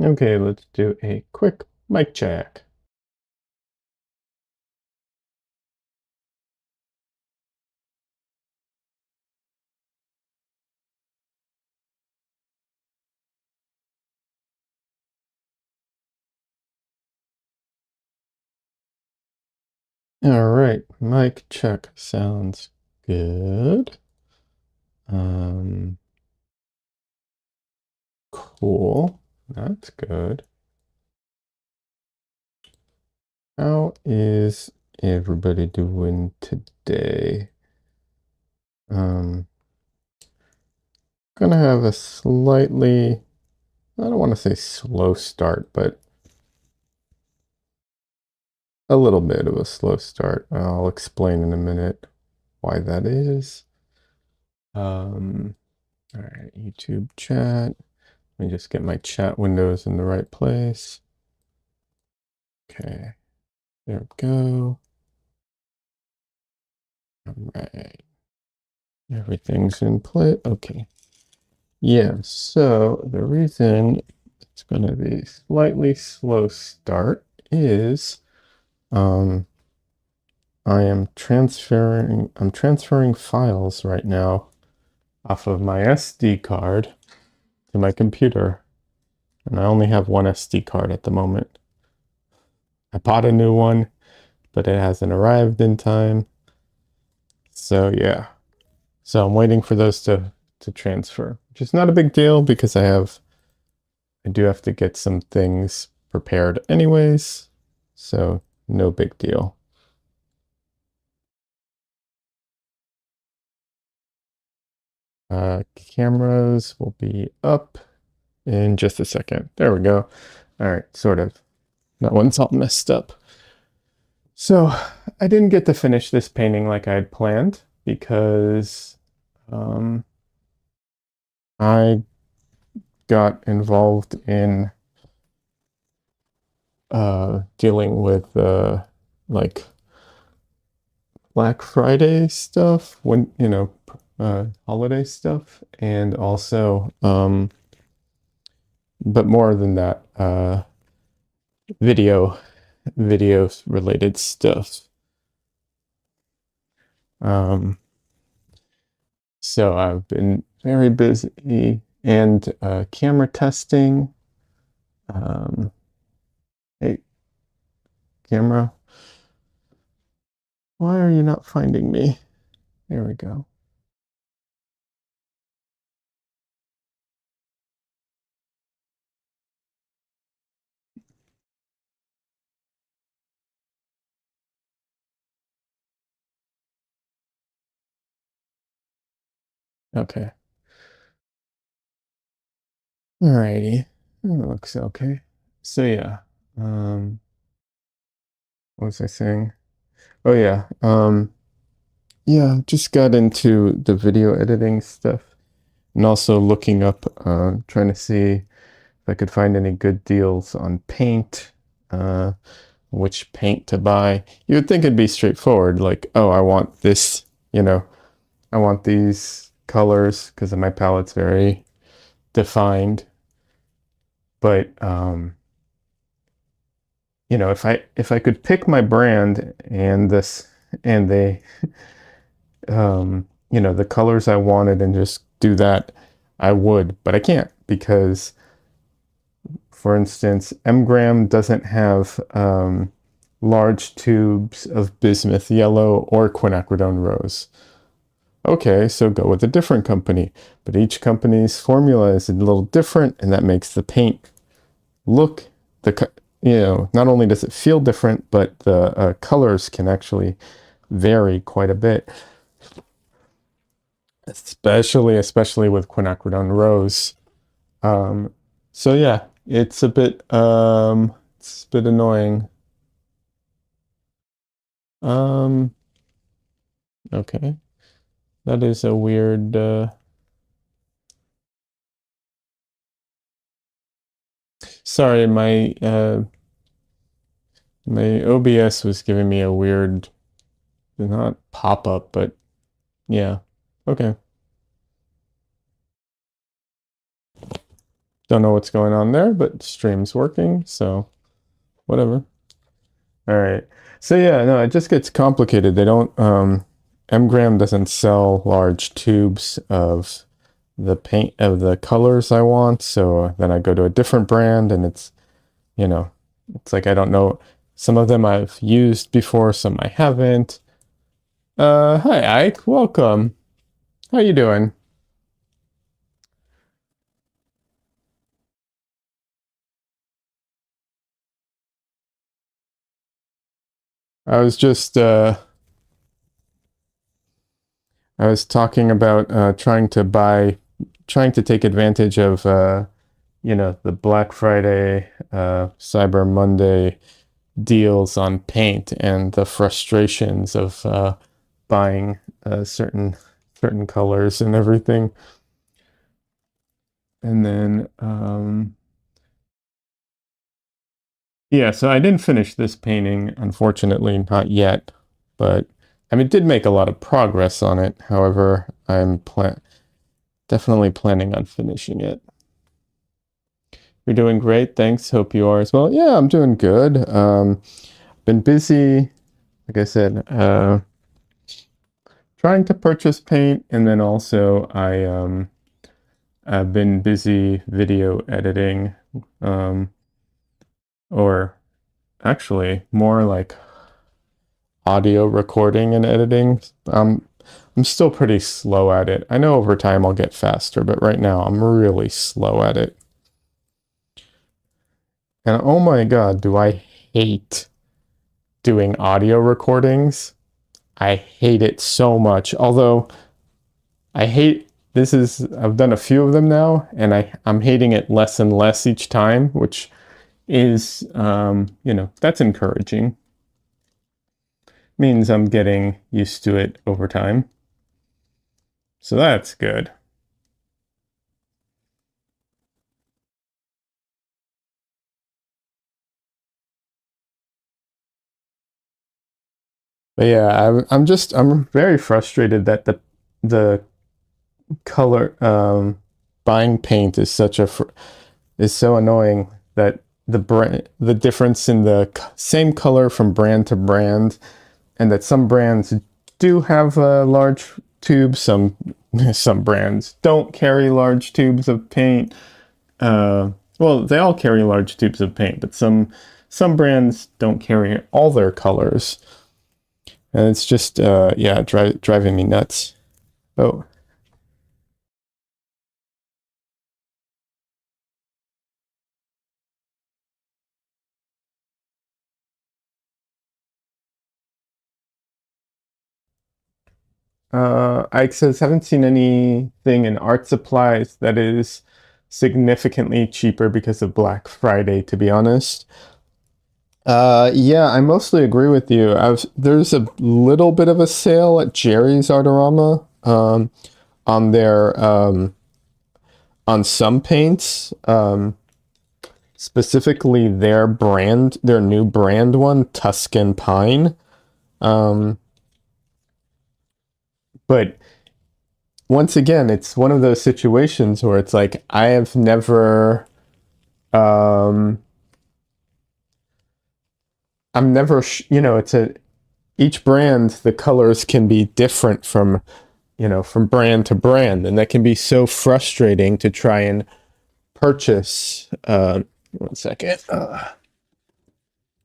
Okay, let's do a quick mic check. All right, mic check sounds good. Um, cool. That's good. How is everybody doing today? Gonna have a slightly, I don't want to say slow start, but a little bit of a slow start. I'll explain in a minute why that is. All right, YouTube chat. Let me just get my chat windows in the right place. Okay, there we go. All right, everything's in place. Okay, yeah, so the reason it's going to be slightly slow start is um, I'm transferring files right now off of my SD card to my computer, and I only have one SD card at the moment. I bought a new one, but it hasn't arrived in time. So yeah. So I'm waiting for those to transfer, which is not a big deal because I do have to get some things prepared anyways. So no big deal. Cameras will be up in just a second. There we go. All right, sort of. That one's all messed up. So I didn't get to finish this painting like I had planned because I got involved in dealing with like Black Friday stuff, when holiday stuff, and also but more than that, video related stuff. So I've been very busy and camera testing. Hey, camera, why are you not finding me? There we go. Okay. Alrighty. It looks okay. So yeah. What was I saying? Oh yeah. Yeah, just got into the video editing stuff and also looking up, trying to see if I could find any good deals on paint, which paint to buy. You would think it'd be straightforward, like, oh, I want this, I want these colors because my palette's very defined. But if I could pick my brand and this and they the colors I wanted and just do that, I would, but I can't because, for instance, Mgram doesn't have large tubes of bismuth yellow or quinacridone rose. Okay, so go with a different company, but each company's formula is a little different, and that makes the paint look not only does it feel different, but the colors can actually vary quite a bit. Especially with quinacridone rose. So yeah, it's a bit annoying. Um, okay. That is a weird sorry, my OBS was giving me a weird, not pop-up, but yeah. Okay. Don't know what's going on there, but stream's working, so whatever. All right. So yeah, no, it just gets complicated. They don't Mgram doesn't sell large tubes of the paint of the colors I want, so then I go to a different brand and it's, you know, it's like I don't know. Some of them I've used before, some I haven't. Hi Ike, welcome. How you doing? I was just I was talking about trying to take advantage of the Black Friday, Cyber Monday deals on paint and the frustrations of buying certain colors and everything. And then yeah, so I didn't finish this painting, unfortunately, not yet, but I mean, did make a lot of progress on it. However, definitely planning on finishing it. You're doing great. Thanks. Hope you are as well. Yeah, I'm doing good. Been busy, like I said, trying to purchase paint, and then also I've been busy video editing, or actually more like audio recording and editing. I'm still pretty slow at it. I know over time I'll get faster, but right now I'm really slow at it. And oh my God, do I hate doing audio recordings. I hate it so much. Although I hate I've done a few of them now, and I'm hating it less and less each time, which is that's encouraging. Means I'm getting used to it over time. So that's good. But yeah, I'm very frustrated that the color buying paint is is so annoying that the difference in the same color from brand to brand, and that some brands do have large tubes, some brands don't carry large tubes of paint. Well, they all carry large tubes of paint, but some brands don't carry all their colors, and it's just yeah, driving me nuts. Oh, Ike says, haven't seen anything in art supplies that is significantly cheaper because of Black Friday, to be honest. Yeah, I mostly agree with you. There's a little bit of a sale at Jerry's Artorama, on their on some paints, specifically their new brand one, Tuscan Pine. Um, but once again, it's one of those situations where it's like um, I'm never, it's each brand, the colors can be different from brand to brand, and that can be so frustrating to try and purchase. One second.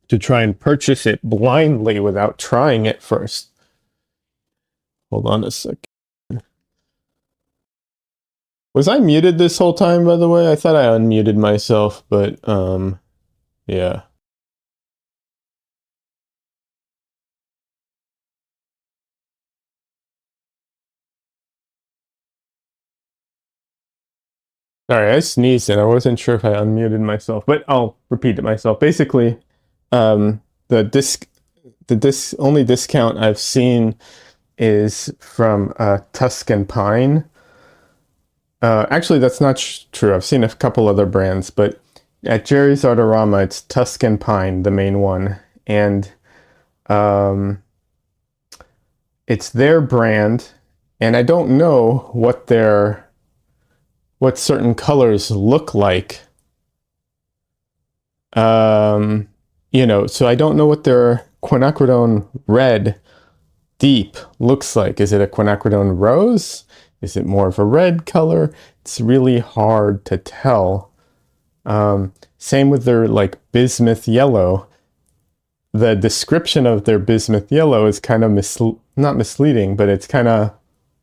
To try and purchase it blindly without trying it first. Hold on a sec. Was I muted this whole time, by the way? I thought I unmuted myself, but yeah. Sorry, I sneezed and I wasn't sure if I unmuted myself, but I'll repeat it myself. Basically, um, the disc, only discount I've seen is from Tuscan Pine. Actually, that's not true. I've seen a couple other brands, but at Jerry's Artorama, it's Tuscan Pine, the main one, and um, it's their brand, and I don't know what certain colors look like. Um, so I don't know what their quinacridone red deep looks like. Is it a quinacridone rose? Is it more of a red color? It's really hard to tell. Same with their like bismuth yellow. The description of their bismuth yellow is kind of not misleading, but it's kind of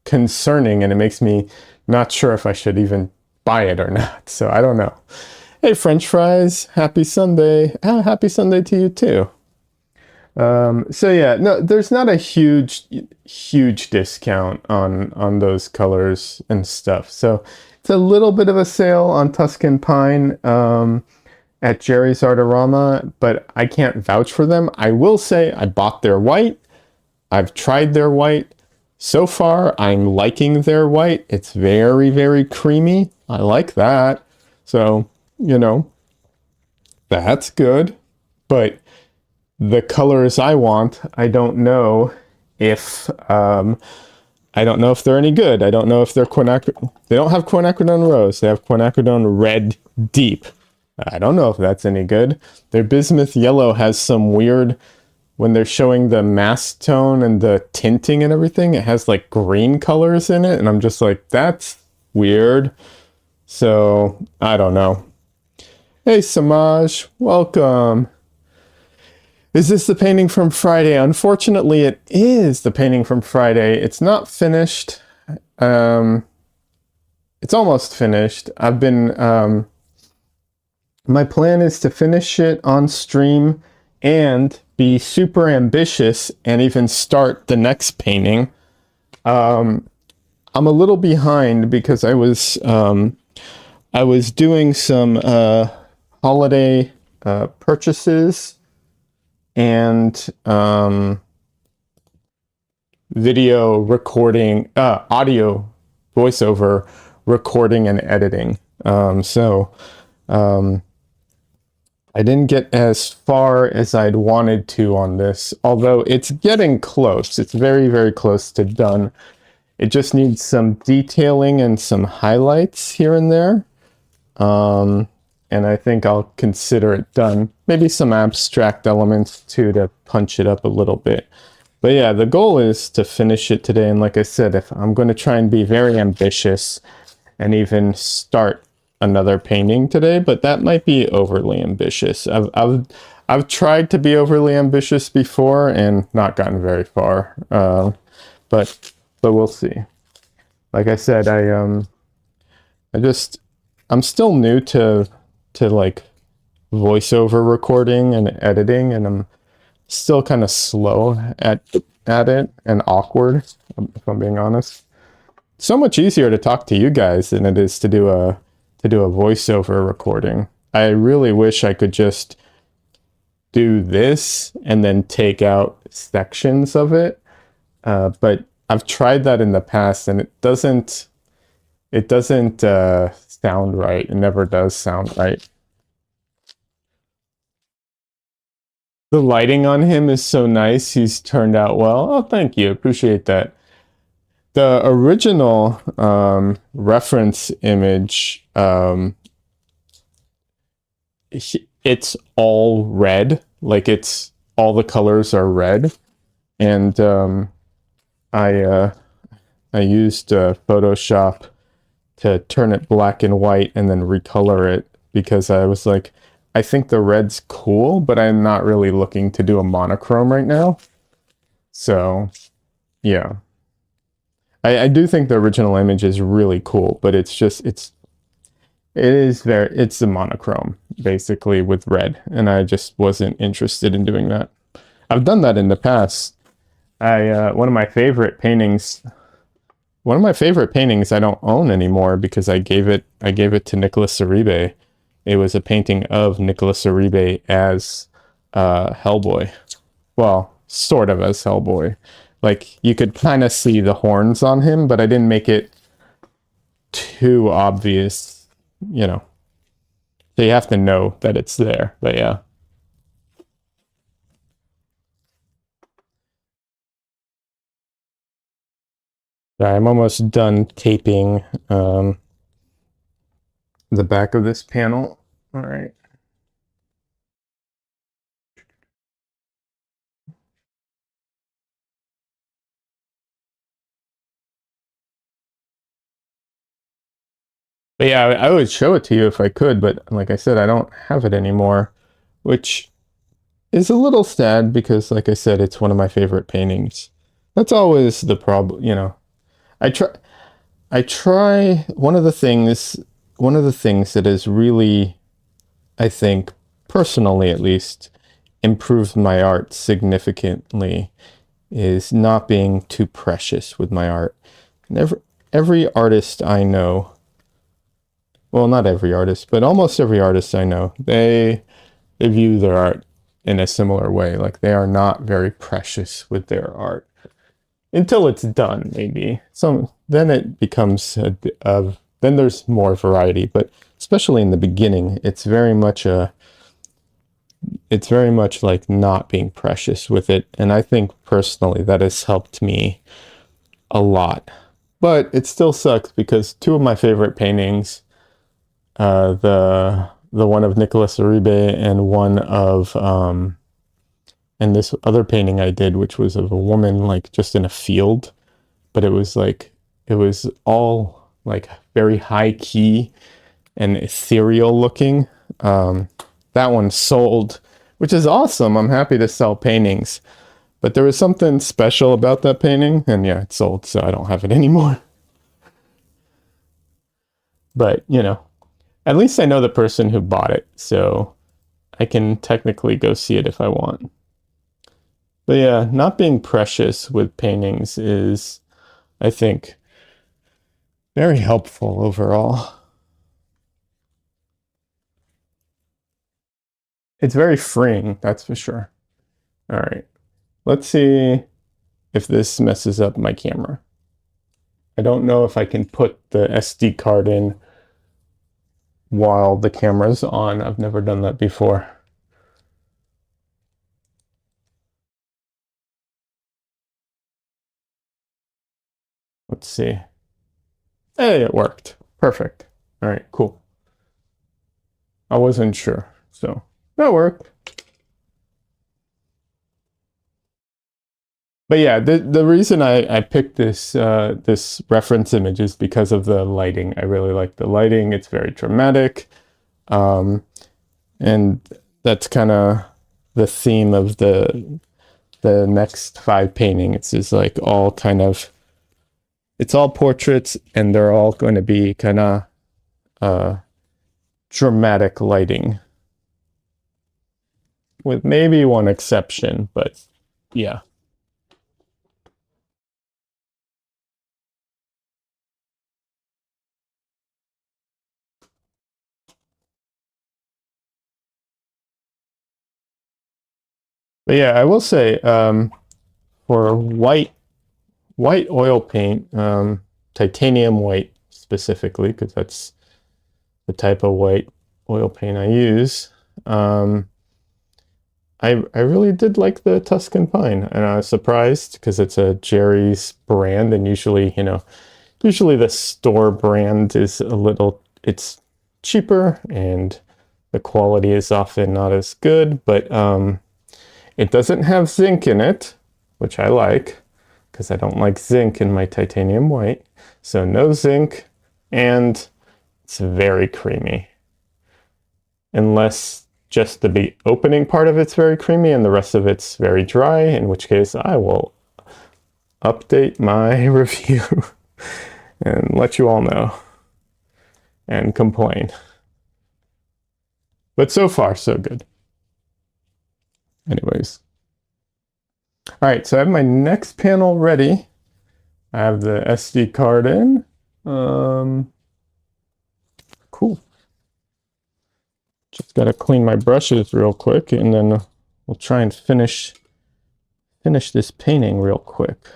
concerning, and it makes me not sure if I should even buy it or not. So I don't know. Hey, French fries, happy Sunday. Happy Sunday to you too. So yeah, no, there's not a huge discount on those colors and stuff. So it's a little bit of a sale on Tuscan Pine at Jerry's Artorama, but I can't vouch for them. I will say I bought their white. I've tried their white. So far, I'm liking their white. It's very, very creamy. I like that. So, that's good. But the colors I want, if I don't know if they're any good. I don't know if they're they don't have quinacridone rose. They have quinacridone red deep. I don't know if that's any good. Their bismuth yellow has some weird, when they're showing the mass tone and the tinting and everything, it has like green colors in it. And I'm just like, that's weird. So I don't know. Hey, Samaj, welcome. Is this the painting from Friday? Unfortunately, it is the painting from Friday. It's not finished. It's almost finished. My plan is to finish it on stream and be super ambitious and even start the next painting. I'm a little behind because I was doing some holiday purchases and video recording, audio voiceover recording and editing. I didn't get as far as I'd wanted to on this, although it's getting close. It's very, very close to done. It just needs some detailing and some highlights here and there. And I think I'll consider it done. Maybe some abstract elements too to punch it up a little bit. But yeah, the goal is to finish it today. And like I said, if I'm going to try and be very ambitious and even start another painting today, but that might be overly ambitious. I've tried to be overly ambitious before and not gotten very far. But we'll see. Like I said, I'm still new to like voiceover recording and editing, and I'm still kind of slow at it and awkward, if I'm being honest. So much easier to talk to you guys than it is to do a voiceover recording. I really wish I could just do this and then take out sections of it. But I've tried that in the past and it doesn't sound right. It never does sound right. The lighting on him is so nice. He's turned out well. Oh, thank you. Appreciate that. The original reference image, it's all red. Like it's all the colors are red. And I used Photoshop to turn it black and white and then recolor it because I was like, I think the red's cool, but I'm not really looking to do a monochrome right now. So, yeah. I do think the original image is really cool, but it's a monochrome basically with red, and I just wasn't interested in doing that. I've done that in the past. One of my favorite paintings I don't own anymore because I gave it to Nicholas Uribe. It was a painting of Nicholas Uribe as Hellboy. Well, sort of as Hellboy. Like you could kind of see the horns on him, but I didn't make it too obvious, So you have to know that it's there. But yeah. I'm almost done taping the back of this panel. All right. But yeah, I would show it to you if I could, but like I said, I don't have it anymore, which is a little sad because, like I said, it's one of my favorite paintings. That's always the problem, you know. I try, one of the things that has really, I think, personally at least, improved my art significantly is not being too precious with my art. And every artist I know, well, not every artist, but almost every artist I know, they view their art in a similar way. Like they are not very precious with their art until it's done, maybe. So then it becomes then there's more variety, but especially in the beginning, it's very much like not being precious with it. And I think personally that has helped me a lot. But it still sucks because two of my favorite paintings, the one of Nicholas Uribe and one of and this other painting I did, which was of a woman like just in a field, but it was all like very high key and ethereal looking. That one sold, which is awesome. I'm happy to sell paintings, but there was something special about that painting, and yeah, it sold, so I don't have it anymore. But you know, at least I know the person who bought it, so I can technically go see it if I want. But yeah, not being precious with paintings is, I think, very helpful overall. It's very freeing, that's for sure. All right, let's see if this messes up my camera. I don't know if I can put the SD card in while the camera's on. I've never done that before. Let's see. Hey, it worked. Perfect. All right, cool. I wasn't sure, so that worked. But yeah, the reason I picked this reference image is because of the lighting. I really like the lighting. It's very dramatic. And that's kind of the theme of the next 5 paintings. It's like all kind of, it's all portraits, and they're all going to be kind of dramatic lighting, with maybe one exception, but yeah. But yeah, I will say, for white oil paint, titanium white specifically, because that's the type of white oil paint I use. I really did like the Tuscan Pine, and I was surprised because it's a Jerry's brand, and usually, you know, usually the store brand is it's cheaper and the quality is often not as good, but it doesn't have zinc in it, which I like because I don't like zinc in my titanium white. So no zinc, and it's very creamy. Unless just the opening part of it's very creamy and the rest of it's very dry, in which case I will update my review and let you all know and complain. But so far, so good. Anyways. All right, so I have my next panel ready. I have the SD card in. Cool. Just got to clean my brushes real quick, and then we'll try and finish this painting real quick.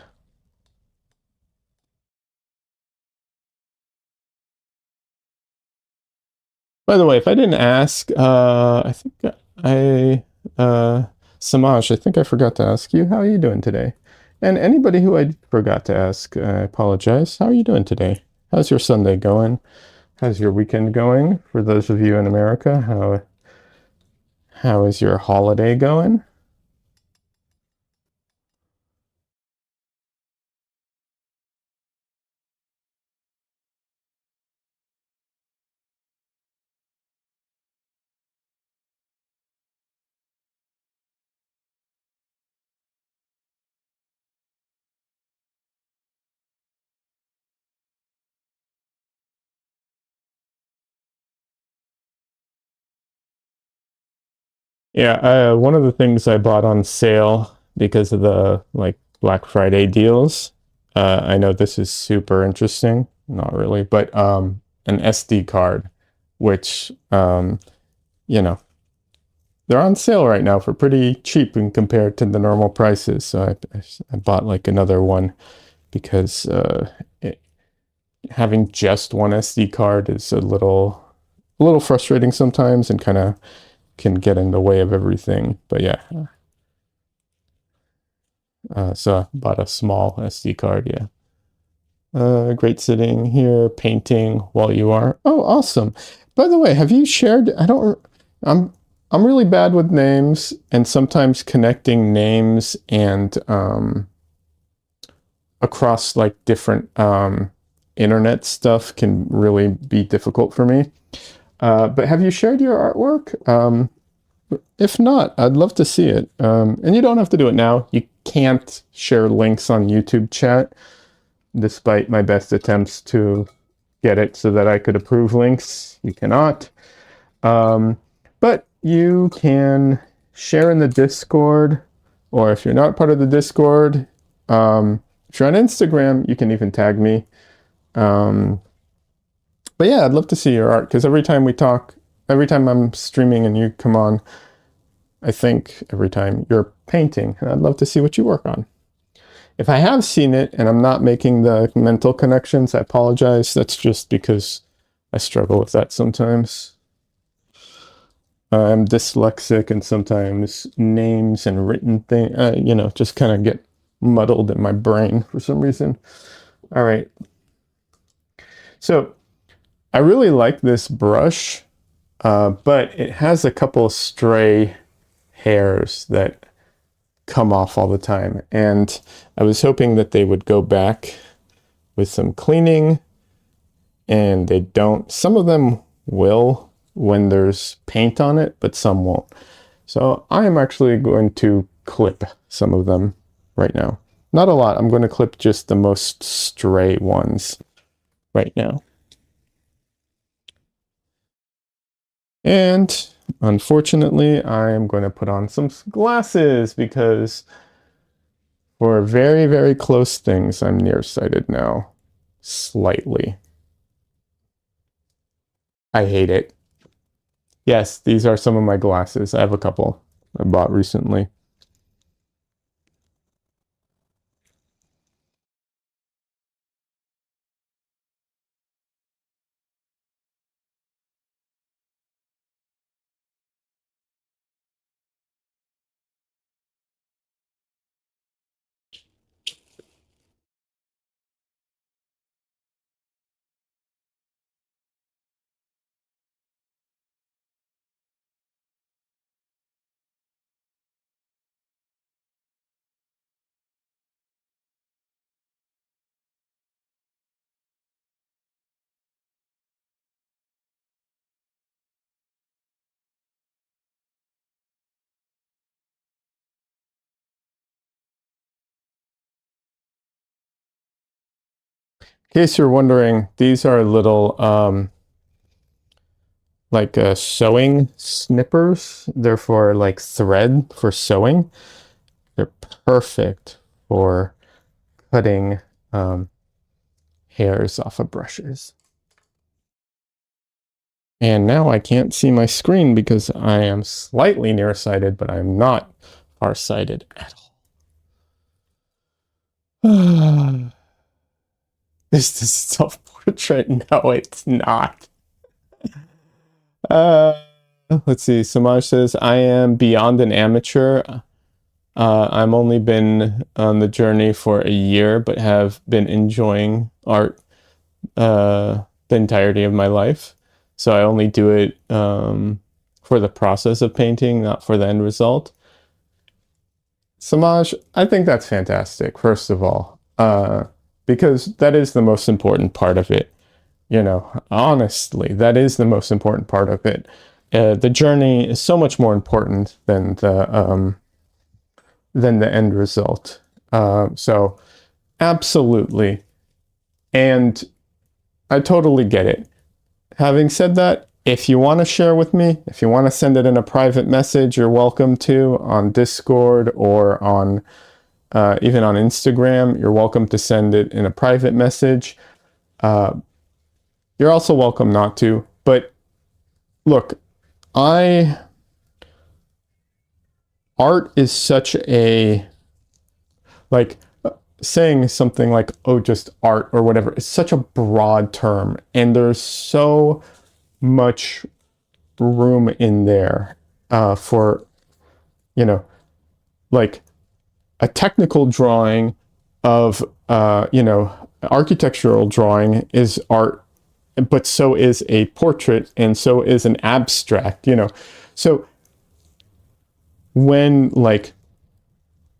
By the way, if I didn't ask, I think Samaj, I think I forgot to ask you, how are you doing today? And anybody who I forgot to ask, I apologize. How are you doing today? How's your Sunday going? How's your weekend going? For those of you in America, how is your holiday going? Yeah, one of the things I bought on sale because of the like Black Friday deals. I know this is super interesting. Not really, but an SD card, which you know, they're on sale right now for pretty cheap in compared to the normal prices. So I bought like another one because having just one SD card is a little frustrating sometimes and kind of can get in the way of everything. But yeah, so I bought a small SD card. Yeah. Great sitting here painting while you are. Oh, awesome. By the way, have you shared? I'm I'm really bad with names, and sometimes connecting names and across like different internet stuff can really be difficult for me. But have you shared your artwork? If not, I'd love to see it. And you don't have to do it now. You can't share links on YouTube chat, despite my best attempts to get it so that I could approve links. You cannot. Um, but you can share in the Discord, or if you're not part of the Discord, if you're on Instagram, you can even tag me. Um, but yeah, I'd love to see your art because every time we talk, every time I'm streaming and you come on, I think every time you're painting, and I'd love to see what you work on. If I have seen it and I'm not making the mental connections, I apologize. That's just because I struggle with that sometimes. I'm dyslexic and sometimes names and written things, just kind of get muddled in my brain for some reason. All right. So I really like this brush, but it has a couple of stray hairs that come off all the time. And I was hoping that they would go back with some cleaning, and they don't. Some of them will when there's paint on it, but some won't. So I am actually going to clip some of them right now. Not a lot. I'm going to clip just the most stray ones right now. And unfortunately, I am going to put on some glasses because for very, very close things, I'm nearsighted now. Slightly. I hate it. Yes, these are some of my glasses. I have a couple I bought recently. In case you're wondering, these are little like sewing snippers. They're for like thread for sewing. They're perfect for cutting hairs off of brushes. And now I can't see my screen because I am slightly nearsighted, but I'm not farsighted at all. Is this self-portrait? No, it's not. Uh, let's see. Samaj says, I am beyond an amateur. I've only been on the journey for a year, but have been enjoying art the entirety of my life. So I only do it for the process of painting, not for the end result. Samaj, I think that's fantastic, first of all, because that is the most important part of it. You know, honestly, that is the most important part of it. The journey is so much more important than the end result. So absolutely. And I totally get it. Having said that, if you want to share with me, if you want to send it in a private message, you're welcome to on Discord or on even on Instagram. You're welcome to send it in a private message. You're also welcome not to. But look, art is such a, like, saying something like, oh, just art or whatever, it's such a broad term. And there's so much room in there for, you know, like a technical drawing of, architectural drawing is art, but so is a portrait and so is an abstract, So when like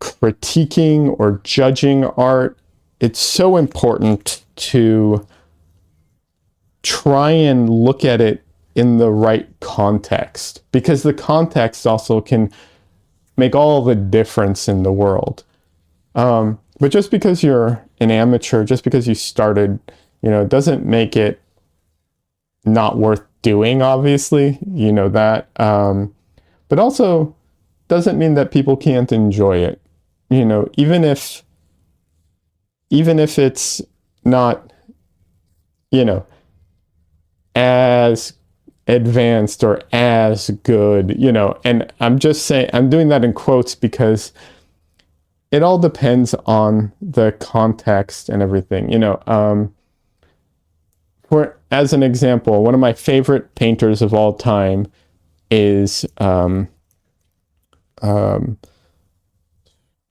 critiquing or judging art, it's so important to try and look at it in the right context, because the context also can make all the difference in the world. But just because you're an amateur, just because you started, doesn't make it not worth doing, obviously, that. But also doesn't mean that people can't enjoy it. Even if it's not, as advanced or as good, and I'm just saying, I'm doing that in quotes because it all depends on the context and everything, for, as an example, one of my favorite painters of all time is,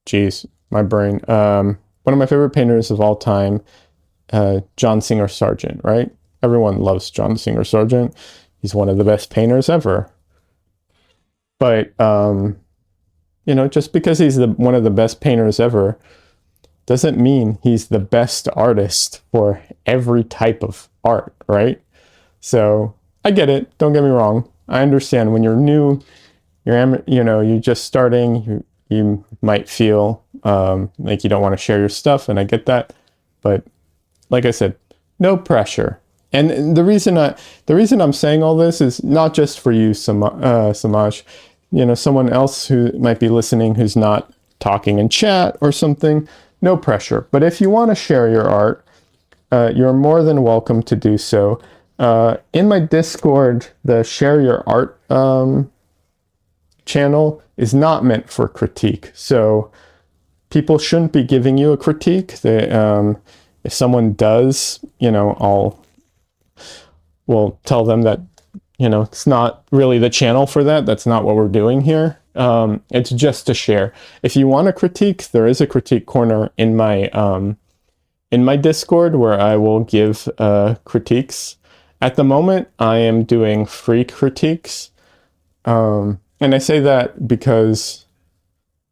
geez, my brain. One of my favorite painters of all time, John Singer Sargent, right? Everyone loves John Singer Sargent. He's one of the best painters ever. But, just because he's one of the best painters ever doesn't mean he's the best artist for every type of art, right? So I get it. Don't get me wrong. I understand when you're new, you're just starting, you might feel like you don't want to share your stuff, and I get that. But like I said, no pressure. And the reason I'm saying all this is not just for you, Samaj. Someone else who might be listening who's not talking in chat or something. No pressure. But if you want to share your art, you're more than welcome to do so. In my Discord, the Share Your Art channel is not meant for critique. So people shouldn't be giving you a critique. If someone does, we'll tell them that, it's not really the channel for that. That's not what we're doing here. It's just to share. If you want a critique, there is a critique corner in my Discord where I will give critiques. At the moment, I am doing free critiques. And I say that because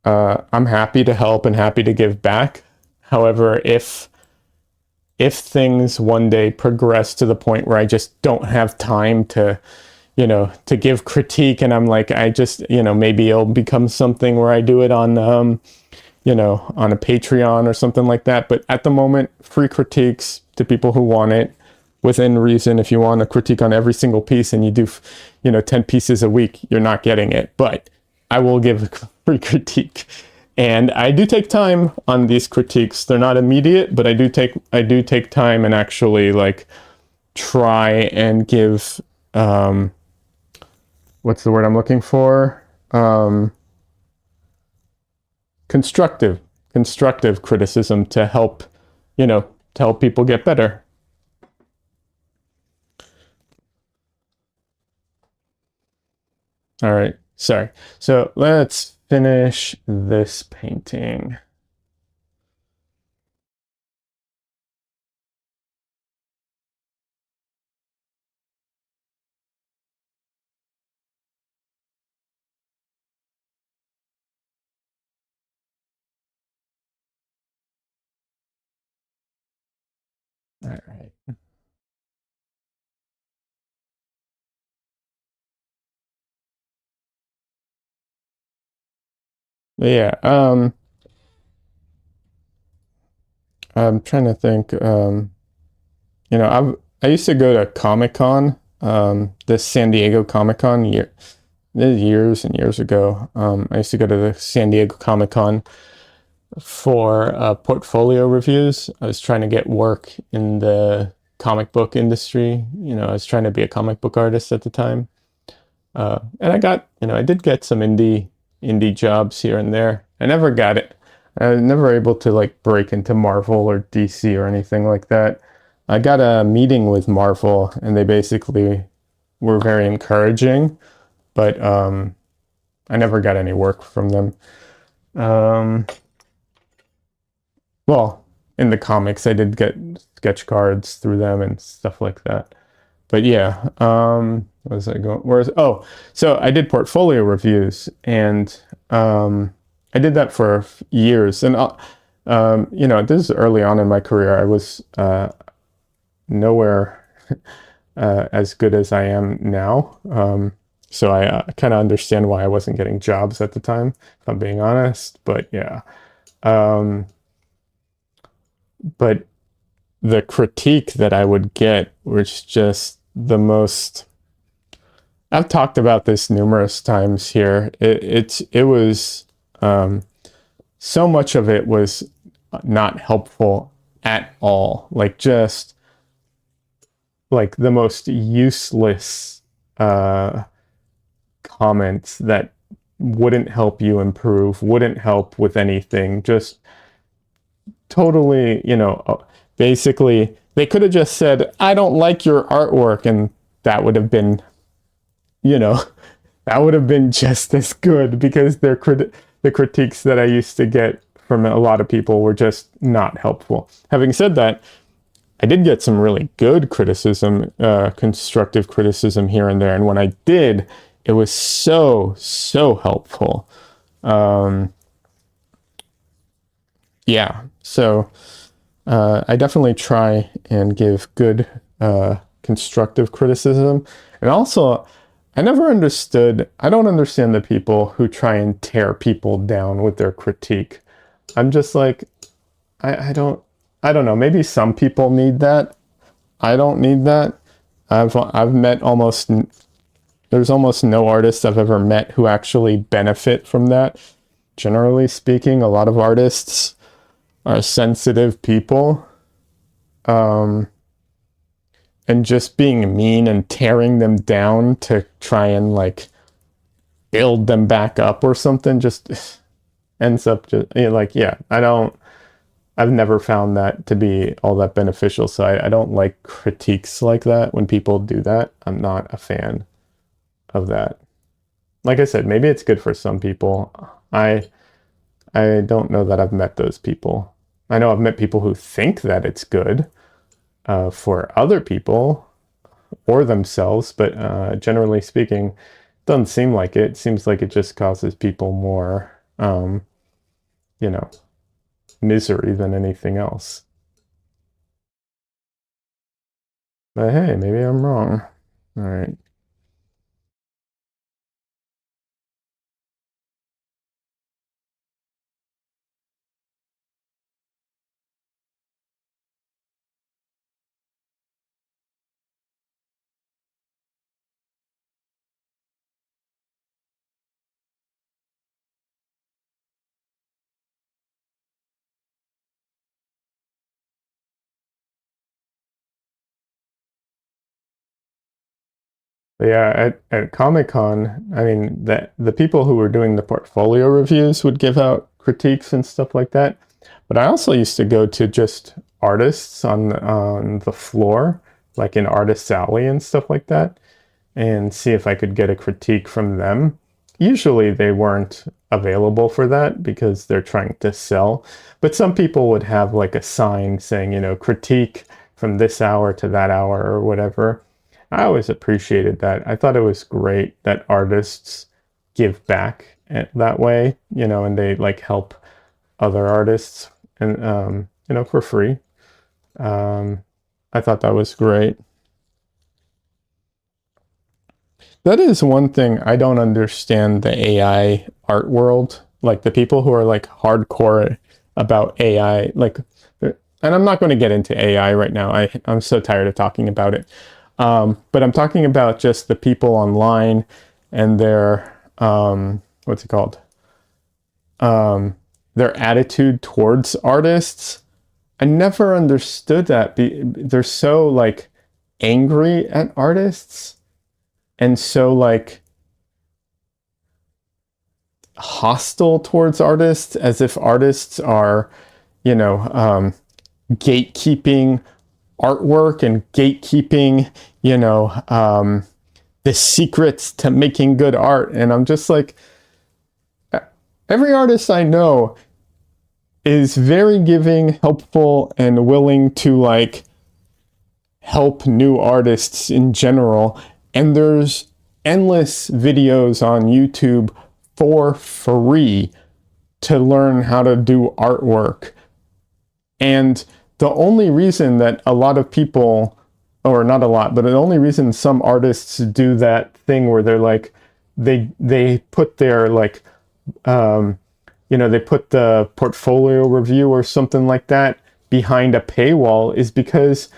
I'm happy to help and happy to give back. However, if things one day progress to the point where I just don't have time to give critique, and I'm like, I just, maybe it'll become something where I do it on, on a Patreon or something like that. But at the moment, free critiques to people who want it within reason. If you want a critique on every single piece and you do, 10 pieces a week, you're not getting it. But I will give free critique. And I do take time on these critiques. They're not immediate, but I do take time and actually like try and give, what's the word I'm looking for? Constructive criticism to help, to help people get better. All right, sorry. So let's finish this painting. right. But yeah, I'm trying to think. I used to go to Comic Con, this San Diego Comic Con years and years ago. I used to go to the San Diego Comic Con for portfolio reviews. I was trying to get work in the comic book industry. I was trying to be a comic book artist at the time, and I did get some indie jobs here and there. I never got it. I was never able to like break into Marvel or DC or anything like that. I got a meeting with Marvel, and they basically were very encouraging, but I never got any work from them. Um, well, in the comics, I did get sketch cards through them and stuff like that. But yeah, what was I going? So I did portfolio reviews, and I did that for years. And this is early on in my career. I was nowhere as good as I am now. So I kind of understand why I wasn't getting jobs at the time, if I'm being honest. But yeah, um, but the critique that I would get was just the most. I've talked about this numerous times here. It was so much of it was not helpful at all. Like just like the most useless comments that wouldn't help you improve, wouldn't help with anything. Just totally, basically they could have just said, "I don't like your artwork," and that would have been, you know, that would have been just as good because the critiques that I used to get from a lot of people were just not helpful. Having said that, I did get some really good criticism, constructive criticism here and there. And when I did, it was so helpful. Um, yeah. So I definitely try and give good, constructive criticism. And also, I don't understand the people who try and tear people down with their critique. I'm just like, I don't, I don't know. Maybe some people need that. I don't need that. I've met there's almost no artists I've ever met who actually benefit from that. Generally speaking, a lot of artists are sensitive people. Um, and just being mean and tearing them down to try and like build them back up or something just ends up just like, yeah, I've never found that to be all that beneficial. So I don't like critiques like that. When people do that, I'm not a fan of that. Like I said, maybe it's good for some people. I I don't know that I've met those people. I know I've met people who think that it's good for other people or themselves, but generally speaking, it doesn't seem like it. It seems like it just causes people more, you know, misery than anything else. But hey, maybe I'm wrong. All right. But yeah, at Comic Con, I mean, the people who were doing the portfolio reviews would give out critiques and stuff like that. But I also used to go to just artists on the floor, like in Artist Alley and stuff like that, and see if I could get a critique from them. Usually they weren't available for that because they're trying to sell. But some people would have like a sign saying, critique from this hour to that hour or whatever. I always appreciated that. I thought it was great that artists give back that way, and they like help other artists and for free. Um, I thought that was great. That is one thing I don't understand the AI art world. Like the people who are like hardcore about AI, like, and I'm not going to get into AI right now. I'm so tired of talking about it. But I'm talking about just the people online and their, what's it called? Their attitude towards artists. I never understood that. They're so like angry at artists and so like hostile towards artists, as if artists are, you know, gatekeeping artwork and gatekeeping, you know, the secrets to making good art. And I'm just like, every artist I know is very giving, helpful, and willing to like help new artists in general. And there's endless videos on YouTube for free to learn how to do artwork. And the only reason that a lot of people, or not a lot, but the only reason some artists do that thing where they're like, they put their like, you know, they put the portfolio review or something like that behind a paywall is because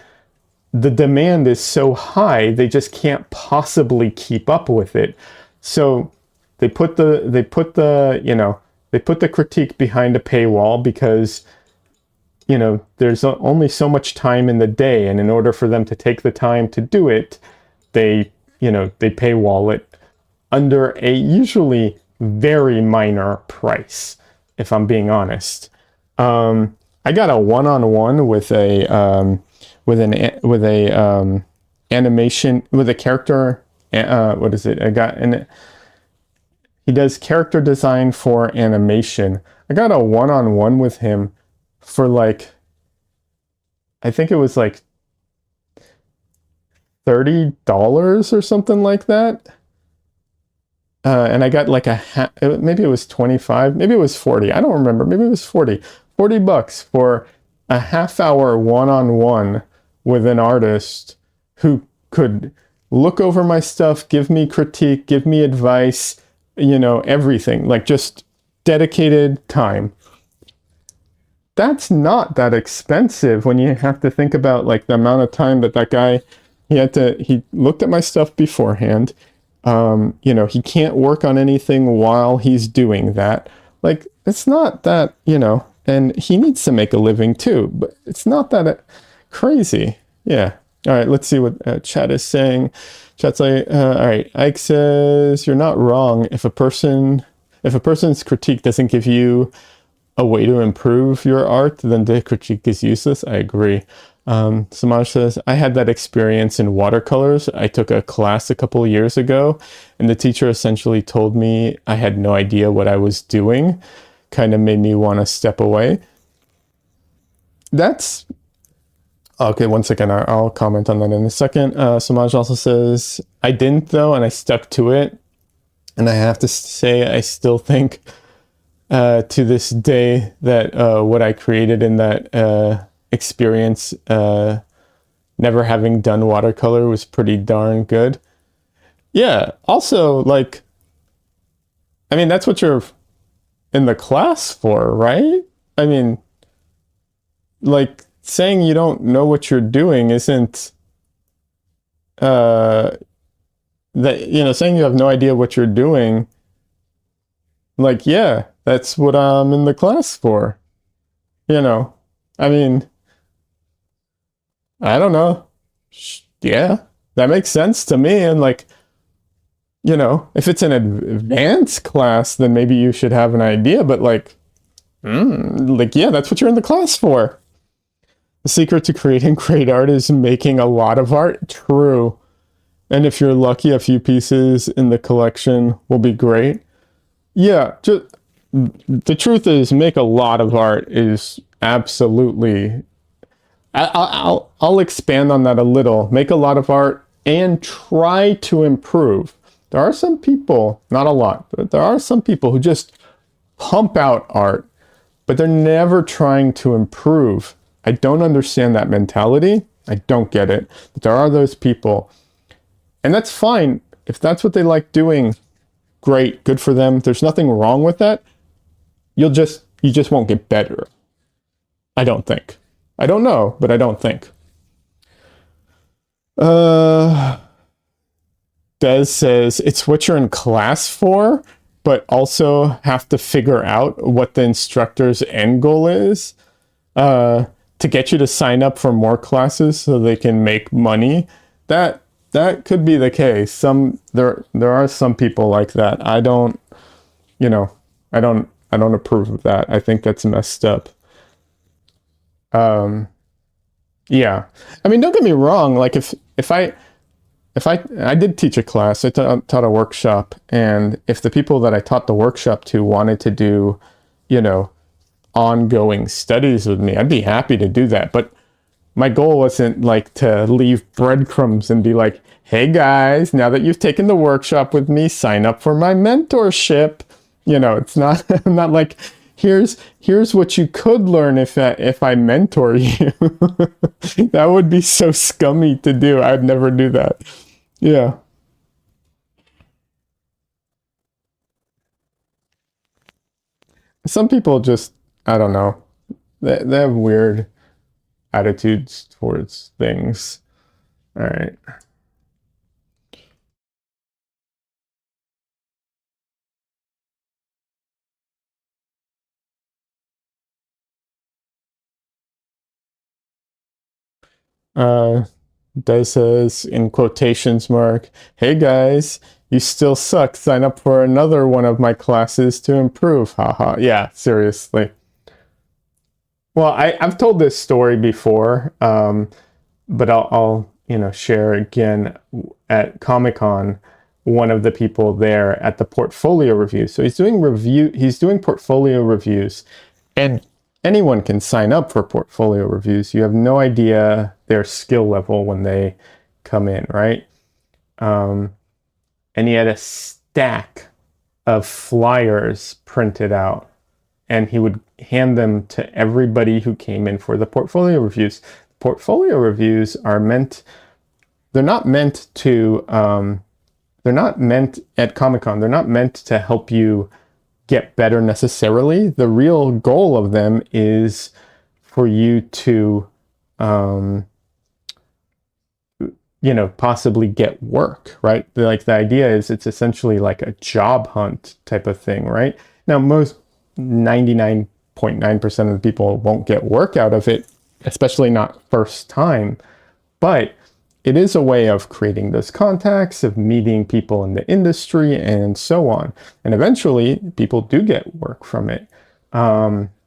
the demand is so high, they just can't possibly keep up with it. So they put the critique behind a paywall because, you know, there's only so much time in the day, and in order for them to take the time to do it, they paywall it under a usually very minor price, if I'm being honest. I got a one-on-one with a animation with a character. What is it? He does character design for animation. I got a one-on-one with him for like, I think it was like $30 or something like that. And I got like maybe it was 25, maybe it was 40. I don't remember. Maybe it was 40 bucks for a half-hour one-on-one with an artist who could look over my stuff, give me critique, give me advice, you know, everything, like just dedicated time. That's not that expensive when you have to think about like the amount of time that guy, he looked at my stuff beforehand. You know, he can't work on anything while he's doing that. Like, it's not that, you know, and he needs to make a living too, but it's not that crazy. Yeah. All right, let's see what chat is saying. Chat's like, all right, Ike says, you're not wrong. If a person's critique doesn't give you a way to improve your art, then the critique is useless. I agree. Samaj says, I had that experience in watercolors. I took a class a couple of years ago, and the teacher essentially told me I had no idea what I was doing. Kind of made me want to step away. That's... Okay, one second. I'll comment on that in a second. Samaj also says, I didn't though, and I stuck to it. And I have to say, I still think to this day that what I created in that experience, never having done watercolor, was pretty darn good. Yeah, also, like, I mean, that's what you're in the class for, right? I mean, like, saying you don't know what you're doing isn't that, you know, saying you have no idea what you're doing, like, yeah, that's what I'm in the class for, you know. I mean, I don't know. Yeah, that makes sense to me. And like, you know, if it's an advanced class, then maybe you should have an idea, but like, yeah, that's what you're in the class for. The secret to creating great art is making a lot of art. True. And if you're lucky, a few pieces in the collection will be great. Yeah, just the truth is, make a lot of art is absolutely... I'll expand on that a little. Make a lot of art and try to improve. There are some people, not a lot, but there are some people who just pump out art, but they're never trying to improve. I don't understand that mentality. I don't get it. But there are those people, and that's fine. If that's what they like doing, great, good for them. There's nothing wrong with that. You just won't get better. I don't think. I don't know, but I don't think. Uh Des says it's what you're in class for, but also have to figure out what the instructor's end goal is to get you to sign up for more classes so they can make money. That could be the case. There are some people like that. I don't, you know, I don't approve of that. I think that's messed up. Um, yeah, I mean, don't get me wrong. Like if I did teach a class, taught a workshop, and if the people that I taught the workshop to wanted to do, you know, ongoing studies with me, I'd be happy to do that. But my goal wasn't like to leave breadcrumbs and be like, hey guys, now that you've taken the workshop with me, sign up for my mentorship. You know, it's not, I'm not like, here's what you could learn if I mentor you. That would be so scummy to do. I'd never do that. Yeah. Some people just, I don't know, they have weird attitudes towards things. All right. Uh, Des says in quotations mark, hey guys, you still suck. Sign up for another one of my classes to improve. Haha. Yeah, seriously. Well, I've told this story before, but I'll share again at Comic-Con. One of the people there at the portfolio review. So he's doing portfolio reviews, and anyone can sign up for portfolio reviews. You have no idea their skill level when they come in, right? Um, and he had a stack of flyers printed out, and he would hand them to everybody who came in for the portfolio reviews. Portfolio reviews are meant, they're not meant to, they're not meant at Comic-Con, they're not meant to help you get better necessarily. The real goal of them is for you to, um, possibly get work, right? Like the idea is it's essentially like a job hunt type of thing, right? Now, most 99.9% of the people won't get work out of it, especially not first time, but it is a way of creating those contacts, of meeting people in the industry, and so on. And eventually, people do get work from it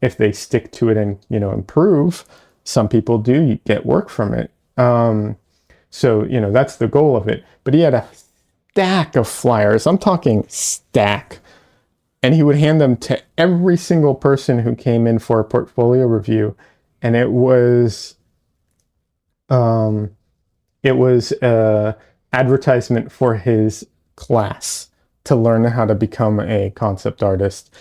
if they stick to it and improve. Some people do get work from it. So that's the goal of it. But he had a stack of flyers. I'm talking stack, and he would hand them to every single person who came in for a portfolio review, and um, it was a advertisement for his class to learn how to become a concept artist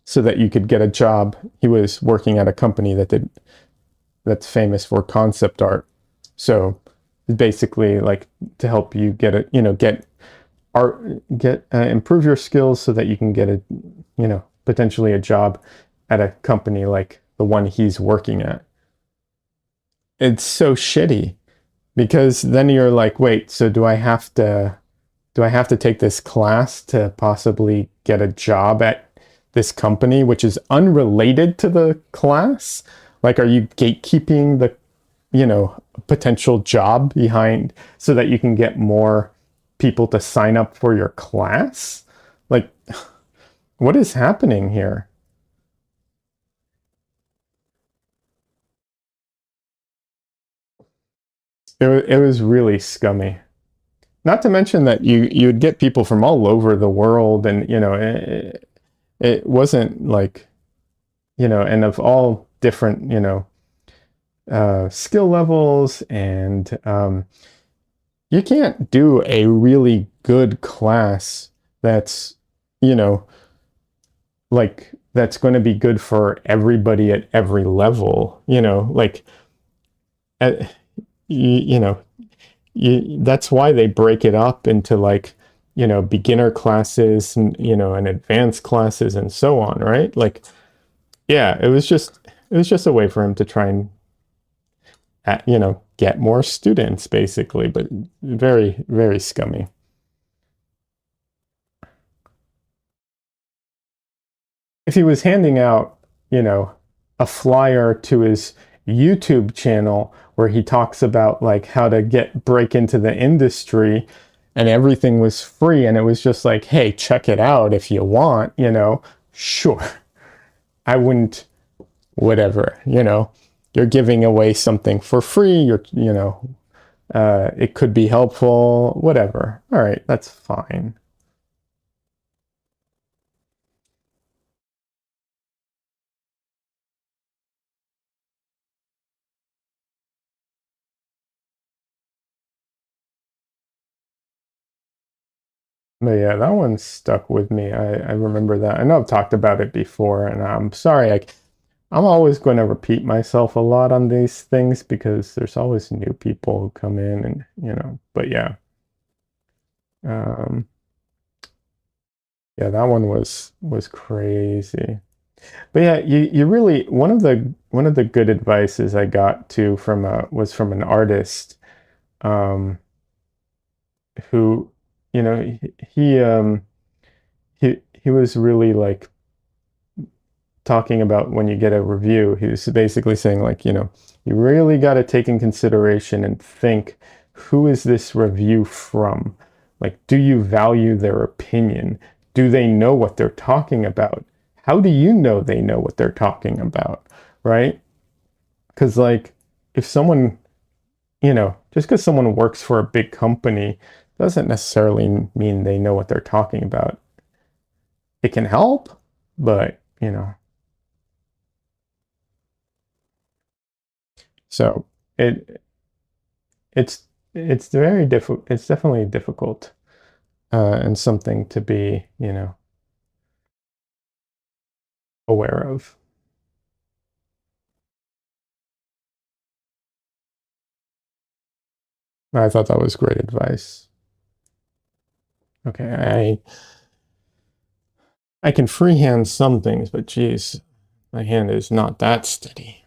so that you could get a job. He was working at a company that's famous for concept art. So basically like to help you get it, get art, improve your skills so that you can get potentially a job at a company like the one he's working at. It's so shitty because then you're like, wait, so do I have to take this class to possibly get a job at this company, which is unrelated to the class? Like, are you gatekeeping the, potential job behind so that you can get more people to sign up for your class? Like, what is happening here? It was really scummy. Not to mention that you'd get people from all over the world, and it wasn't like and of all different skill levels, and you can't do a really good class that's you know like that's going to be good for everybody at every level. Like uh, you know, that's why they break it up into like, beginner classes and, and advanced classes and so on, right? Like, yeah, it was just a way for him to try and, get more students basically, but very, very scummy. If he was handing out, you know, a flyer to his YouTube channel where he talks about like how to break into the industry and everything was free and it was just like, hey, check it out if you want, sure. I wouldn't, whatever, you're giving away something for free, it could be helpful, whatever. All right, that's fine. But yeah, that one stuck with me. I remember that. I know I've talked about it before, and I'm sorry. I'm always going to repeat myself a lot on these things because there's always new people who come in, and But yeah, um, yeah, that one was crazy. But yeah, you really one of the good advices I got to from was from an artist, um, who, he was really like talking about when you get a review, he was basically saying like, you really got to take in consideration and think, who is this review from? Like, do you value their opinion? Do they know what they're talking about? How do you know they know what they're talking about? Right? Because like, if someone, just because someone works for a big company doesn't necessarily mean they know what they're talking about. It can help, but so it it's it's very difficult. It's definitely difficult, and something to be, aware of. I thought that was great advice. Okay, I can freehand some things, but geez, my hand is not that steady.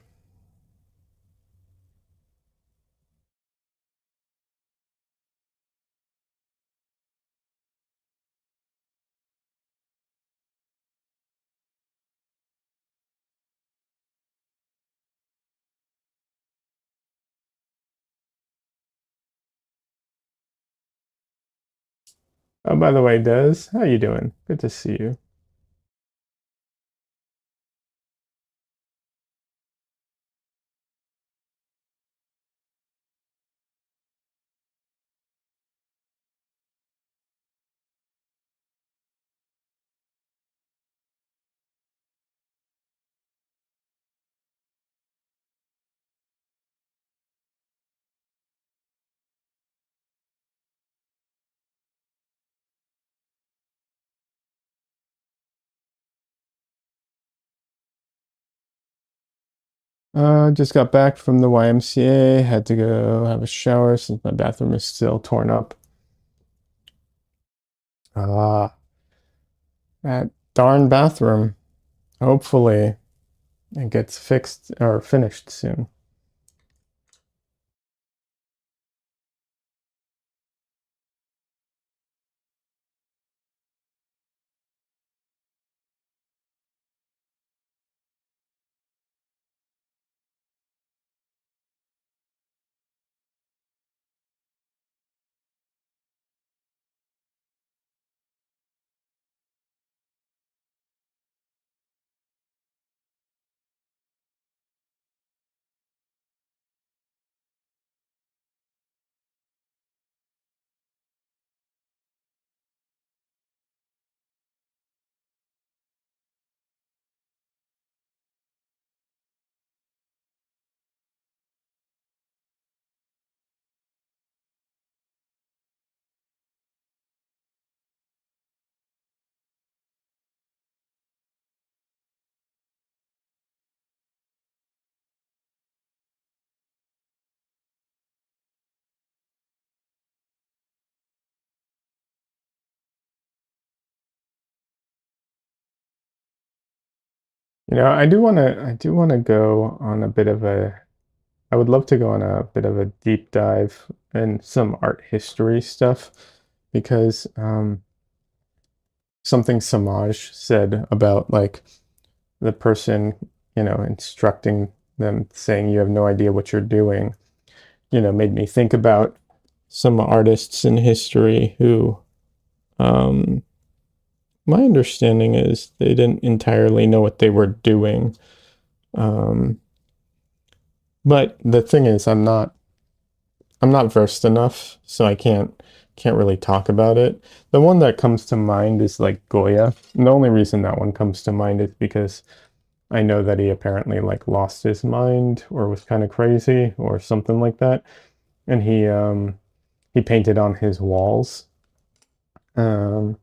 Oh, by the way, Des, how you doing? Good to see you. Just got back from the YMCA. Had to go have a shower since my bathroom is still torn up. Ah, that darn bathroom. Hopefully it gets fixed or finished soon. I do want to go on a bit of a I would love to go on a bit of a deep dive in some art history stuff because something Samaj said about like the person, instructing them saying you have no idea what you're doing, made me think about some artists in history who um my understanding is they didn't entirely know what they were doing. Um but the thing is I'm not versed enough, so I can't really talk about it. The one that comes to mind is like Goya. And the only reason that one comes to mind is because I know that he apparently like lost his mind or was kind of crazy or something like that. And he painted on his walls. Um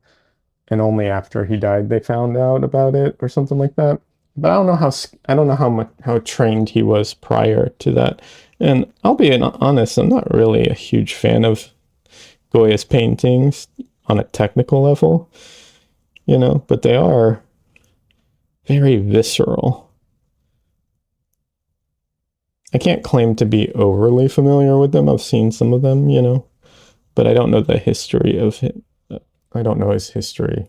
and only after he died they found out about it or something like that. But I don't know how trained he was prior to that. And I'll be honest, I'm not really a huge fan of Goya's paintings on a technical level, but they are very visceral. I can't claim to be overly familiar with them. I've seen some of them, but I don't know the history of it. I don't know his history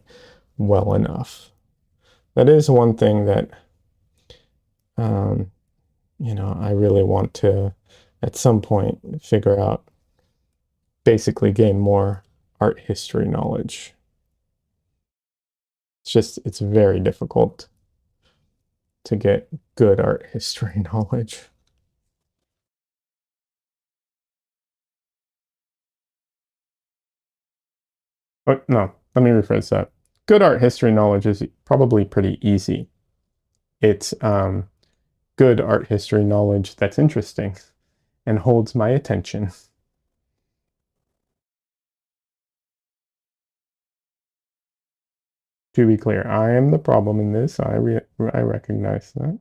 well enough. That is one thing that, um, I really want to, at some point, figure out, basically gain more art history knowledge. It's very difficult to get good art history knowledge. But no, let me rephrase that. Good art history knowledge is probably pretty easy. It's good art history knowledge that's interesting and holds my attention. To be clear, I am the problem in this. I recognize that.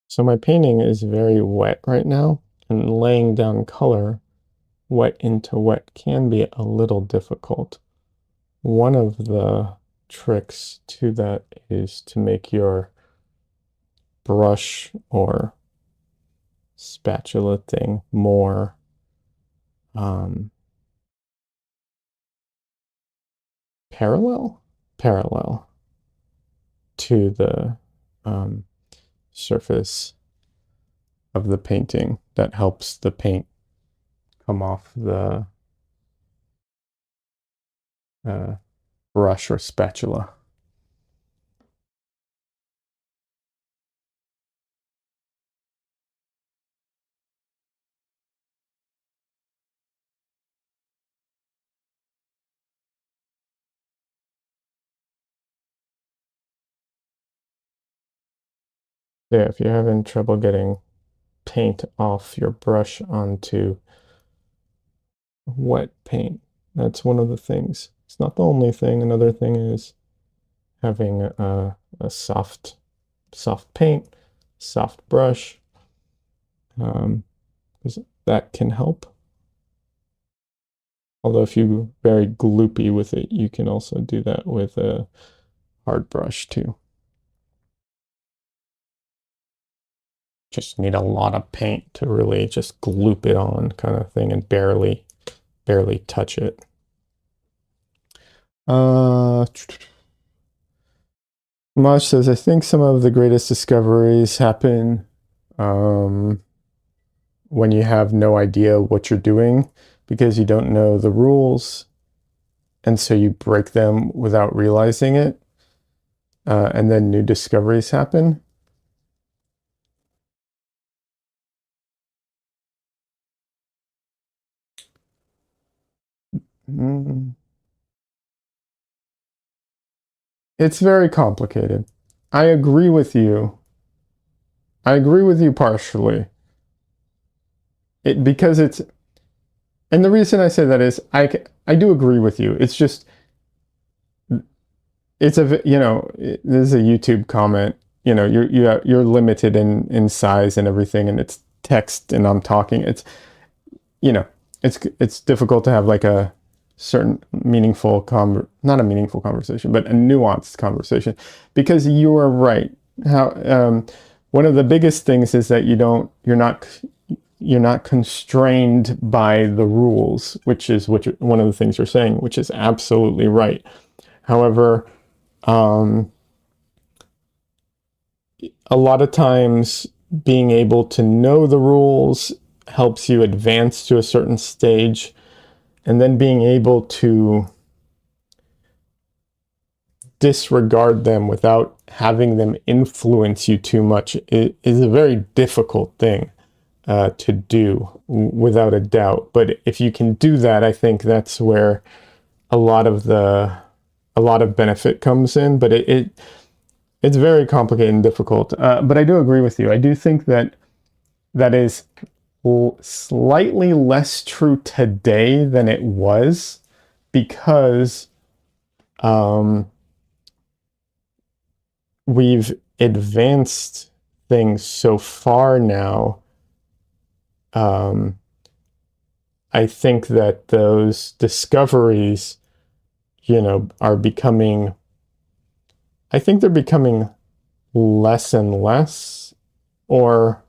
So my painting is very wet right now, and laying down color wet into wet can be a little difficult. One of the tricks to that is to make your brush or spatula thing more um, parallel parallel to the um, surface of the painting. That helps the paint come off the uh, brush or spatula. Yeah, if you're having trouble getting paint off your brush onto wet paint, that's one of the things. It's not the only thing. Another thing is having a soft paint, soft brush, because that can help. Although if you're very gloopy with it, you can also do that with a hard brush too. just need a lot of paint to really just gloop it on kind of thing and barely touch it. Maj says, I think some of the greatest discoveries happen when you have no idea what you're doing because you don't know the rules, and so you break them without realizing it, and then new discoveries happen. It's very complicated. I agree with you. I agree with you partially. Because it's, and the reason I say that is I do agree with you. It's just, it's a, you know, this is a YouTube comment. You know, you're limited in size and everything, and it's text, and I'm talking. It's, you know, it's difficult to have like a certain meaningful not a meaningful conversation, but a nuanced conversation, because you are right. How one of the biggest things is that you're not constrained by the rules, which is one of the things you're saying, which is absolutely right. However, a lot of times being able to know the rules helps you advance to a certain stage, and then being able to disregard them without having them influence you too much is a very difficult thing to do, without a doubt. But if you can do that, I think that's where a lot of benefit comes in. But it's very complicated and difficult. But I do agree with you. I do think that is slightly less true today than it was, because we've advanced things so far now. I think that those discoveries, you know, are becoming, I think they're becoming less and less, or,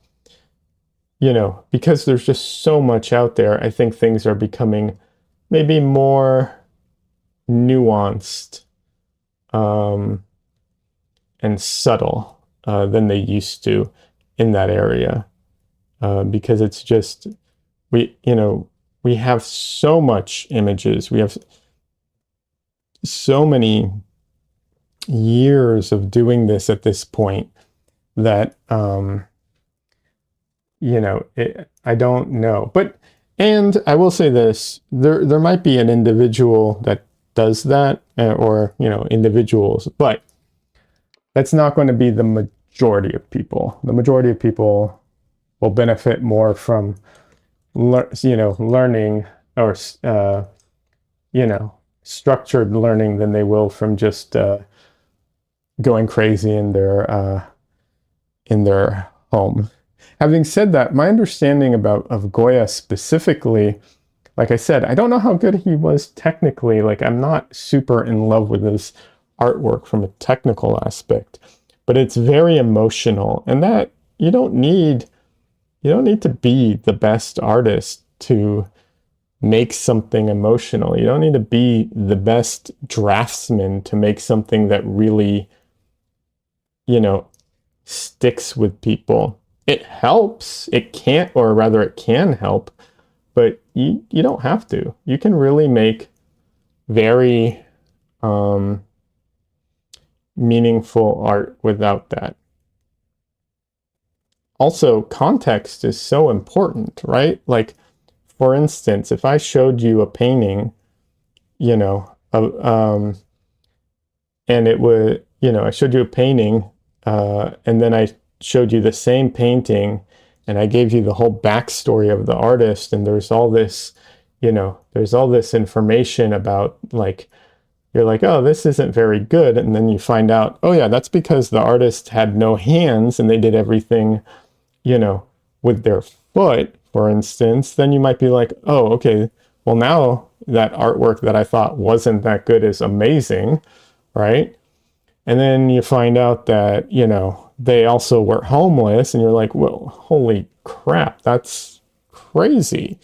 you know, because there's just so much out there, I think things are becoming maybe more nuanced and subtle than they used to in that area, because it's just, we have so much images, we have so many years of doing this at this point that I don't know. But, and I will say this, there might be an individual that does that, or, you know, individuals, but that's not going to be the majority of people. The majority of people will benefit more from, learning, or, structured learning, than they will from just going crazy in their home. Having said that, my understanding of Goya specifically, like I said, I don't know how good he was technically. Like, I'm not super in love with his artwork from a technical aspect, but it's very emotional, and that you don't need to be the best artist to make something emotional. You don't need to be the best draftsman to make something that really, sticks with people. It helps. It can't, or rather it can help, but you don't have to. You can really make very meaningful art without that. Also, context is so important, right? Like, for instance, if I showed you a painting, and it would, I showed you a painting, and then I showed you the same painting, and I gave you the whole backstory of the artist, and there's all this, there's all this information about, like, you're like, oh, this isn't very good, and then you find out, oh yeah, that's because the artist had no hands and they did everything, with their foot, for instance. Then you might be like, oh, okay, well, now that artwork that I thought wasn't that good is amazing, right? And then you find out that, they also were homeless, and you're like, well, holy crap, that's crazy,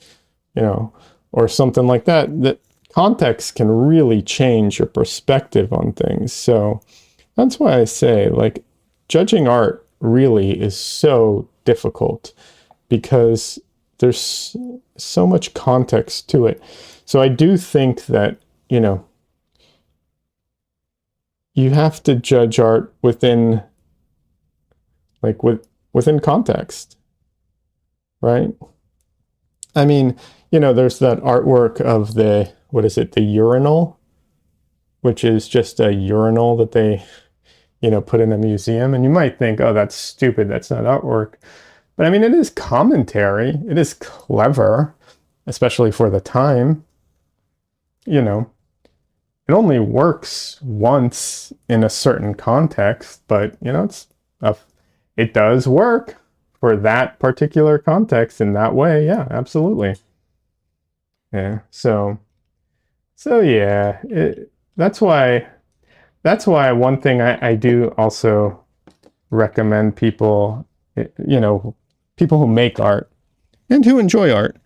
or something like that. That context can really change your perspective on things. So that's why I say, like, judging art really is so difficult because there's so much context to it. So I do think that, you have to judge art within, like, within context, right? I mean, there's that artwork of what is it, the urinal, which is just a urinal that they, put in a museum. And you might think, oh, that's stupid, that's not artwork. But I mean, it is commentary. It is clever, especially for the time. It only works once in a certain context, but it does work for that particular context in that way. Yeah, absolutely. Yeah. So yeah, that's why one thing I do also recommend people, people who make art and who enjoy art,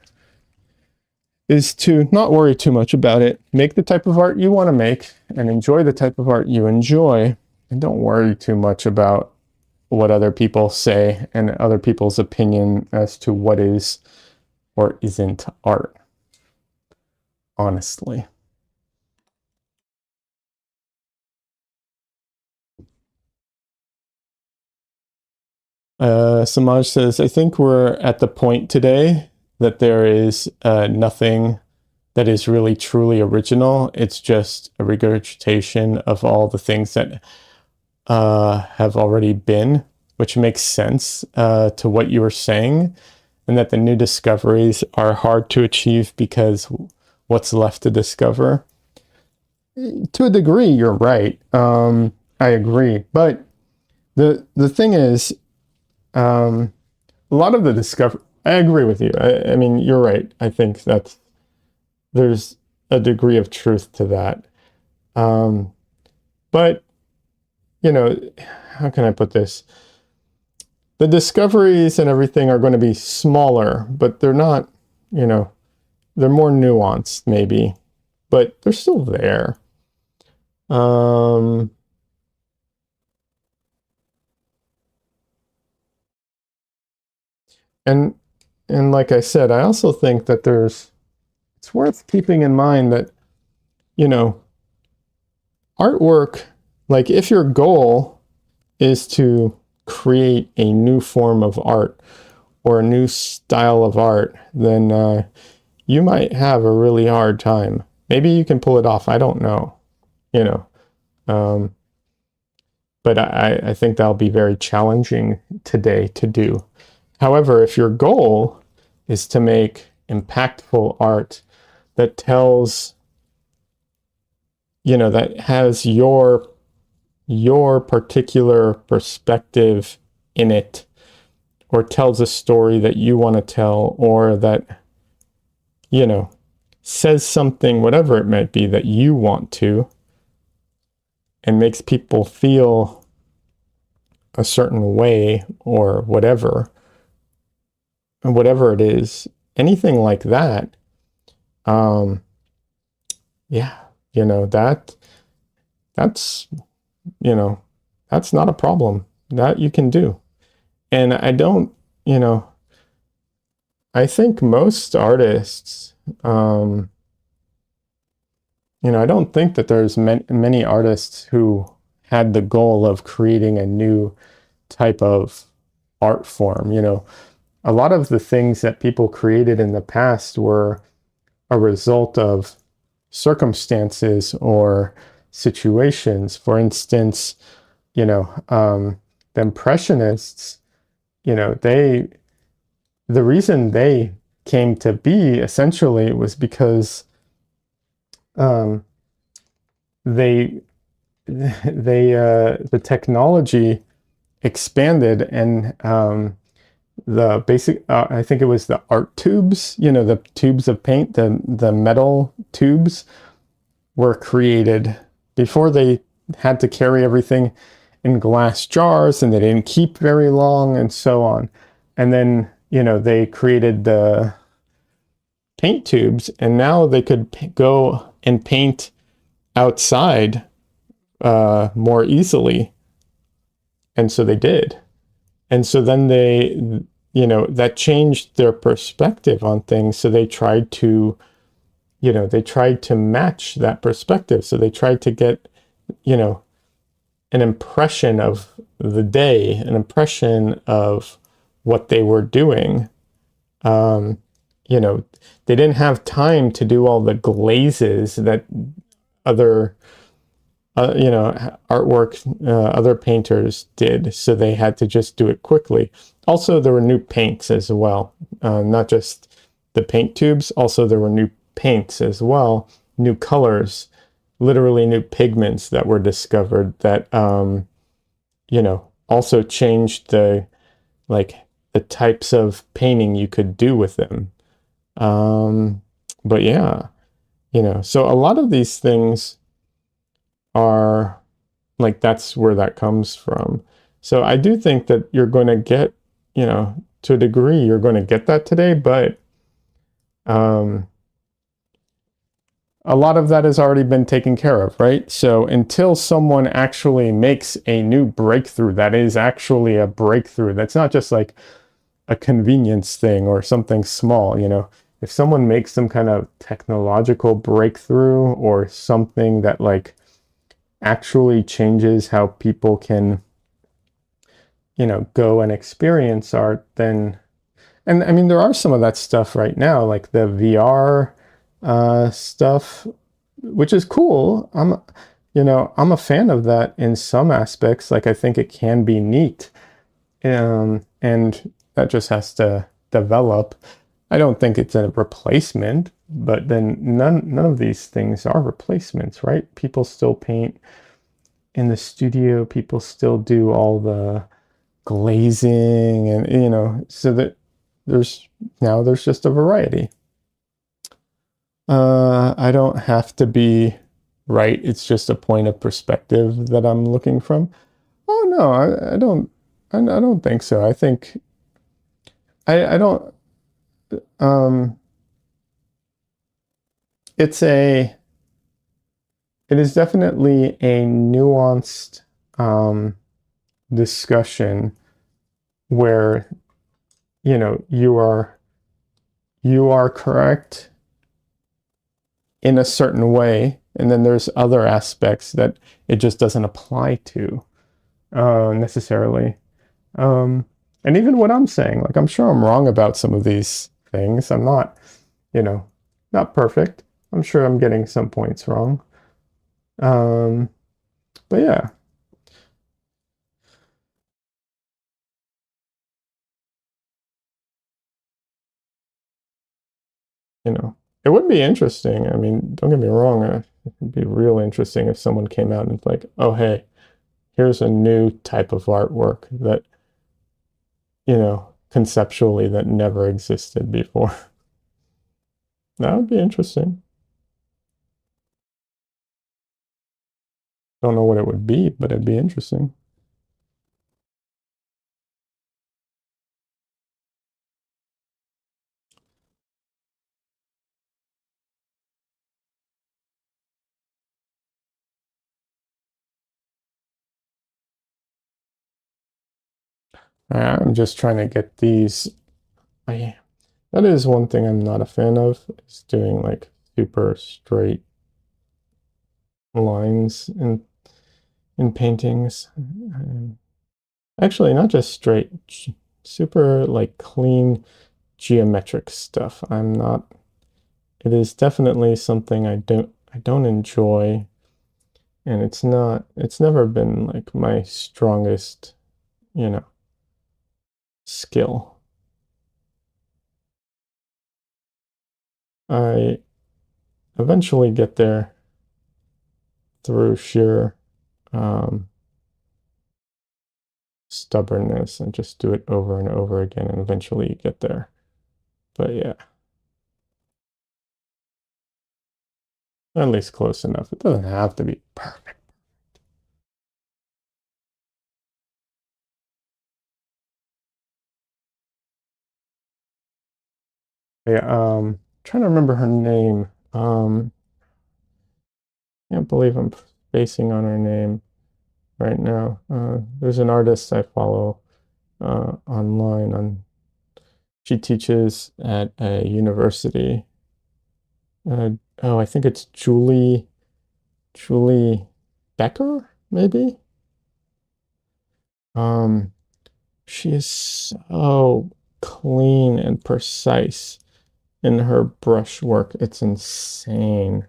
is to not worry too much about it. Make the type of art you want to make and enjoy the type of art you enjoy. And don't worry too much about what other people say and other people's opinion as to what is or isn't art, honestly. Samaj says, I think we're at the point today that there is nothing that is really truly original. It's just a regurgitation of all the things that have already been, which makes sense to what you were saying, and that the new discoveries are hard to achieve because what's left to discover. To a degree, you're right. I agree. But the thing is, a lot of the discovery, I agree with you. I mean, you're right. I think that there's a degree of truth to that. But, how can I put this? The discoveries and everything are going to be smaller, but they're not, they're more nuanced maybe, but they're still there. And like I said, I also think that it's worth keeping in mind that, artwork, like if your goal is to create a new form of art or a new style of art, then you might have a really hard time. Maybe you can pull it off. I don't know, but I think that'll be very challenging today to do. However, if your goal is to make impactful art that tells, that has your particular perspective in it, or tells a story that you want to tell, or that, says something, whatever it might be, that you want to, and makes people feel a certain way, or whatever it is, anything like that, yeah, that's that's not a problem. That you can do. And I don't, I think most artists, I don't think that there's many artists who had the goal of creating a new type of art form. A lot of the things that people created in the past were a result of circumstances or situations. For instance, the Impressionists, the reason they came to be essentially was because the technology expanded, and the basic, I think it was the art tubes, the tubes of paint, the metal tubes were created before they had to carry everything in glass jars and they didn't keep very long and so on. And then, they created the paint tubes and now they could go and paint outside more easily. And so they did. And so then that changed their perspective on things. So they tried to match that perspective. So they tried to get, an impression of the day, an impression of what they were doing. Um, they didn't have time to do all the glazes that other artwork, other painters did, so they had to just do it quickly. Also, there were new paints as well, not just the paint tubes. Also, there were new paints as well, new colors, literally new pigments that were discovered that, also changed the types of painting you could do with them. But yeah, so a lot of these things are that's where that comes from. So I do think that you're going to get, to a degree, you're going to get that today, but um, a lot of that has already been taken care of, right? So until someone actually makes a new breakthrough that is actually a breakthrough, that's not just like a convenience thing or something small, if someone makes some kind of technological breakthrough or something that actually changes how people can, go and experience art, then, and I mean, there are some of that stuff right now, like the VR stuff, which is cool. I'm a fan of that in some aspects. Like, I think it can be neat. And that just has to develop. I don't think it's a replacement, but then none of these things are replacements, right? People still paint in the studio, people still do all the glazing and so that there's just a variety. I don't have to be right. It's just a point of perspective that I'm looking from. Oh no, I don't think so. I think I don't um it's a it is definitely a nuanced discussion where you are correct in a certain way, and then there's other aspects that it just doesn't apply to necessarily. Um, and even what I'm saying, like, I'm sure I'm wrong about some of these things. I'm not, you know, not perfect. I'm sure I'm getting some points wrong. Um, but yeah, it would be interesting. I mean, don't get me wrong. It would be real interesting if someone came out and it's like, oh, hey, here's a new type of artwork that, conceptually that never existed before. That would be interesting. Don't know what it would be, but it'd be interesting. I'm just trying to get these. I That is one thing I'm not a fan of, is doing like super straight lines in paintings. Actually, not just straight, super like clean geometric stuff. I'm not. It is definitely something I don't enjoy, and it's never been like my strongest, you know, skill. I eventually get there through sheer um, stubbornness and just do it over and over again, and eventually you get there. But yeah, at least close enough. It doesn't have to be perfect. Yeah, trying to remember her name. Can't believe I'm spacing on her name right now. There's an artist I follow online on. She teaches at a university. Uh, oh, I think it's Julie Becker, maybe. Um, she is so clean and precise in her brush work. It's insane.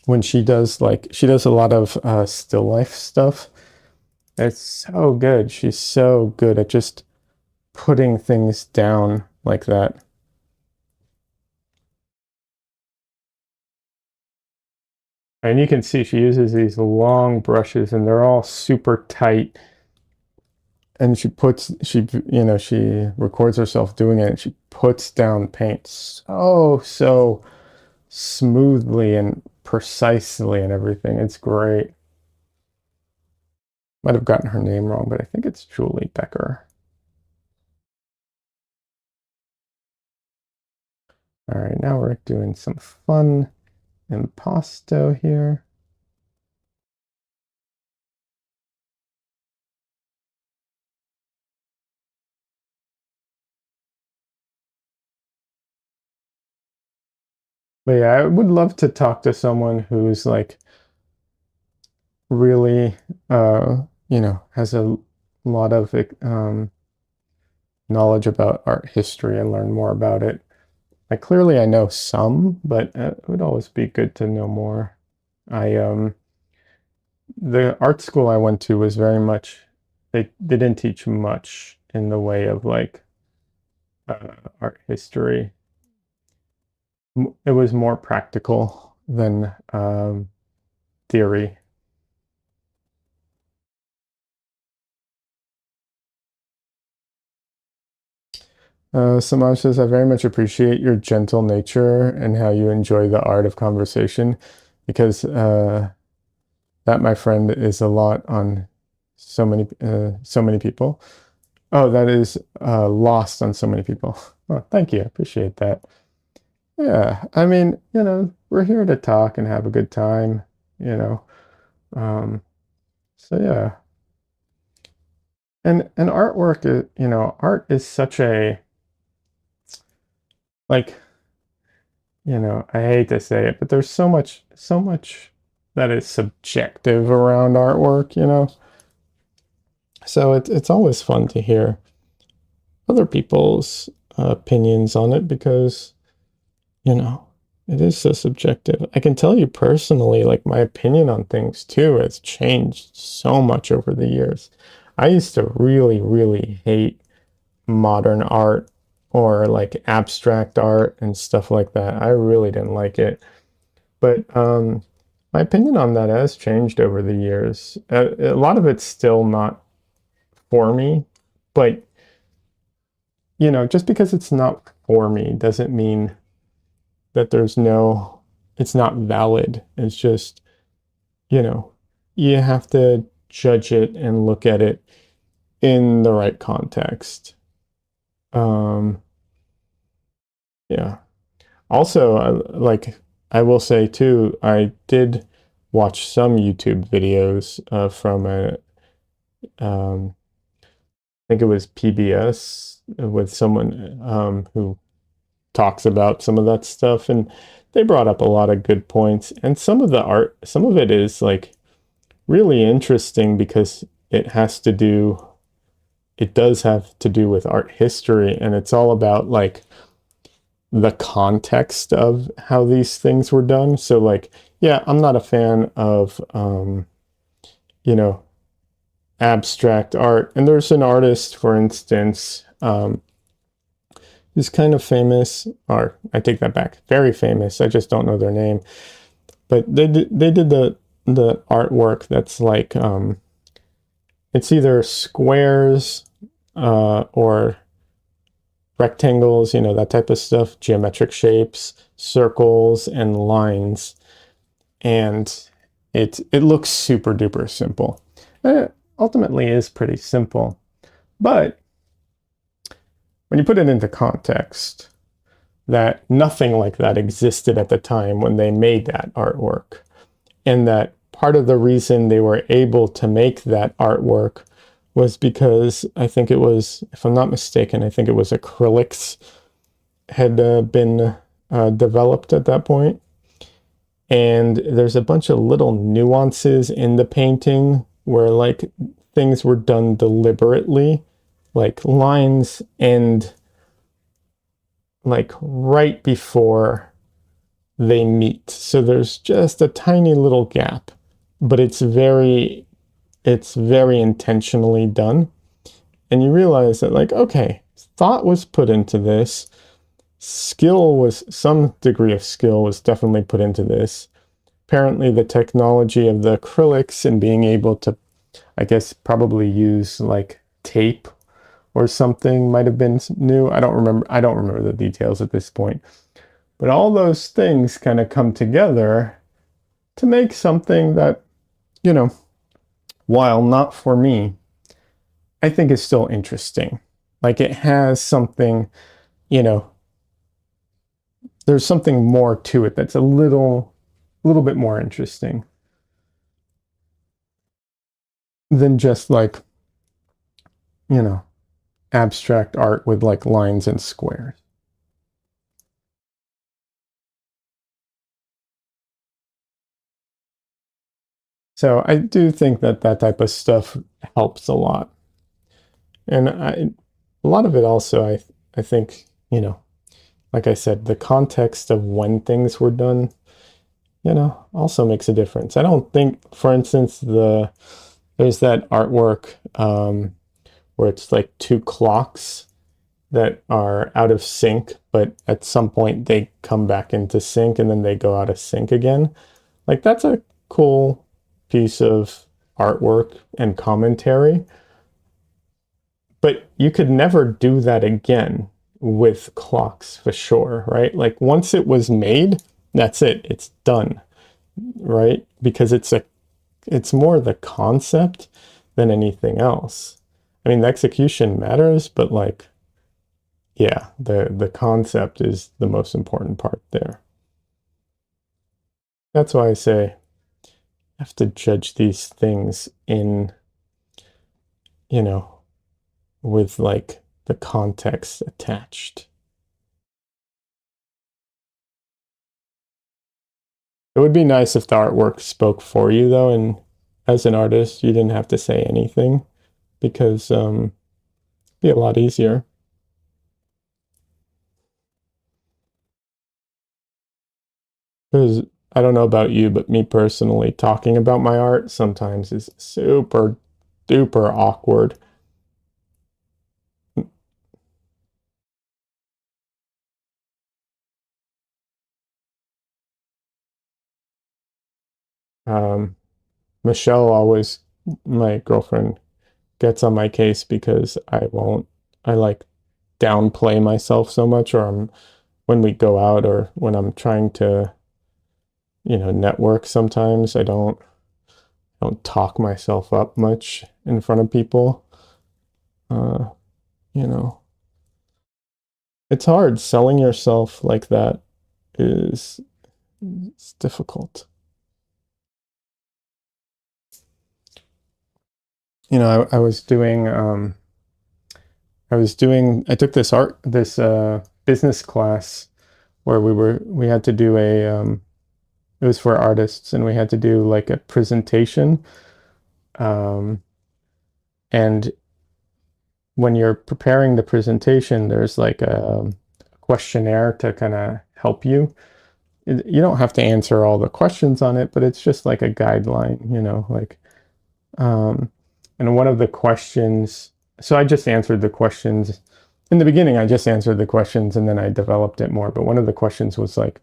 When she does a lot of still life stuff. It's so good. She's so good at just putting things down like that. And you can see she uses these long brushes and they're all super tight. And she records herself doing it and she puts down paint so smoothly and precisely and everything. It's great. Might have gotten her name wrong, but I think it's Julie Becker. All right, now we're doing some fun impasto here. But yeah, I would love to talk to someone who's like really, has a lot of knowledge about art history and learn more about it. Like clearly I know some, but it would always be good to know more. I The art school I went to was very much they didn't teach much in the way of like art history. It was more practical than theory. Samaj says, I very much appreciate your gentle nature and how you enjoy the art of conversation because that, my friend, is a lot on so many people. Oh, that is lost on so many people. Oh, thank you. I appreciate that. Yeah, I mean, we're here to talk and have a good time, you know. Um, so yeah. And artwork is, art is such a like I hate to say it, but there's so much that is subjective around artwork. So it's always fun to hear other people's opinions on it because, you know, it is so subjective. I can tell you personally, like my opinion on things too has changed so much over the years. I used to really, really hate modern art or like abstract art and stuff like that. I really didn't like it. But my opinion on that has changed over the years. A lot of it's still not for me, but just because it's not for me doesn't mean that it's not valid. It's just, you know, you have to judge it and look at it in the right context. Yeah. Also, I will say too, I did watch some YouTube videos from um, I think it was PBS with someone who talks about some of that stuff, and they brought up a lot of good points. And some of it is like really interesting because it does have to do with art history, and it's all about like the context of how these things were done. So like, yeah, I'm not a fan of you know, abstract art. And there's an artist, for instance, who's kind of famous, or I take that back, very famous. I just don't know their name. But they did the artwork that's like it's either squares or rectangles, that type of stuff, geometric shapes, circles, and lines. And it looks super duper simple. It ultimately is pretty simple. But when you put it into context, that nothing like that existed at the time when they made that artwork. And that part of the reason they were able to make that artwork was because I think it was, if I'm not mistaken, I think it was acrylics had been developed at that point. And there's a bunch of little nuances in the painting where like things were done deliberately, like lines end like right before they meet. So there's just a tiny little gap, but it's very intentionally done. And you realize that like, okay, thought was put into this. Some degree of skill was definitely put into this. Apparently the technology of the acrylics and being able to, I guess, probably use like tape or something might have been new. I don't remember the details at this point. But all those things kind of come together to make something that, you know, while not for me, I think is still interesting. Like it has something, you know, there's something more to it that's a little bit more interesting than just like, you know, abstract art with like lines and squares. So I do think that that type of stuff helps a lot. And a lot of it also, I think, you know, like I said, the context of when things were done, you know, also makes a difference. I don't think, for instance, there's that artwork where it's like two clocks that are out of sync, but at some point they come back into sync and then they go out of sync again. Like that's a cool piece of artwork and commentary, but you could never do that again with clocks for sure, right? Like once it was made, that's it. It's done, right? Because it's more the concept than anything else. I mean, the execution matters, but like yeah, the concept is the most important part there. That's why I say I have to judge these things in, you know, with like the context attached. It would be nice if the artwork spoke for you though, and as an artist, you didn't have to say anything because it'd be a lot easier. Because I don't know about you, but me personally, talking about my art sometimes is super duper awkward. Um, Michelle always, my girlfriend, gets on my case because I like downplay myself so much, or when we go out or when I'm trying to, you know, network sometimes I don't talk myself up much in front of people. Uh, you know, it's hard selling yourself like that is it's difficult. You know, I took this business class where we had to do it was for artists and we had to do like a presentation. Um, and when you're preparing the presentation, there's like a questionnaire to kind of help you. You don't have to answer all the questions on it, but it's just like a guideline, you know, like, um, and one of the questions, so I just answered the questions in the beginning. I just answered the questions and then I developed it more. But one of the questions was like,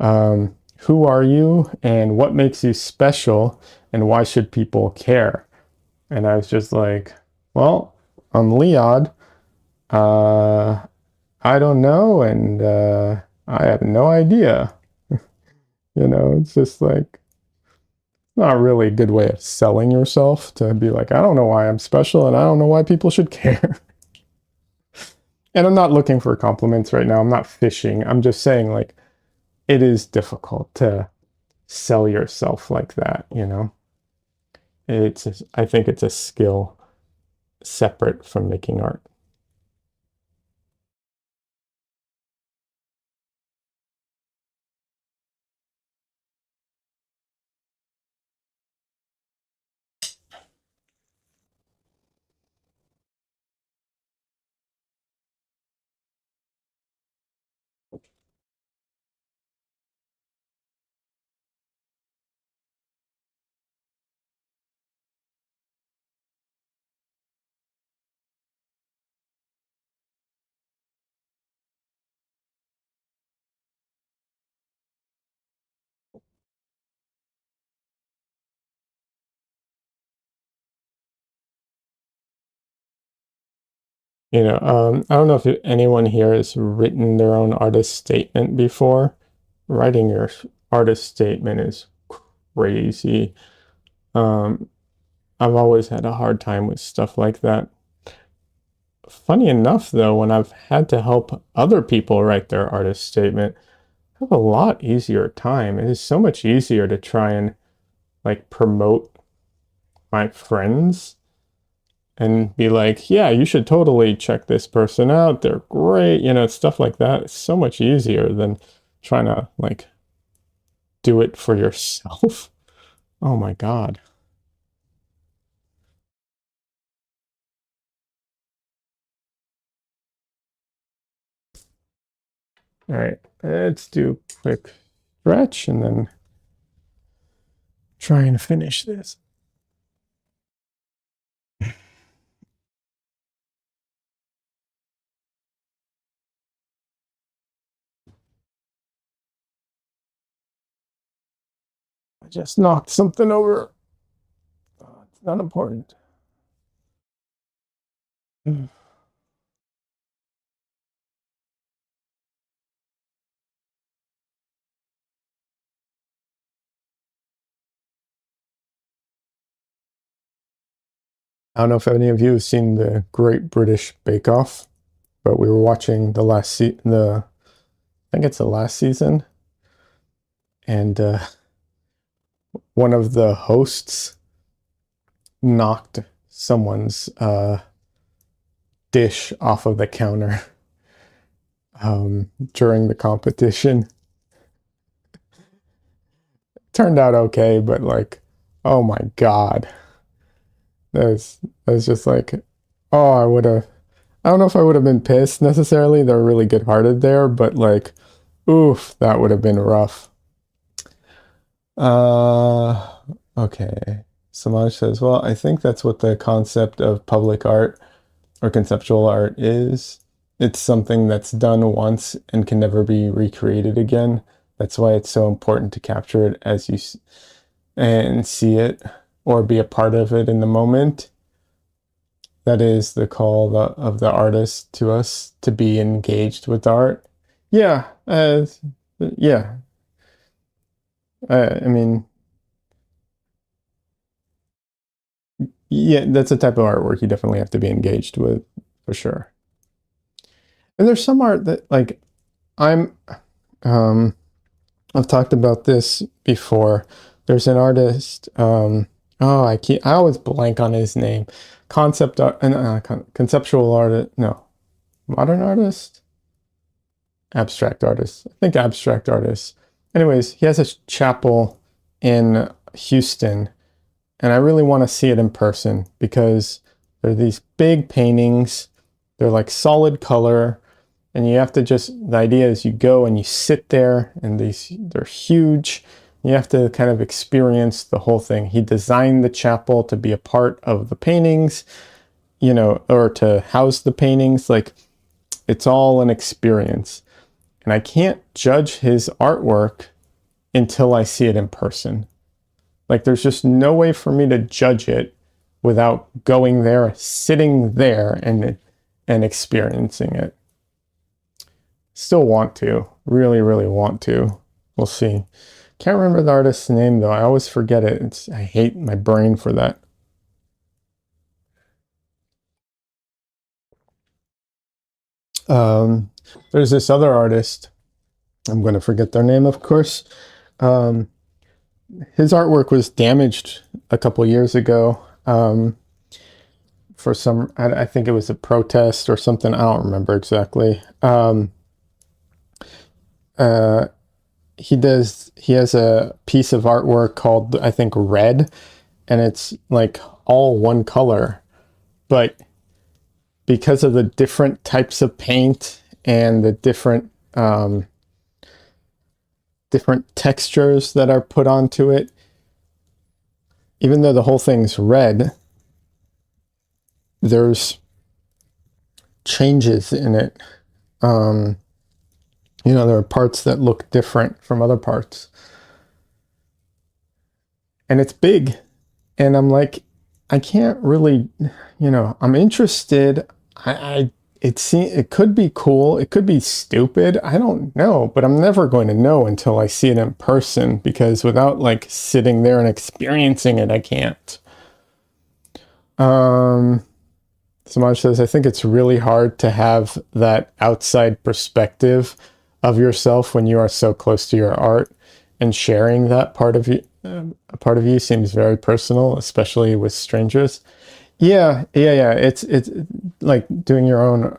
who are you and what makes you special and why should people care? And I was just like, well, I'm Leod. Uh, I don't know, and I have no idea. You know, it's just like not really a good way of selling yourself to be like, I don't know why I'm special and I don't know why people should care. And I'm not looking for compliments right now. I'm not fishing. I'm just saying, like, it is difficult to sell yourself like that, you know? I think it's a skill separate from making art. I don't know if anyone here has written their own artist statement before. Writing your artist statement is crazy. Um, I've always had a hard time with stuff like that. Funny enough, though, when I've had to help other people write their artist statement, I have a lot easier time. It is so much easier to try and like promote my friends and be like, yeah, you should totally check this person out. They're great. Stuff like that. It's so much easier than trying to like do it for yourself. Oh my God. All right, let's do a quick stretch and then try and finish this. I just knocked something over. It's not important. I don't know if any of you have seen the Great British Bake Off, but we were watching I think it's the last season, and one of the hosts knocked someone's dish off of the counter during the competition. Turned out okay, but like, oh my God. That's just like, oh, I don't know if I would have been pissed necessarily. They're really good hearted there, but like, oof, that would have been rough. Uh, okay. Samaj says, well, I think that's what the concept of public art or conceptual art is. It's something that's done once and can never be recreated again. That's why it's so important to capture it as and see it or be a part of it in the moment. That is the call of the artist to us to be engaged with art. Yeah, yeah. I mean, yeah, that's a type of artwork you definitely have to be engaged with for sure. And there's some art that like I'm um I've talked about this before. There's an artist oh, I always blank on his name. Concept art and conceptual artist, no, modern artist, abstract artist. I think abstract artist. Anyways, he has a chapel in Houston, and I really want to see it in person because they're these big paintings. They're like solid color, and you have to the idea is you go and you sit there, and they're huge. You have to kind of experience the whole thing. He designed the chapel to be a part of the paintings, or to house the paintings. Like, it's all an experience. And I can't judge his artwork until I see it in person. Like, there's just no way for me to judge it without going there, sitting there, and experiencing it. Still want to, really, really want to. We'll see. Can't remember the artist's name though. I always forget it. I hate my brain for that. There's this other artist. I'm going to forget their name, of course. Um, his artwork was damaged a couple years ago for some, I think it was a protest or something. I don't remember exactly. Uh, he has a piece of artwork called, I think, Red, and it's like all one color, but because of the different types of paint and the different textures that are put onto it, even though the whole thing's red, there's changes in it. There are parts that look different from other parts. And it's big. And I'm like, I can't really, I'm interested. It could be cool. It could be stupid. I don't know, but I'm never going to know until I see it in person, because without like sitting there and experiencing it, I can't. Samaj says, I think it's really hard to have that outside perspective of yourself when you are so close to your art, and sharing that part of you. A part of you seems very personal, especially with strangers. Yeah. It's like doing your own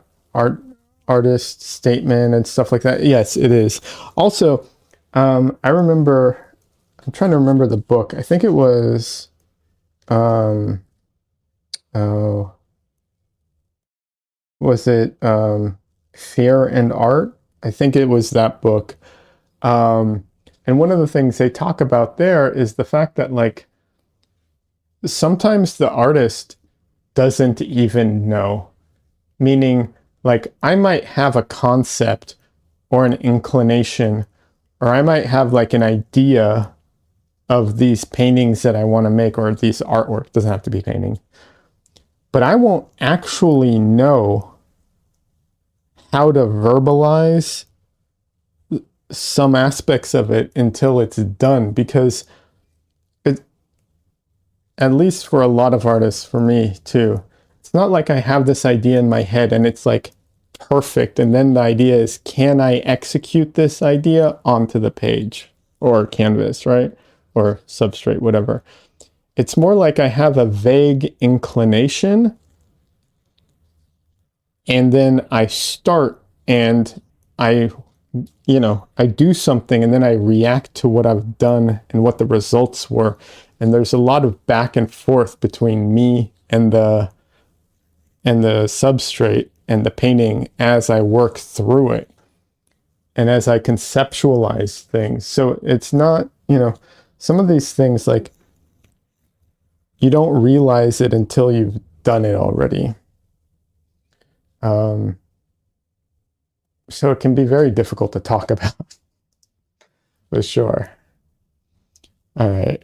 artist statement and stuff like that. Yes, it is. Also, I remember. I'm trying to remember the book. I think it was. Oh, was it Fear and Art? I think it was that book. And one of the things they talk about there is the fact that, like, sometimes the artist doesn't even know. Meaning, like, I might have a concept or an inclination, or I might have like an idea of these paintings that I want to make, or these artwork. It doesn't have to be painting. But I won't actually know how to verbalize some aspects of it until it's done, because at least for a lot of artists, for me too, it's not like I have this idea in my head and it's like perfect, and then the idea is, can I execute this idea onto the page or canvas, right? Or substrate, whatever. It's more like I have a vague inclination, and then I start and I do something, and then I react to what I've done and what the results were. And there's a lot of back and forth between me and the substrate and the painting as I work through it and as I conceptualize things. So it's not, some of these things, like, you don't realize it until you've done it already. So it can be very difficult to talk about, for sure. All right.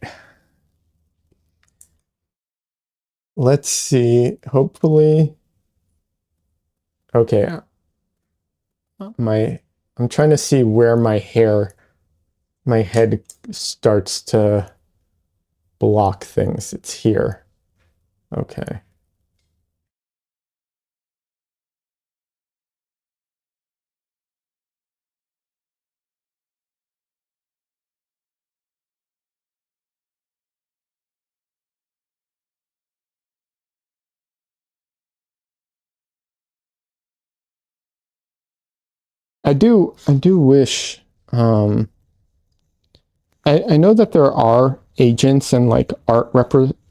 Let's see. Hopefully. Okay. I'm trying to see where my head starts to block things. It's here. Okay. I do wish, I know that there are agents and like art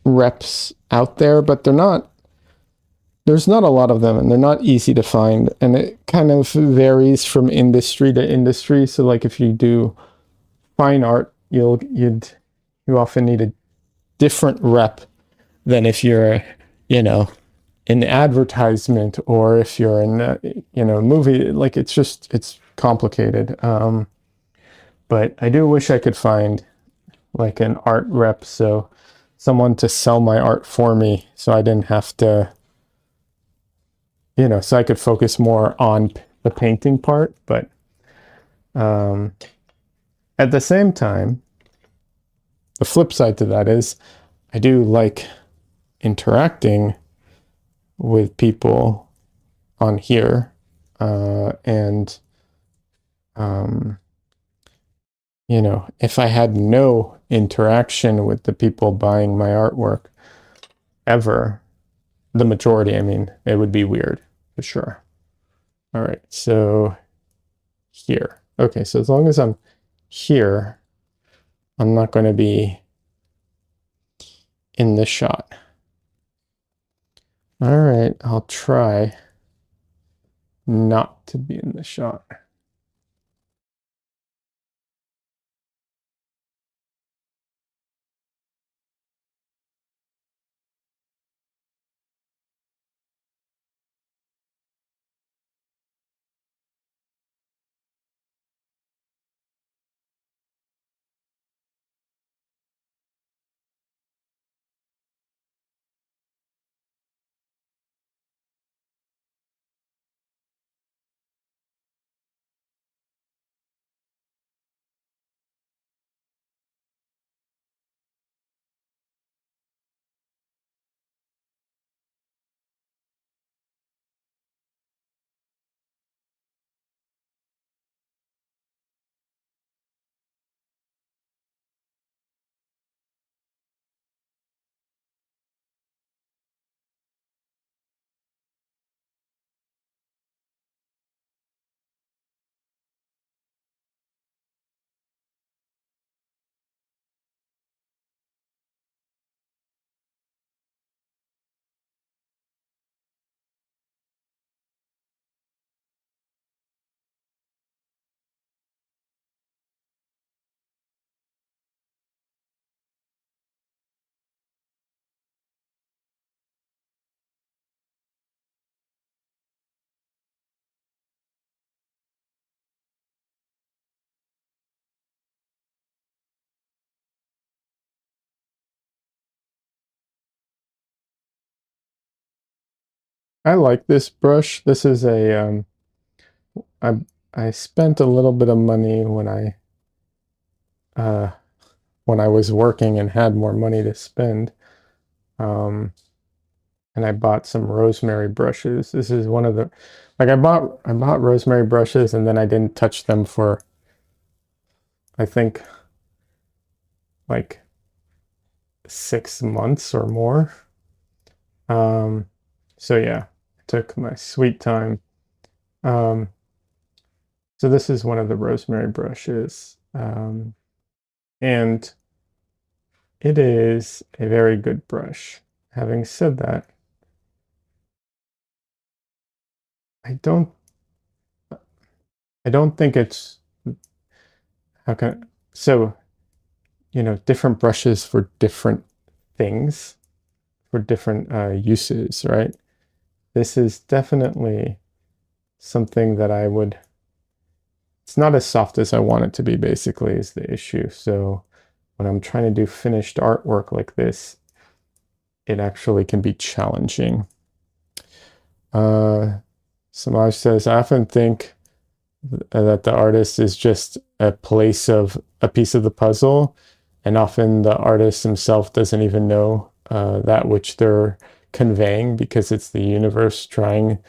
reps out there, but there's not a lot of them, and they're not easy to find, and it kind of varies from industry to industry. So like if you do fine art, you often need a different rep than if you're, in advertisement, or if you're in a movie. Like, it's complicated. But I do wish I could find like an art rep, so someone to sell my art for me, so I didn't have to, so I could focus more on the painting part. But at the same time, the flip side to that is, I do like interacting with people on here. And um, if I had no interaction with the people buying my artwork ever, the majority, I mean, it would be weird for sure. All right, so here. Okay, so as long as I'm here, I'm not going to be in the shot. All right, I'll try not to be in the shot. I like this brush. This is a I I spent a little bit of money uh when I was working and had more money to spend. And I bought some rosemary brushes. This is one of the I bought rosemary brushes and then I didn't touch them for I think like 6 months or more. Um, so yeah, I took my sweet time. Um, so this is one of the rosemary brushes. And it is a very good brush. Having said that, I don't I don't think it's how can so different brushes for different things, for different uses, right? This is definitely something that it's not as soft as I want it to be, basically, is the issue. So when I'm trying to do finished artwork like this, it actually can be challenging. Samaj says, I often think that the artist is just a piece of the puzzle, and often the artist himself doesn't even know that which they're conveying because it's the universe trying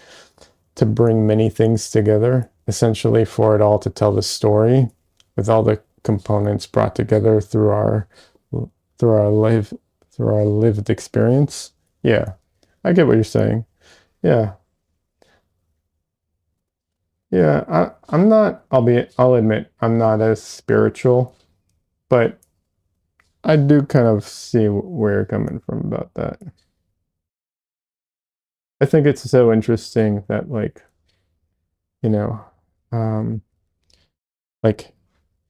to bring many things together, essentially for it all to tell the story with all the components brought together through our live through our lived experience. Yeah, I get what you're saying. Yeah. Yeah, I'm not, I'll admit, I'm not as spiritual, but I do kind of see where you're coming from about that. I think it's so interesting that you know, um, like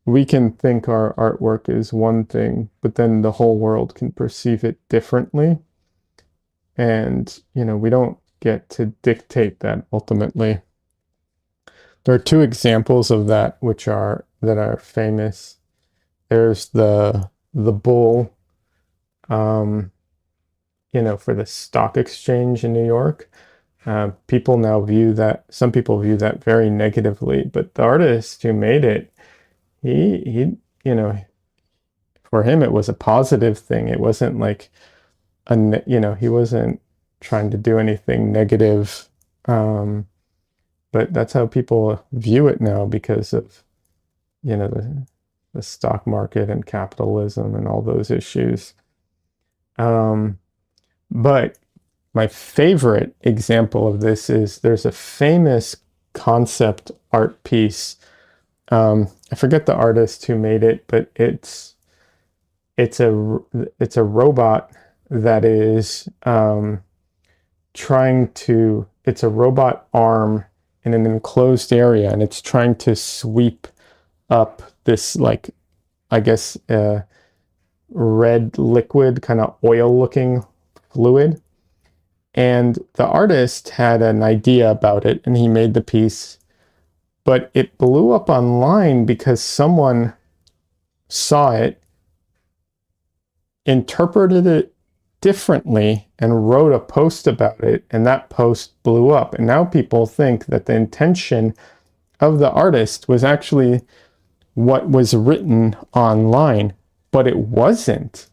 we can think our artwork is one thing, but then the whole world can perceive it differently. And, we don't get to dictate that ultimately. There are two examples of that that are famous. There's the bull, um, for the stock exchange in New York. People now some people view that very negatively, but the artist who made it, he, for him, it was a positive thing. It wasn't like he wasn't trying to do anything negative. Um, but that's how people view it now because of, you know, the stock market and capitalism and all those issues. But my favorite example of this is there's a famous concept art piece. I forget the artist who made it, but it's a robot that is trying to. It's a robot arm in an enclosed area, and it's trying to sweep up this, like, I guess, red liquid, kind of oil-looking fluid. And the artist had an idea about it, and he made the piece, but it blew up online because someone saw it, interpreted it differently, and wrote a post about it, and that post blew up. And now people think that the intention of the artist was actually what was written online, but it wasn't.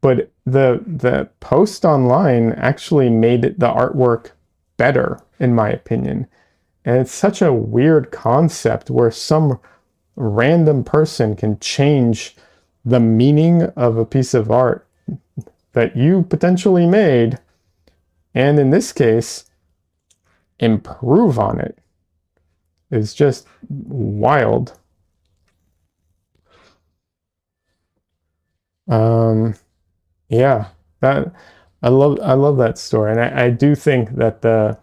But the post online actually made the artwork better, in my opinion. And it's such a weird concept where some random person can change the meaning of a piece of art that you potentially made, and in this case, improve on it. It's just wild. Yeah, that I love that story, and I do think that the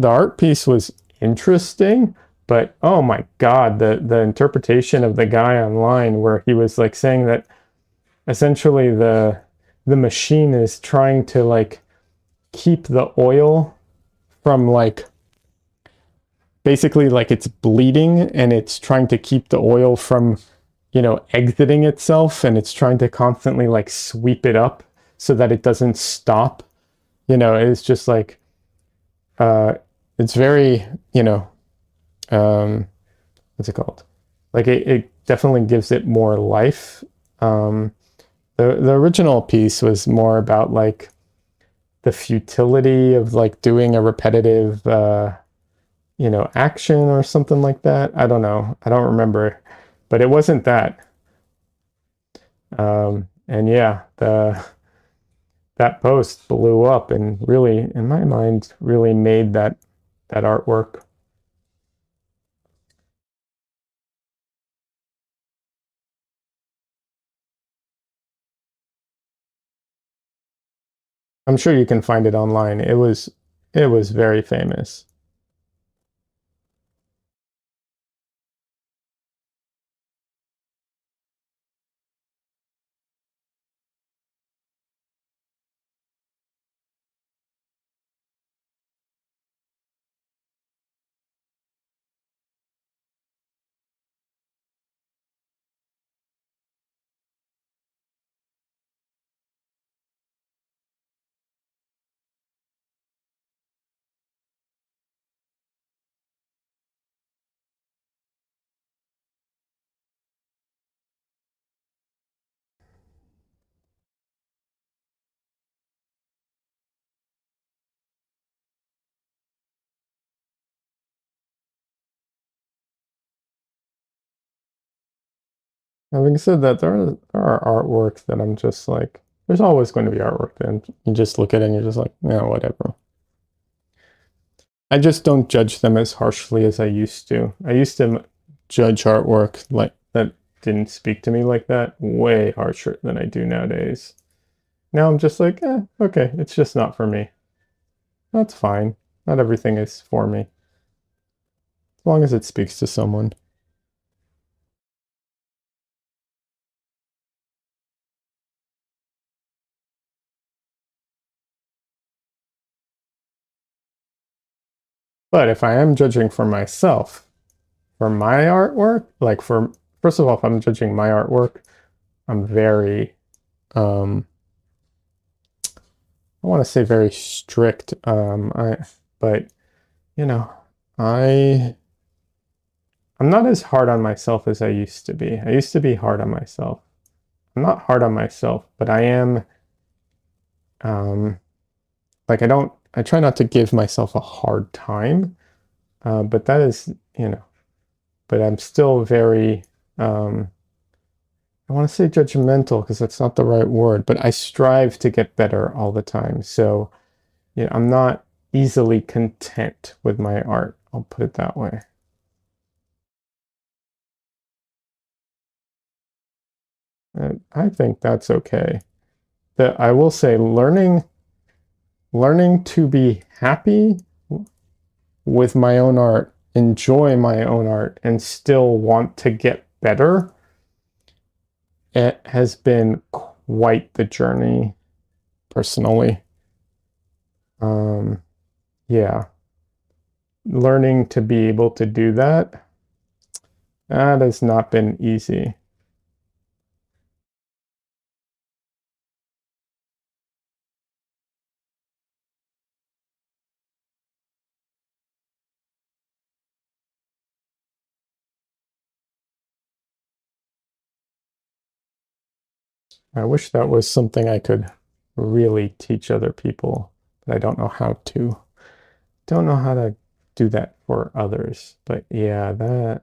art piece was interesting, but oh my God, the interpretation of the guy online where he was like saying that essentially the machine is trying to like keep the oil from, like, basically like it's bleeding, and it's trying to keep the oil from, exiting itself, and it's trying to constantly like sweep it up so that it doesn't stop. It's just like, it's very, um, what's it called? Like it definitely gives it more life. The original piece was more about like the futility of like doing a repetitive, action or something like that. I don't know. I don't remember, but it wasn't that. And yeah, that post blew up and really, in my mind, really made that artwork. I'm sure you can find it online. It was very famous. Having said that, there are artworks that I'm just like, there's always going to be artwork that you just look at it and you're just like, yeah, whatever. I just don't judge them as harshly as I used to. I used to judge artwork like that didn't speak to me like that way harsher than I do nowadays. Now I'm just like, okay, it's just not for me. That's fine. Not everything is for me, as long as it speaks to someone. But if I am judging for myself, for my artwork, like for first of all, if I'm judging my artwork, I'm very, I want to say very strict. But you know, I I'm not as hard on myself as I used to be. I used to be hard on myself. I'm not hard on myself, but I am, um, like I try not to give myself a hard time, but that is, but I'm still very, I want to say judgmental because that's not the right word, but I strive to get better all the time. So, I'm not easily content with my art. I'll put it that way. And I think that's okay. That I will say learning to be happy with my own art, enjoy my own art, and still want to get better, it has been quite the journey personally. Yeah, learning to be able to do that, that has not been easy. I wish that was something I could really teach other people, but I don't know how to. Don't know how to do that for others. But yeah,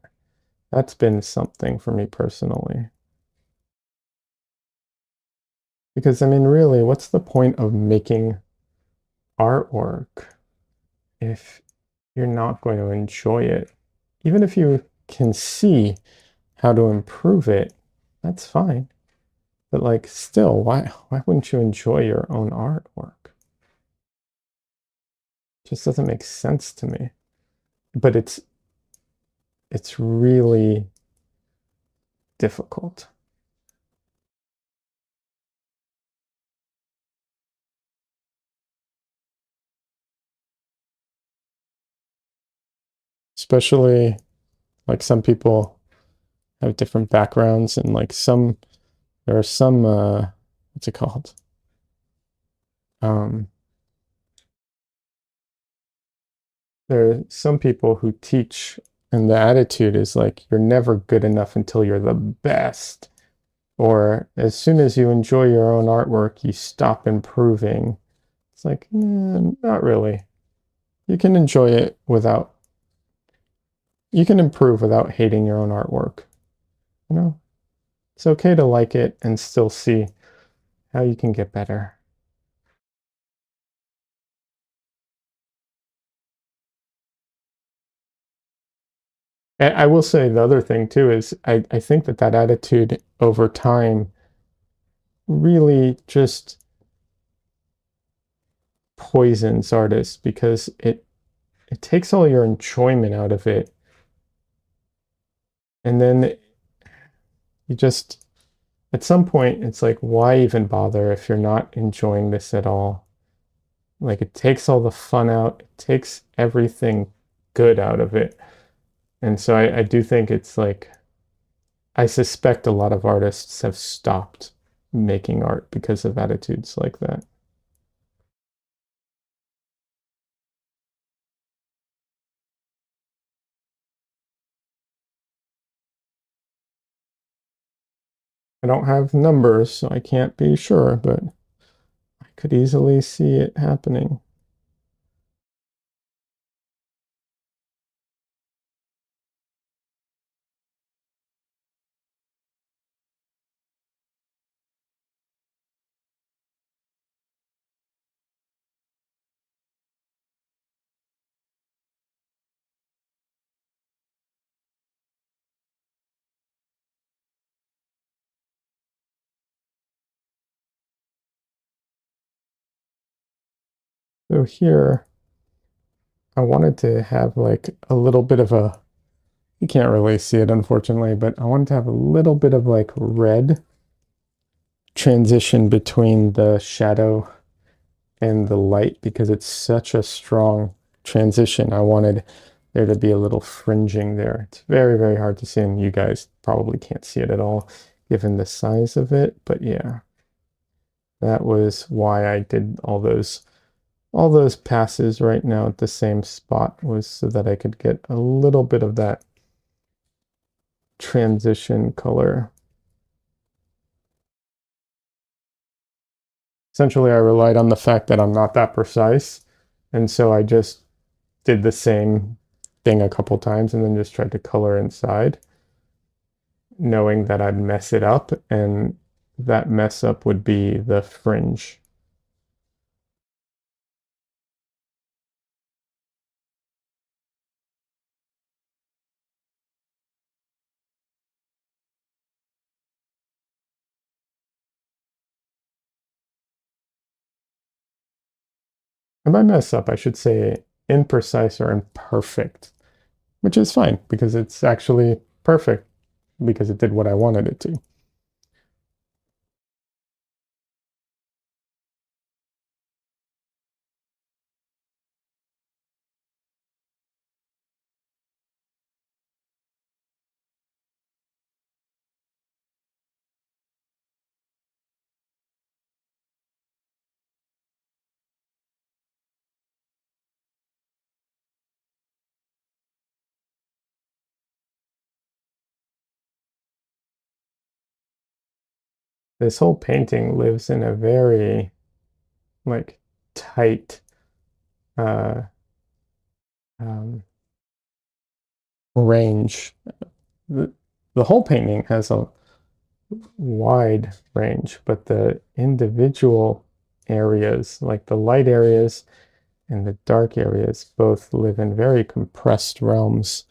that's been something for me personally. Because I mean, really, what's the point of making artwork if you're not going to enjoy it? Even if you can see how to improve it, that's fine. But like still, why wouldn't you enjoy your own artwork? It just doesn't make sense to me. But it's really difficult. Especially like some people have different backgrounds and like there are some what's it called? Um there are some people who teach and the attitude is like you're never good enough until you're the best. Or as soon as you enjoy your own artwork, you stop improving. It's like, not really. You can enjoy it without, you can improve without hating your own artwork. You know, it's okay to like it and still see how you can get better. And I will say the other thing too is I think that attitude over time really just poisons artists because it takes all your enjoyment out of it. And then you just, at some point, it's like, why even bother if you're not enjoying this at all? Like, it takes all the fun out, it takes everything good out of it. And so I do think it's like, I suspect a lot of artists have stopped making art because of attitudes like that. I don't have numbers, so I can't be sure, but I could easily see it happening. So here, I wanted to have like a little bit of a, you can't really see it unfortunately, but I wanted to have a little bit of like red transition between the shadow and the light because it's such a strong transition. I wanted there to be a little fringing there. It's very, very hard to see, and you guys probably can't see it at all given the size of it, but yeah, that was why I did all those passes right now at the same spot was so that I could get a little bit of that transition color. Essentially, I relied on the fact that I'm not that precise And so I just did the same thing a couple times and then just tried to color inside, knowing that I'd mess it up, and that mess up would be the fringe. And by mess up, I should say imprecise or imperfect, which is fine because it's actually perfect because it did what I wanted it to. This whole painting lives in a very like tight uh, um, range. The, the whole painting has a wide range, but the individual areas, like the light areas and the dark areas, both live in very compressed realms.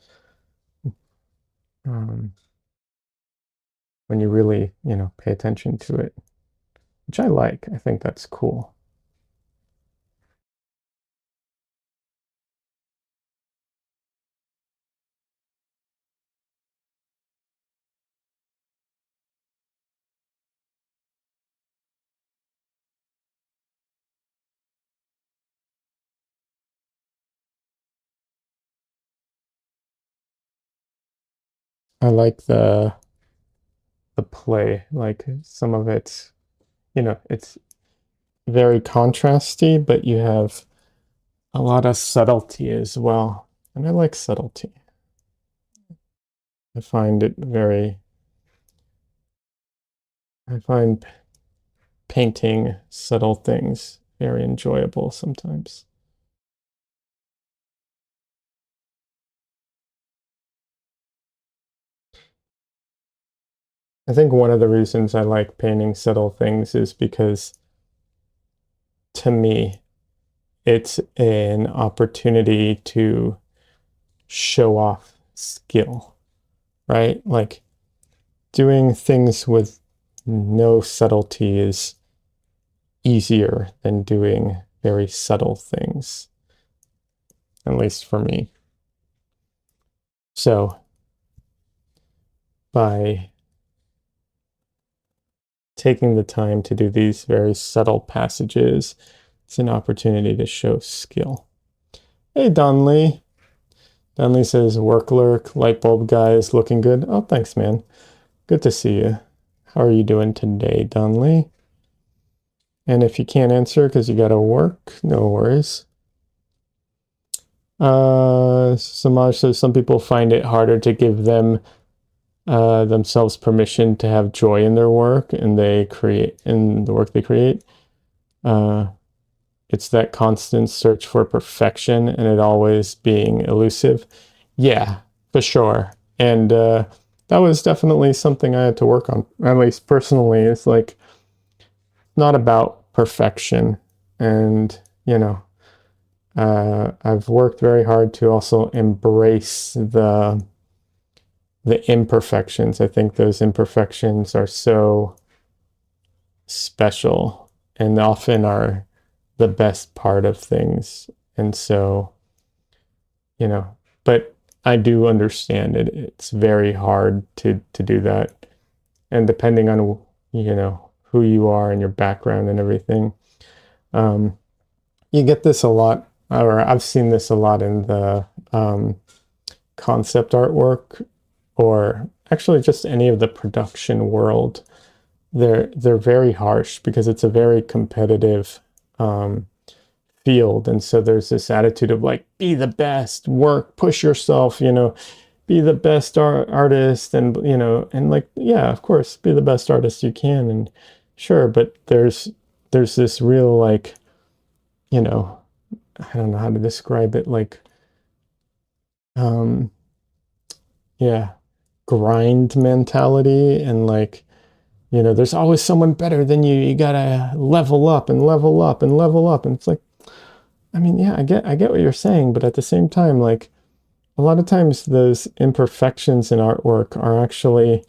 Um, when you really, pay attention to it, which I like. I think that's cool. I like the play, like some of it's, it's very contrasty, but you have a lot of subtlety as well. And I like subtlety. I find it very, I find painting subtle things very enjoyable sometimes. I think one of the reasons I like painting subtle things is because to me, it's an opportunity to show off skill, right? Like doing things with no subtlety is easier than doing very subtle things, at least for me. So by taking the time to do these very subtle passages, it's an opportunity to show skill. Hey, Don Lee. Don Lee says, work lurk, light bulb guy is looking good. Oh, thanks, man. Good to see you. How are you doing today, Don Lee? And if you can't answer because you got to work, no worries. Samaj says some people find it harder to give themselves permission to have joy in their work and they create in the work they create. Uh, it's that constant search for perfection and it always being elusive. Yeah, for sure. And that was definitely something I had to work on, at least personally. It's like not about perfection. And, I've worked very hard to also embrace the imperfections. I think those imperfections are so special and often are the best part of things. And so, but I do understand it. It's very hard to do that. And depending on, who you are and your background and everything, um, you get this a lot, or I've seen this a lot in the concept artwork, or actually just any of the production world. They're very harsh because it's a very competitive field, and so there's this attitude of like, be the best, work, push yourself, be the best artist, and and like, yeah, of course, be the best artist you can, and sure, but there's this real like, you know I don't know how to describe it, like um yeah, grind mentality, and like, there's always someone better than you. You gotta level up and level up and level up. And it's like, I mean, yeah, I get what you're saying, but at the same time, like a lot of times those imperfections in artwork are actually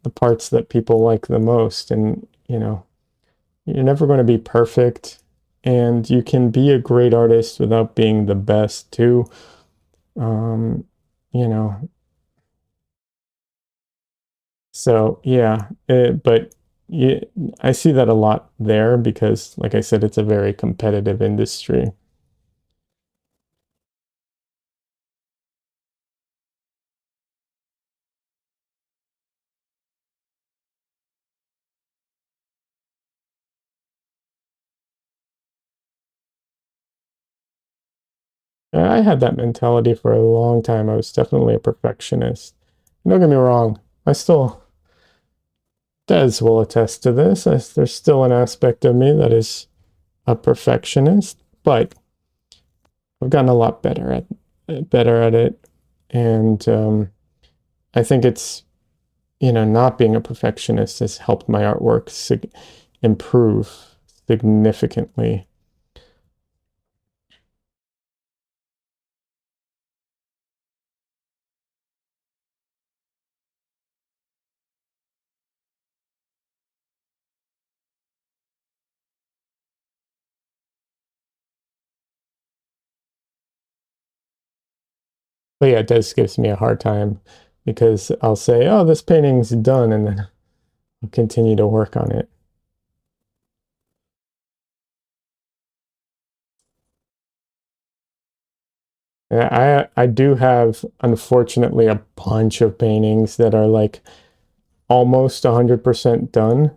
the parts that people like the most. And, you're never going to be perfect. And you can be a great artist without being the best too. Um, you know, so yeah, but yeah, I see that a lot there because, like I said, it's a very competitive industry. I had that mentality for a long time. I was definitely a perfectionist. Don't get me wrong, I still, Des will attest to this. There's still an aspect of me that is a perfectionist, but I've gotten a lot better at it, and I think it's not being a perfectionist has helped my artwork improve significantly. But yeah, Des gives me a hard time because I'll say, "Oh, this painting's done," and then I'll continue to work on it. I do have, unfortunately, a bunch of paintings that are like almost 100% done.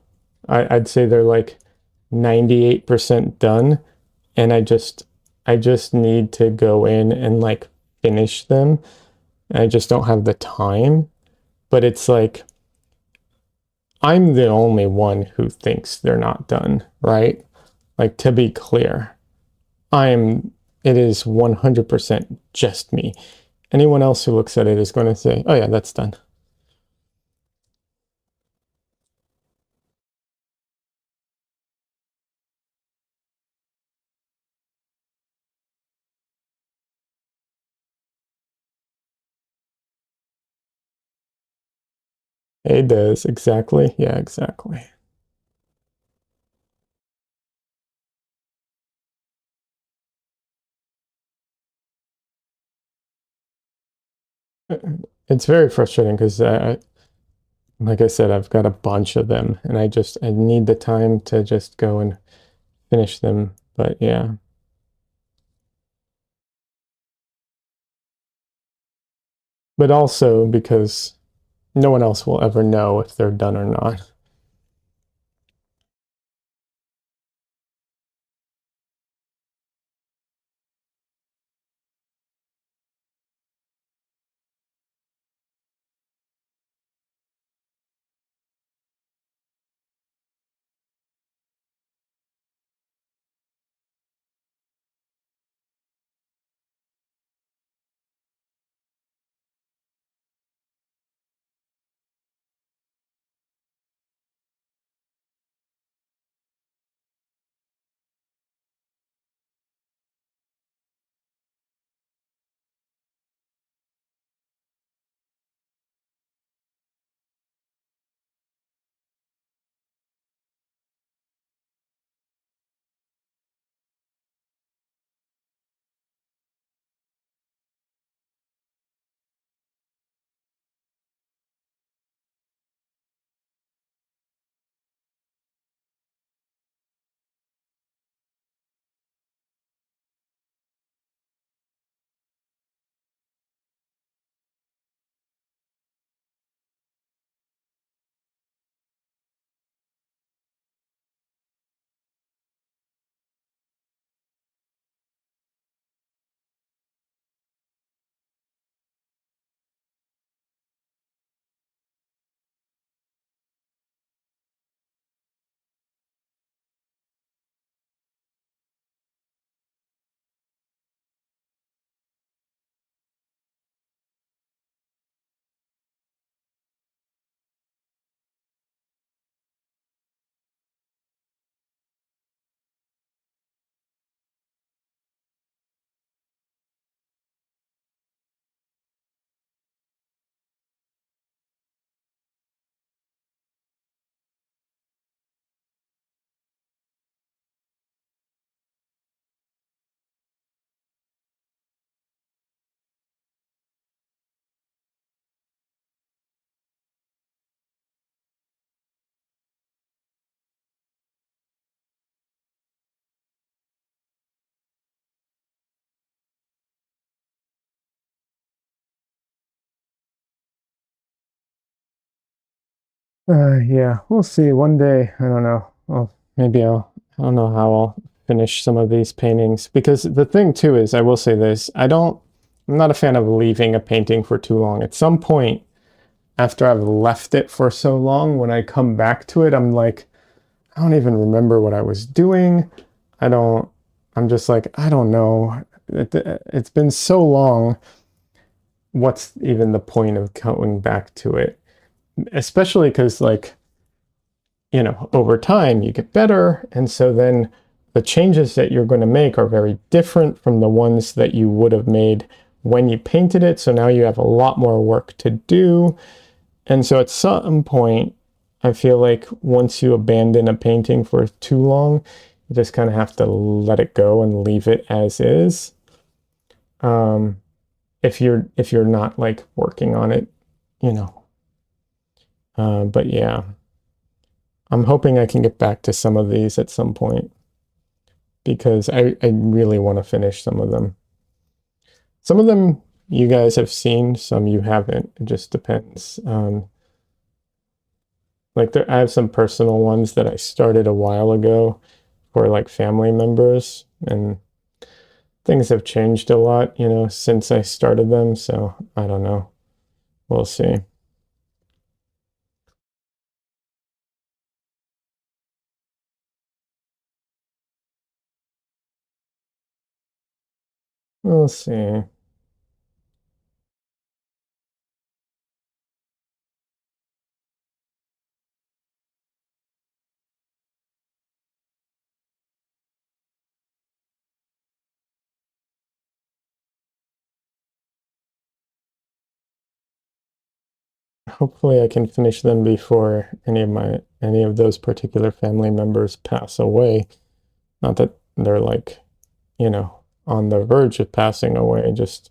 I'd say they're like 98% done, and I just need to go in and like finish them. I just don't have the time. But it's like I'm the only one who thinks they're not done, right? Like, to be clear, I'm it is 100% just me. Anyone else who looks at it is going to say, "Oh yeah, that's done." It does, exactly. Yeah, exactly. It's very frustrating because like I said, I've got a bunch of them, and I need the time to just go and finish them. But yeah, but also because no one else will ever know if they're done or not. Yeah, we'll see. One day, I don't know. Well, maybe I don't know how I'll finish some of these paintings. Because the thing too is, I will say this, I'm not a fan of leaving a painting for too long. At some point, after I've left it for so long, when I come back to it, I'm like, I don't even remember what I was doing. I don't, I'm just like, I don't know. It's been so long. What's even the point of going back to it? Especially because, like, over time you get better. And so then the changes that you're going to make are very different from the ones that you would have made when you painted it. So now you have a lot more work to do. And so at some point, I feel like once you abandon a painting for too long, you just kind of have to let it go and leave it as is. Um, if you're not like working on it, you know. But yeah, I'm hoping I can get back to some of these at some point because I really want to finish some of them. Some of them you guys have seen, some you haven't. It just depends. Like I have some personal ones that I started a while ago for like family members, and things have changed a lot, since I started them. So I don't know. We'll see. We'll see. Hopefully I can finish them before any of those particular family members pass away. Not that they're like, you know, on the verge of passing away, just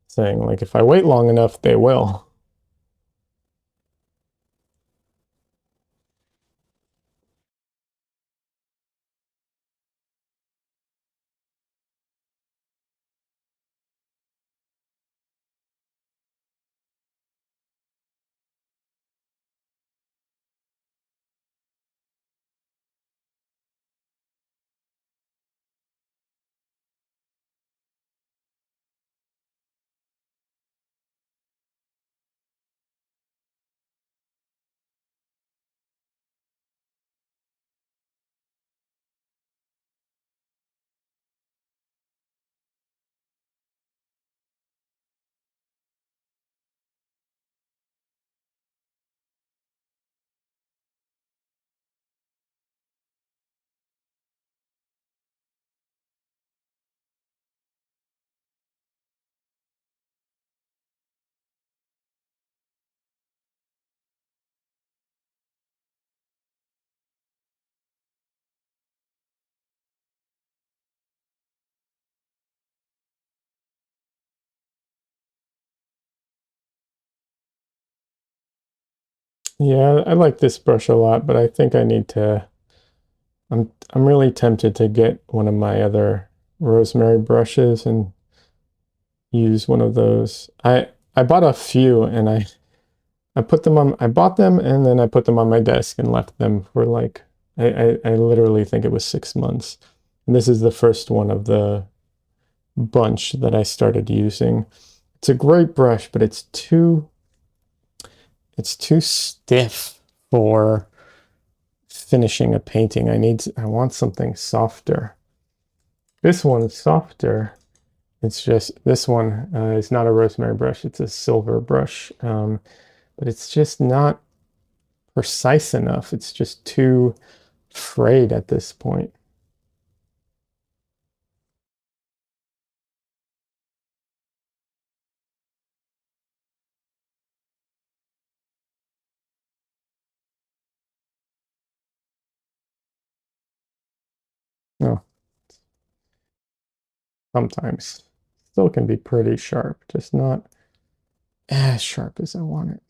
saying like if I wait long enough, they will. Yeah, I like this brush a lot, but I think I need to I'm really tempted to get one of my other rosemary brushes and use one of those. I bought a few and I bought them and then I put them on my desk and left them for like I literally think it was 6 months. And this is the first one of the bunch that I started using. It's a great brush, but it's too stiff for finishing a painting. I want something softer. This one's softer. It's just this one is not a rosemary brush. It's a silver brush, but it's just not precise enough. It's just too frayed at this point. No, sometimes still can be pretty sharp, just not as sharp as I want it.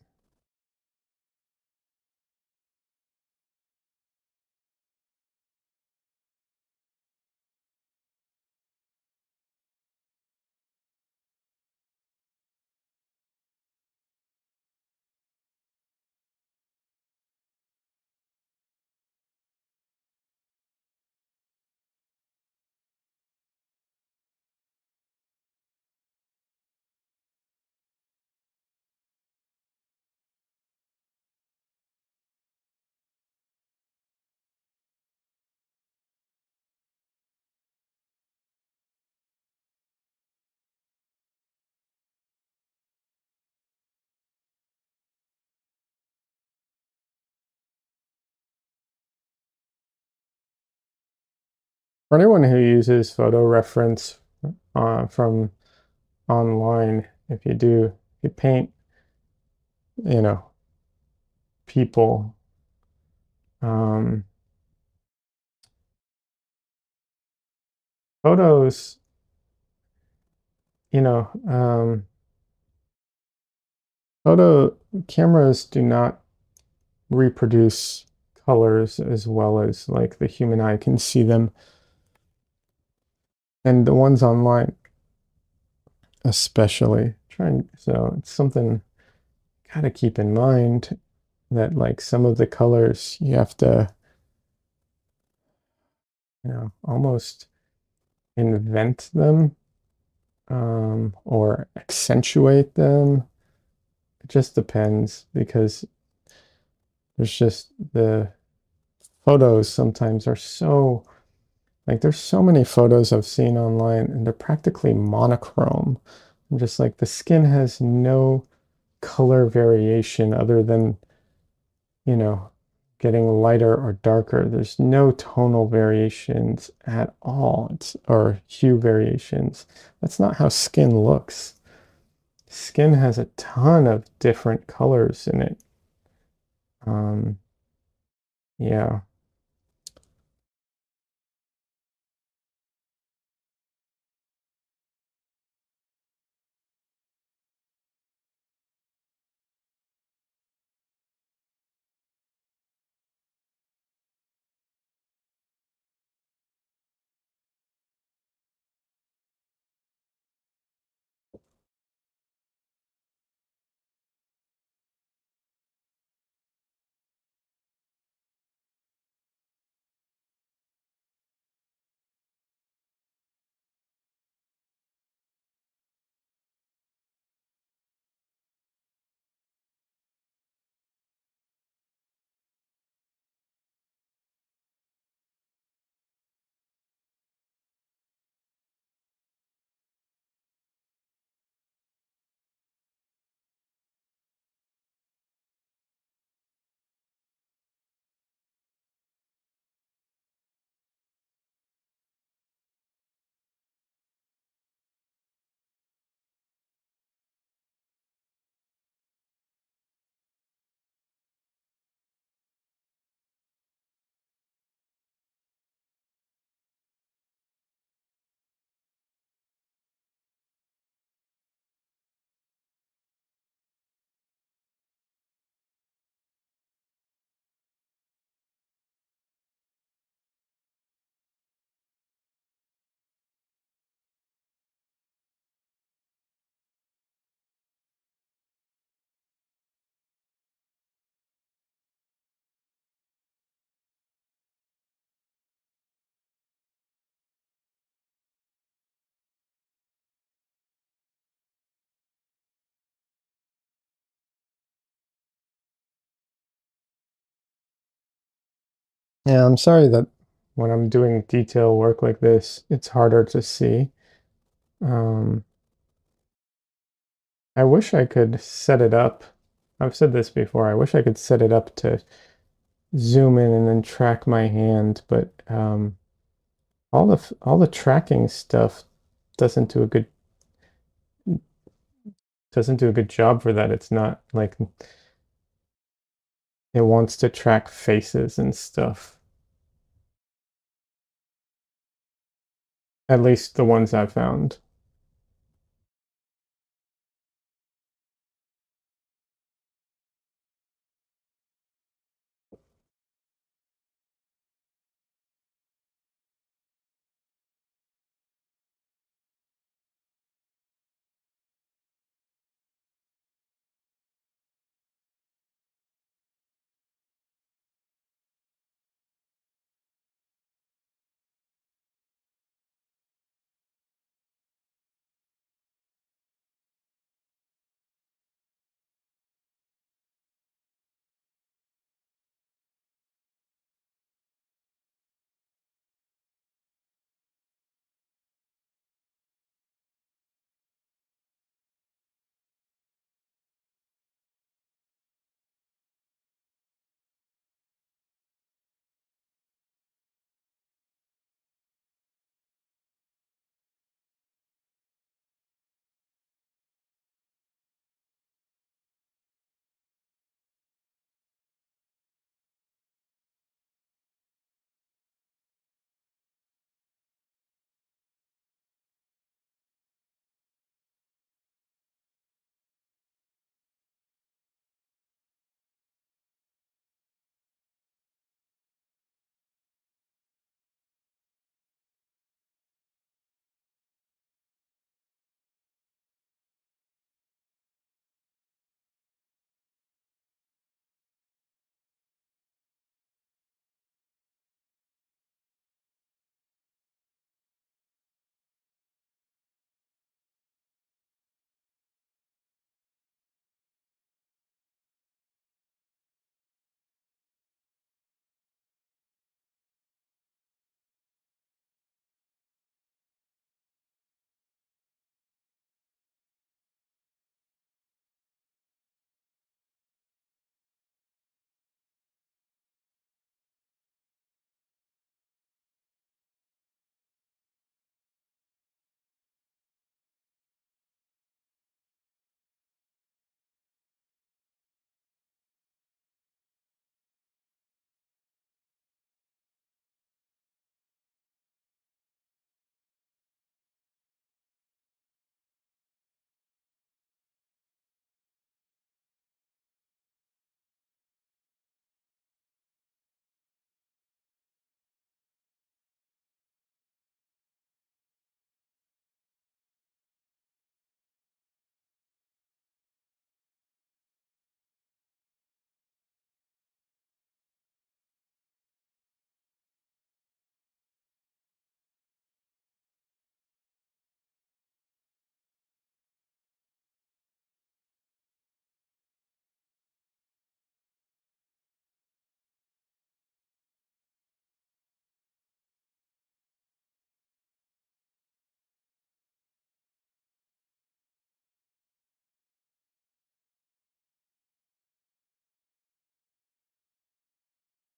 For anyone who uses photo reference from online, if you paint, you know, people, um, photos, you know, photo cameras do not reproduce colors as well as like the human eye can see them. And the ones online, especially, so it's something gotta keep in mind that like some of the colors you have to, almost invent them or accentuate them. It just depends because there's just the photos sometimes are so like there's so many photos I've seen online and they're practically monochrome. I'm just like the skin has no color variation other than, you know, getting lighter or darker. There's no tonal variations at all. Or hue variations. That's not how skin looks. Skin has a ton of different colors in it. Um, yeah. Yeah, I'm sorry that when I'm doing detail work like this, it's harder to see. Um, I wish I could set it up. I've said this before. I wish I could set it up to zoom in and then track my hand, but all the tracking stuff doesn't do a good doesn't do a good job for that. It's not like it wants to track faces and stuff. At least the ones I've found.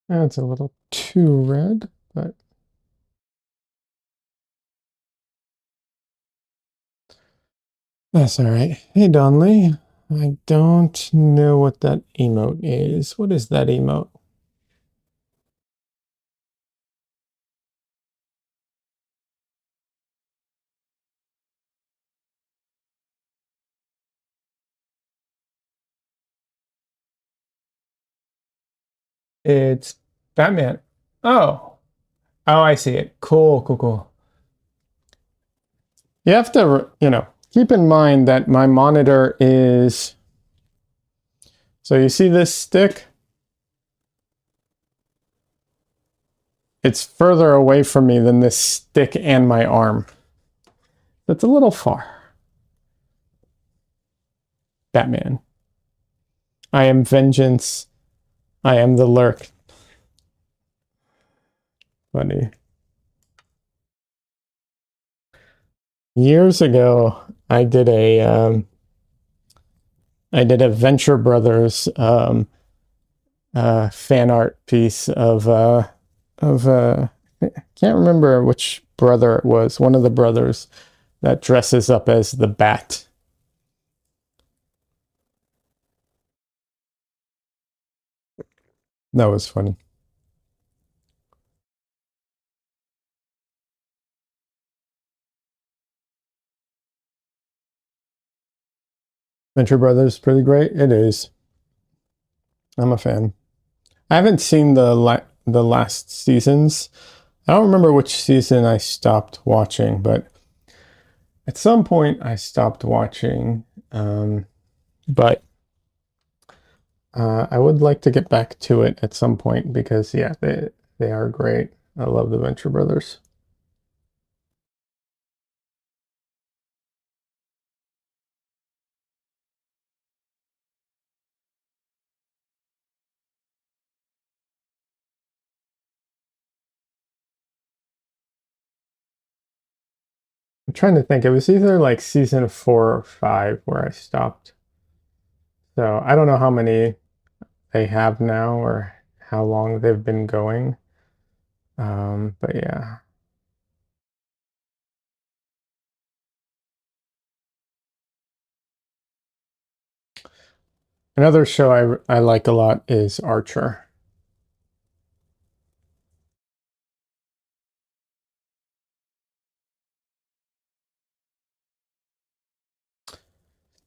That's a little too red, but that's all right. Hey, Donley. I don't know what that emote is. What is that emote? It's Batman. Oh. Oh, I see it. Cool, cool, cool. You have to, keep in mind that my monitor is. So you see this stick? It's further away from me than this stick and my arm. That's a little far. Batman. I am vengeance. I am the lurk. Funny. Years ago, I did a Venture Brothers fan art piece of I can't remember which brother it was. One of the brothers that dresses up as the Bat. That was funny. Venture Brothers, pretty great. It is. I'm a fan. I haven't seen the last seasons. I don't remember which season I stopped watching, but at some point I stopped watching. But I would like to get back to it at some point because yeah, they are great. I love the Venture Brothers. I'm trying to think. It was either like season 4 or 5 where I stopped. So I don't know how many they have now or how long they've been going. But yeah. Another show I like a lot is Archer.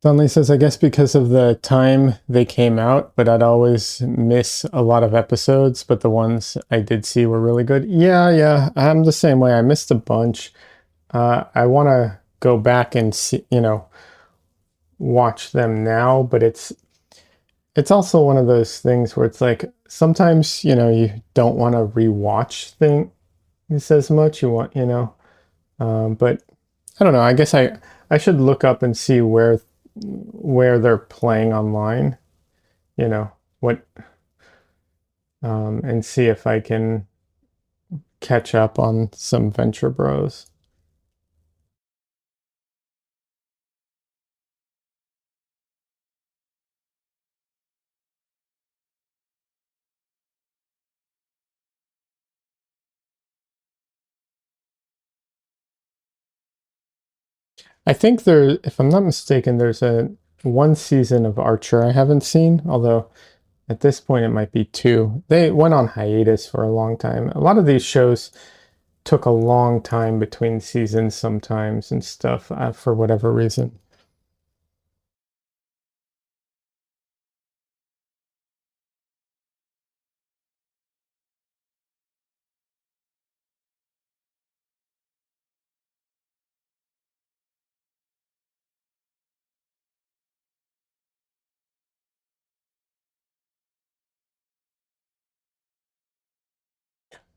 Donnelly says, I guess because of the time they came out, but I'd always miss a lot of episodes, but the ones I did see were really good. Yeah, yeah, I'm the same way. I missed a bunch. I want to go back and see, watch them now, but it's also one of those things where it's like sometimes, you don't want to rewatch things as much. You want, but I don't know. I guess I should look up and see where they're playing online, you know, what and see if I can catch up on some Venture Bros. I think there, if I'm not mistaken, there's a one season of Archer I haven't seen, although at this point it might be two. They went on hiatus for a long time. A lot of these shows took a long time between seasons sometimes and stuff for whatever reason.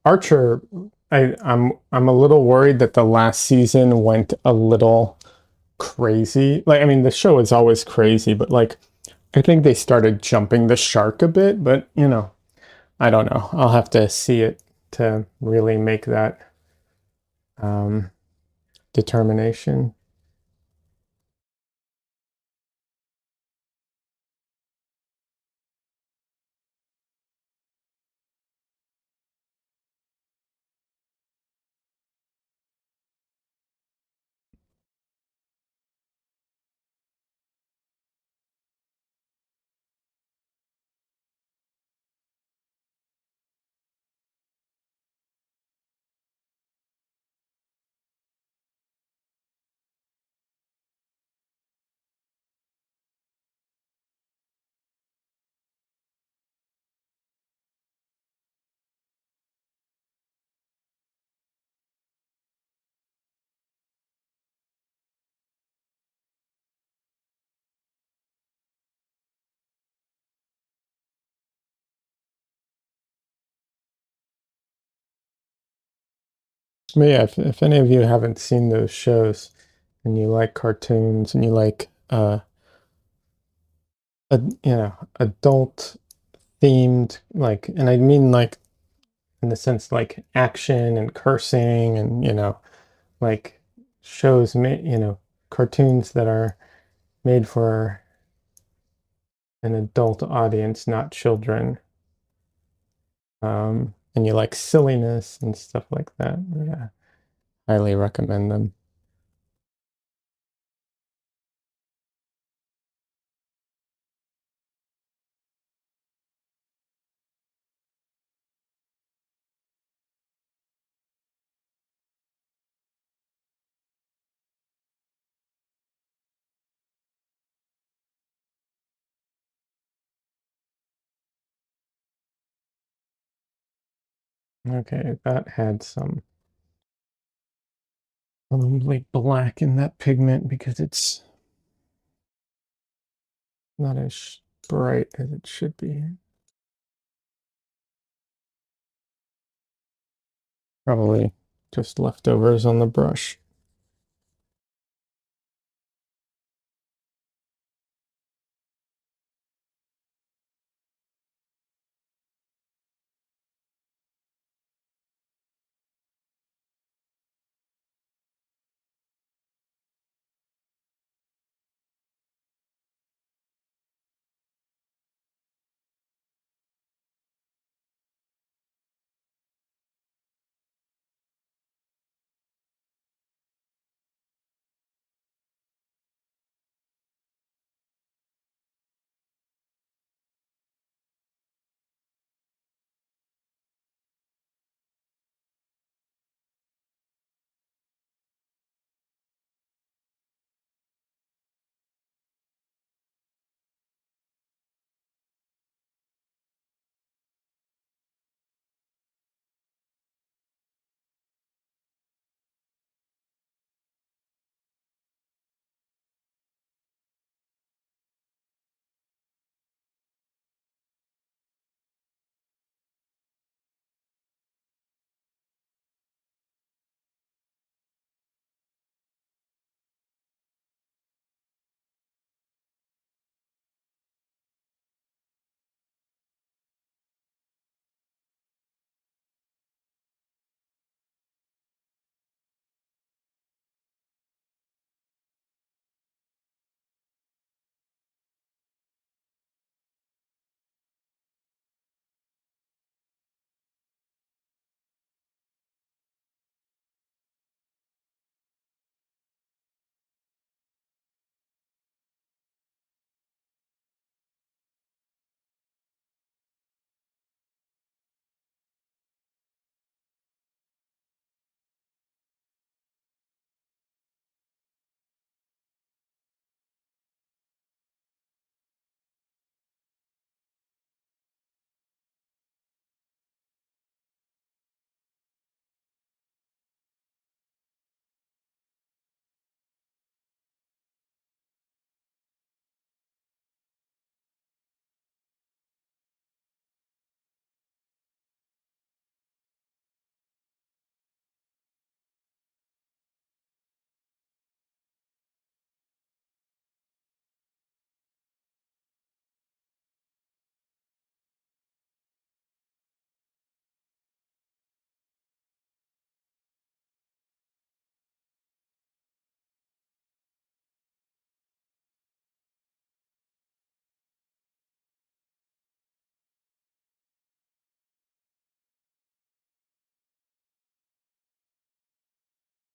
Archer, I'm a little worried that the last season went a little crazy. Like, I mean, the show is always crazy, but like, I think they started jumping the shark a bit. But I don't know. I'll have to see it to really make that um, determination. But yeah, if any of you haven't seen those shows and you like cartoons and you like adult themed, like, and I mean like in the sense like action and cursing and like shows made, cartoons that are made for an adult audience, not children. And you like silliness and stuff like that. Yeah, highly recommend them. Okay, that had some like black in that pigment because it's not as bright as it should be. Probably just leftovers on the brush.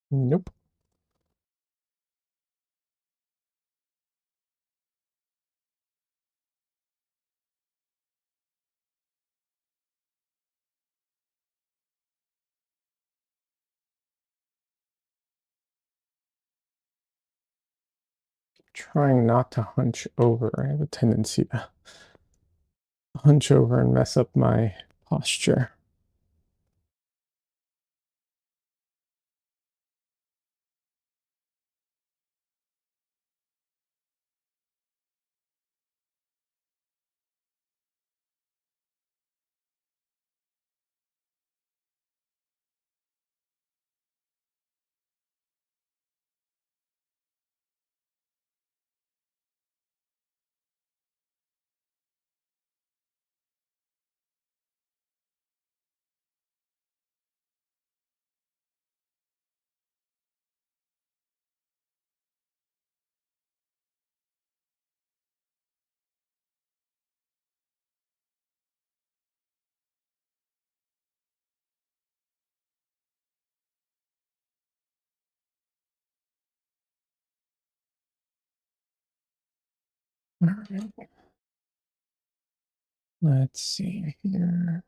Nope. Trying not to hunch over. I have a tendency to hunch over and mess up my posture. All right. Let's see here.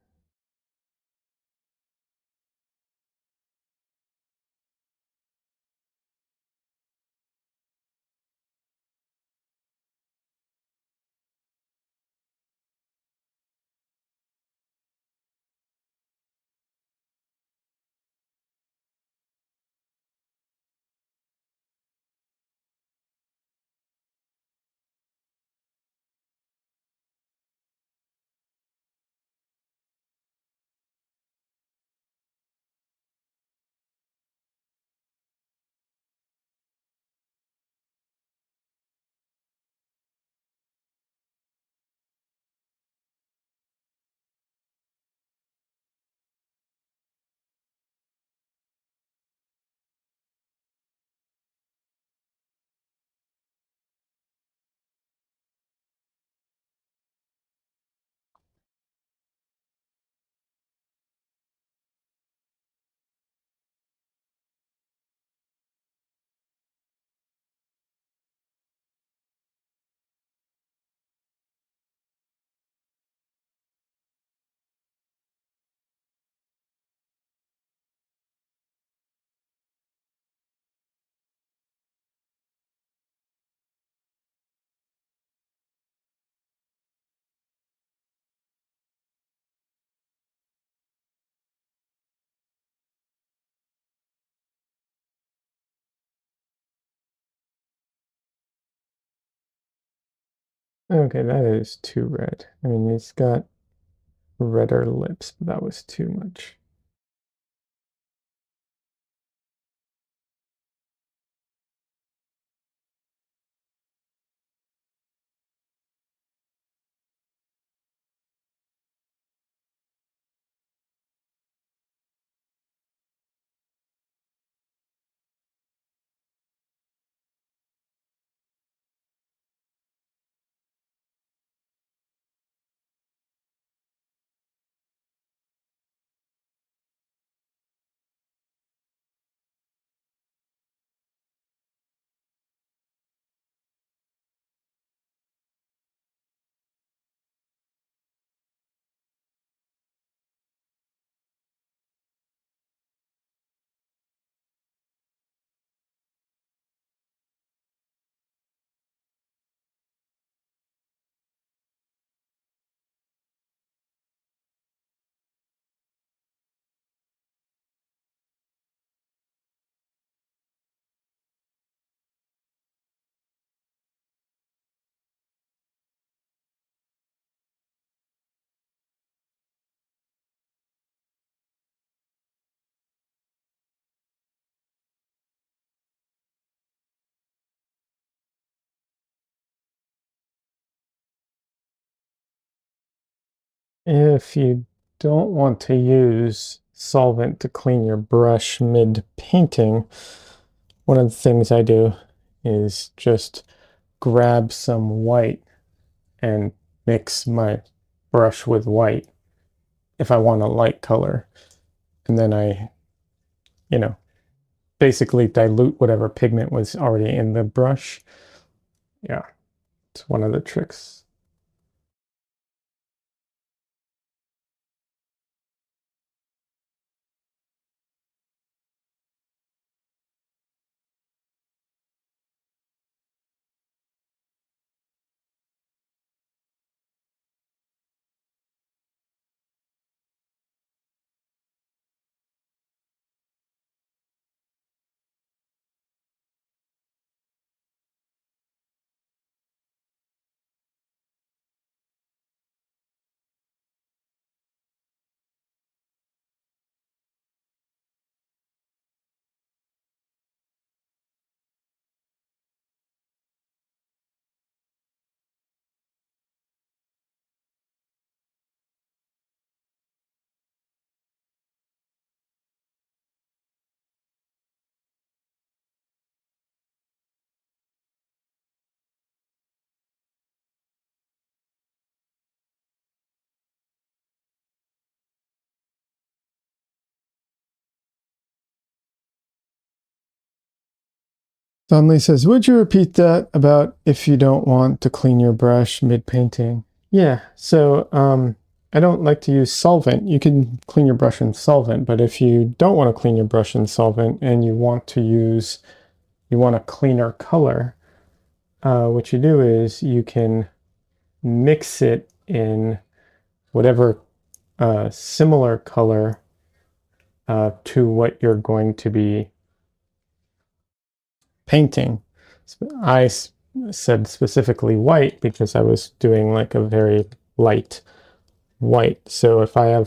Okay, that is too red. I mean, he's got redder lips, but that was too much. If you don't want to use solvent to clean your brush mid-painting, one of the things I do is just grab some white and mix my brush with white if I want a light color. And then I, you know, basically dilute whatever pigment was already in the brush. Yeah, it's one of the tricks. Donley says, would you repeat that about if you don't want to clean your brush mid-painting? Yeah, so I don't like to use solvent. You can clean your brush in solvent, but if you don't want to clean your brush in solvent and you want a cleaner color, what you do is you can mix it in whatever similar color to what you're going to be painting. I said specifically white because I was doing like a very light white. So if I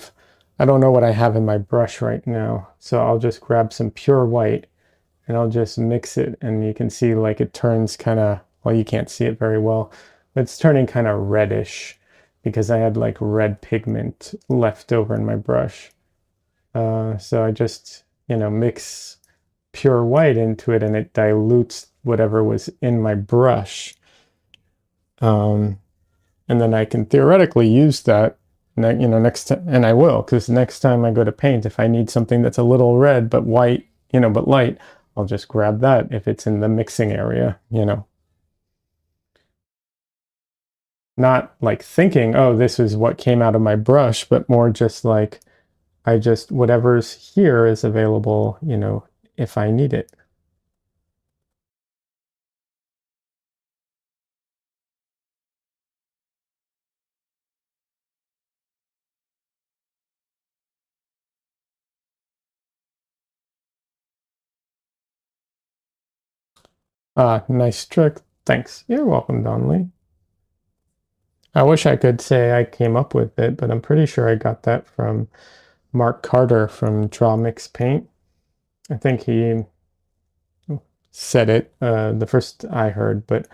don't know what I have in my brush right now, so I'll just grab some pure white and I'll just mix it, and you can see like it turns kind of, well, you can't see it very well, but it's turning kind of reddish because I had like red pigment left over in my brush. So I just, mix pure white into it and it dilutes whatever was in my brush. And then I can theoretically use that, next time, and I will, because next time I go to paint, if I need something that's a little red but white, but light, I'll just grab that if it's in the mixing area. Not like thinking, oh, this is what came out of my brush, but more just like, whatever's here is available, if I need it. Nice trick. Thanks. You're welcome, Donley. I wish I could say I came up with it, but I'm pretty sure I got that from Mark Carter from Draw Mix Paint. I think he said it the first I heard, but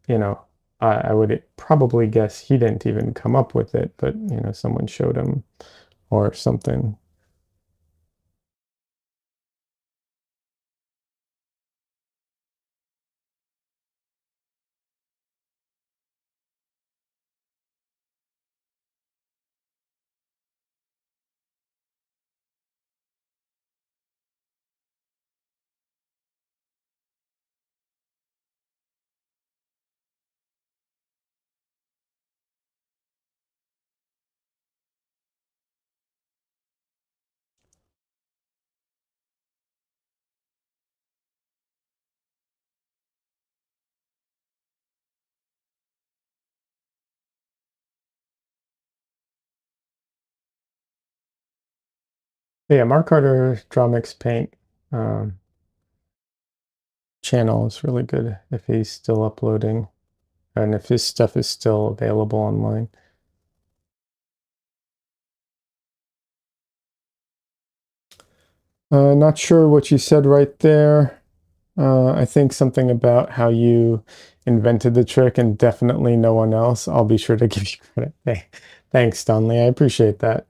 you know, I would probably guess he didn't even come up with it, but someone showed him or something. But yeah, Mark Carter Draw Mix Paint um, channel is really good if he's still uploading and if his stuff is still available online. Not sure what you said right there. I think something about how you invented the trick and definitely no one else. I'll be sure to give you credit. Hey, thanks, Donley. I appreciate that.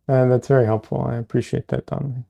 That's very helpful. I appreciate that, Donley.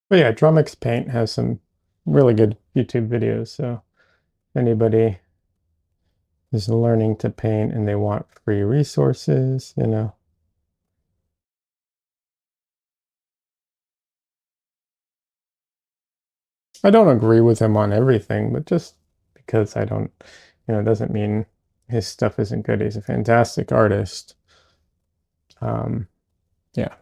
But yeah, Drumix Paint has some really good YouTube videos. So if anybody is learning to paint and they want free resources. I don't agree with him on everything, but just because I don't, doesn't mean his stuff isn't good. He's a fantastic artist. Um, yeah.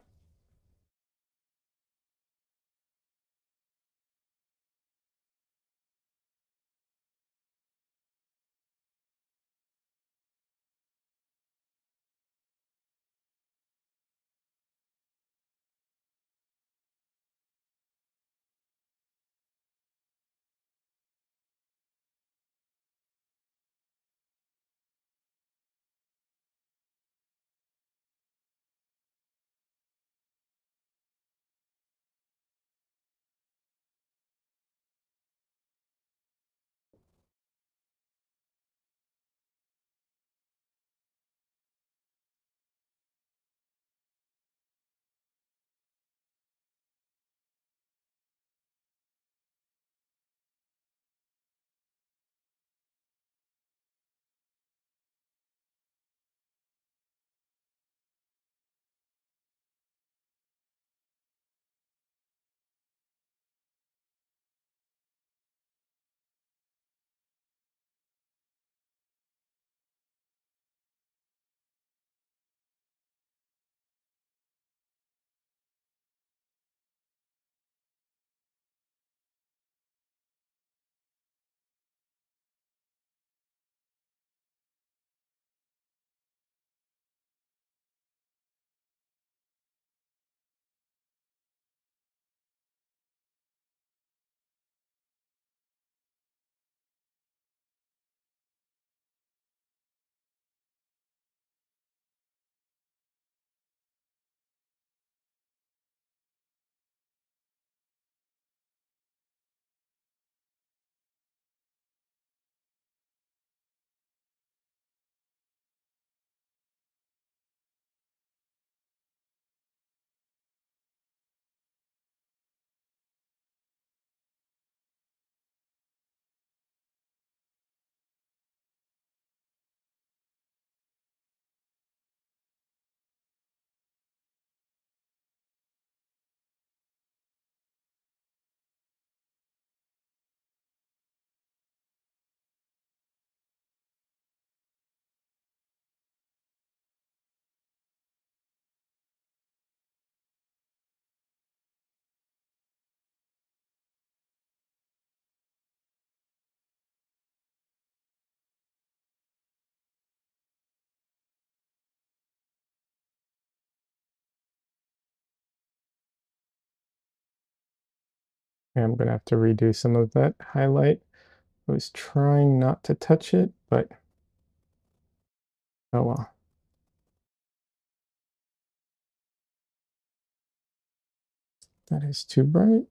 I'm going to have to redo some of that highlight. I was trying not to touch it, but oh well. That is too bright.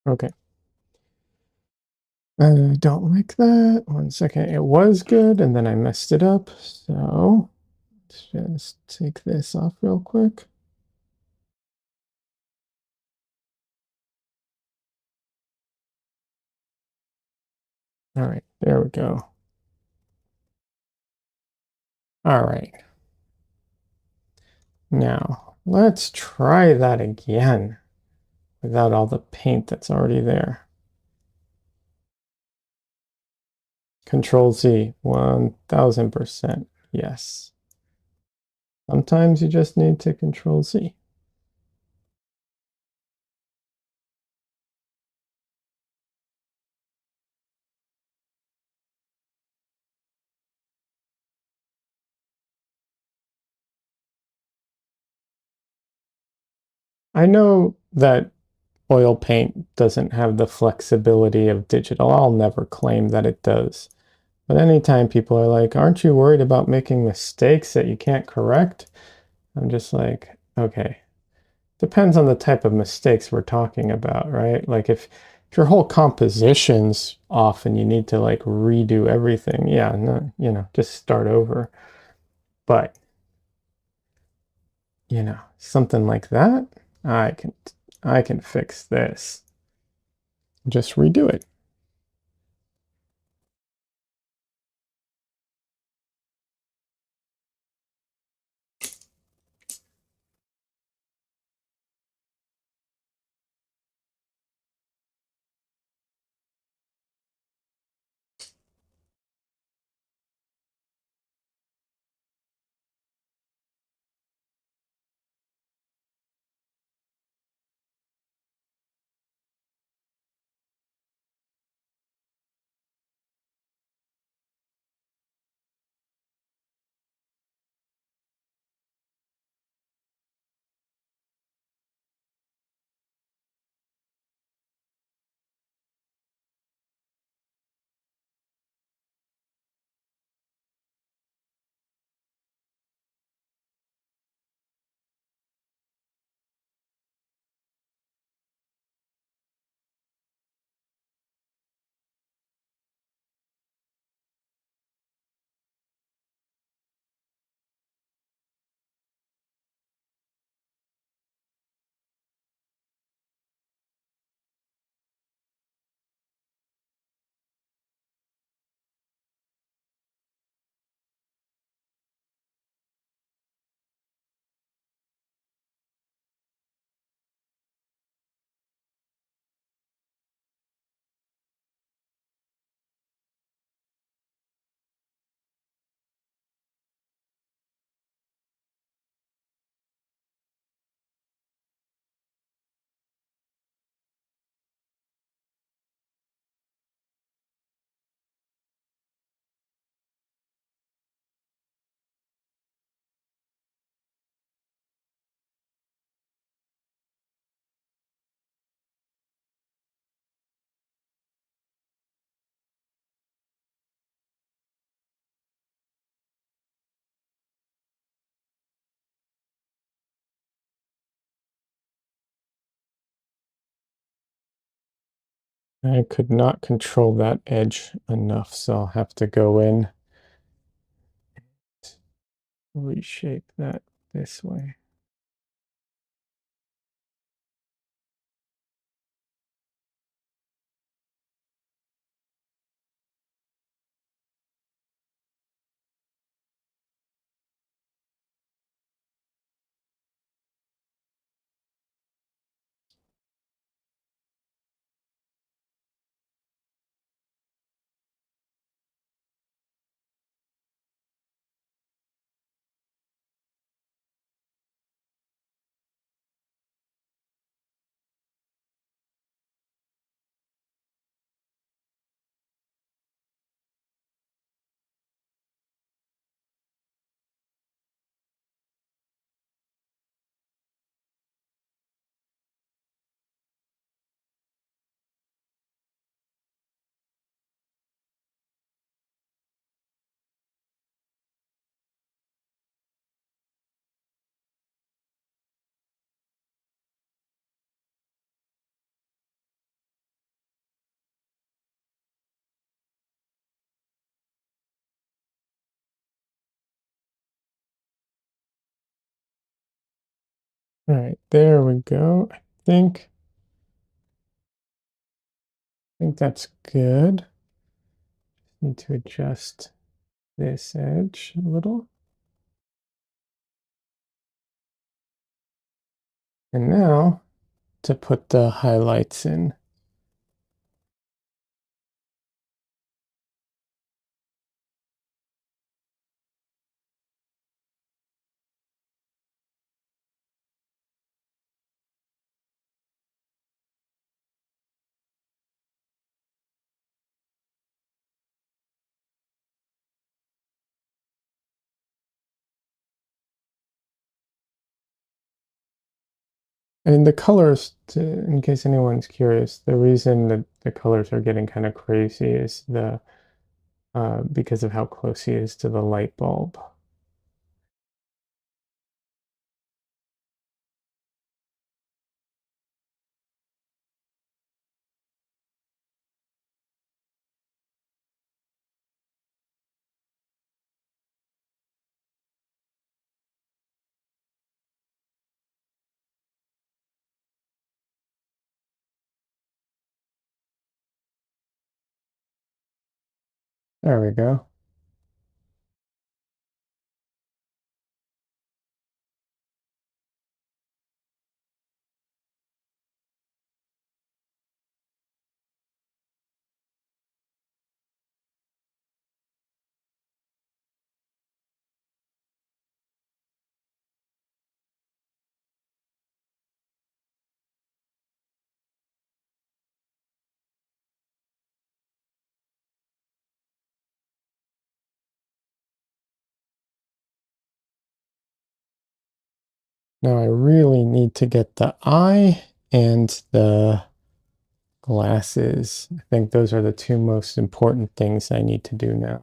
Okay. I don't like that. 1 second. It was good, and then I messed it up. So let's just take this off real quick. All right, there we go. All right. Now, let's try that again without all the paint that's already there. Control Z, 1000%. Yes. Sometimes you just need to Control Z. I know that oil paint doesn't have the flexibility of digital. I'll never claim that it does. But anytime people are like, aren't you worried about making mistakes that you can't correct? I'm just like, okay, depends on the type of mistakes we're talking about, right? Like if your whole composition's off and you need to like redo everything, yeah, no, just start over. But, something like that, I can I can fix this. Just redo it. I could not control that edge enough, so I'll have to go in, reshape that this way. All right, there we go. I think that's good. Need to adjust this edge a little. And now to put the highlights in. And the colors, in case anyone's curious, the reason that the colors are getting kind of crazy is because of how close he is to the light bulb. There we go. Now I really need to get the eye and the glasses. I think those are the two most important things I need to do now.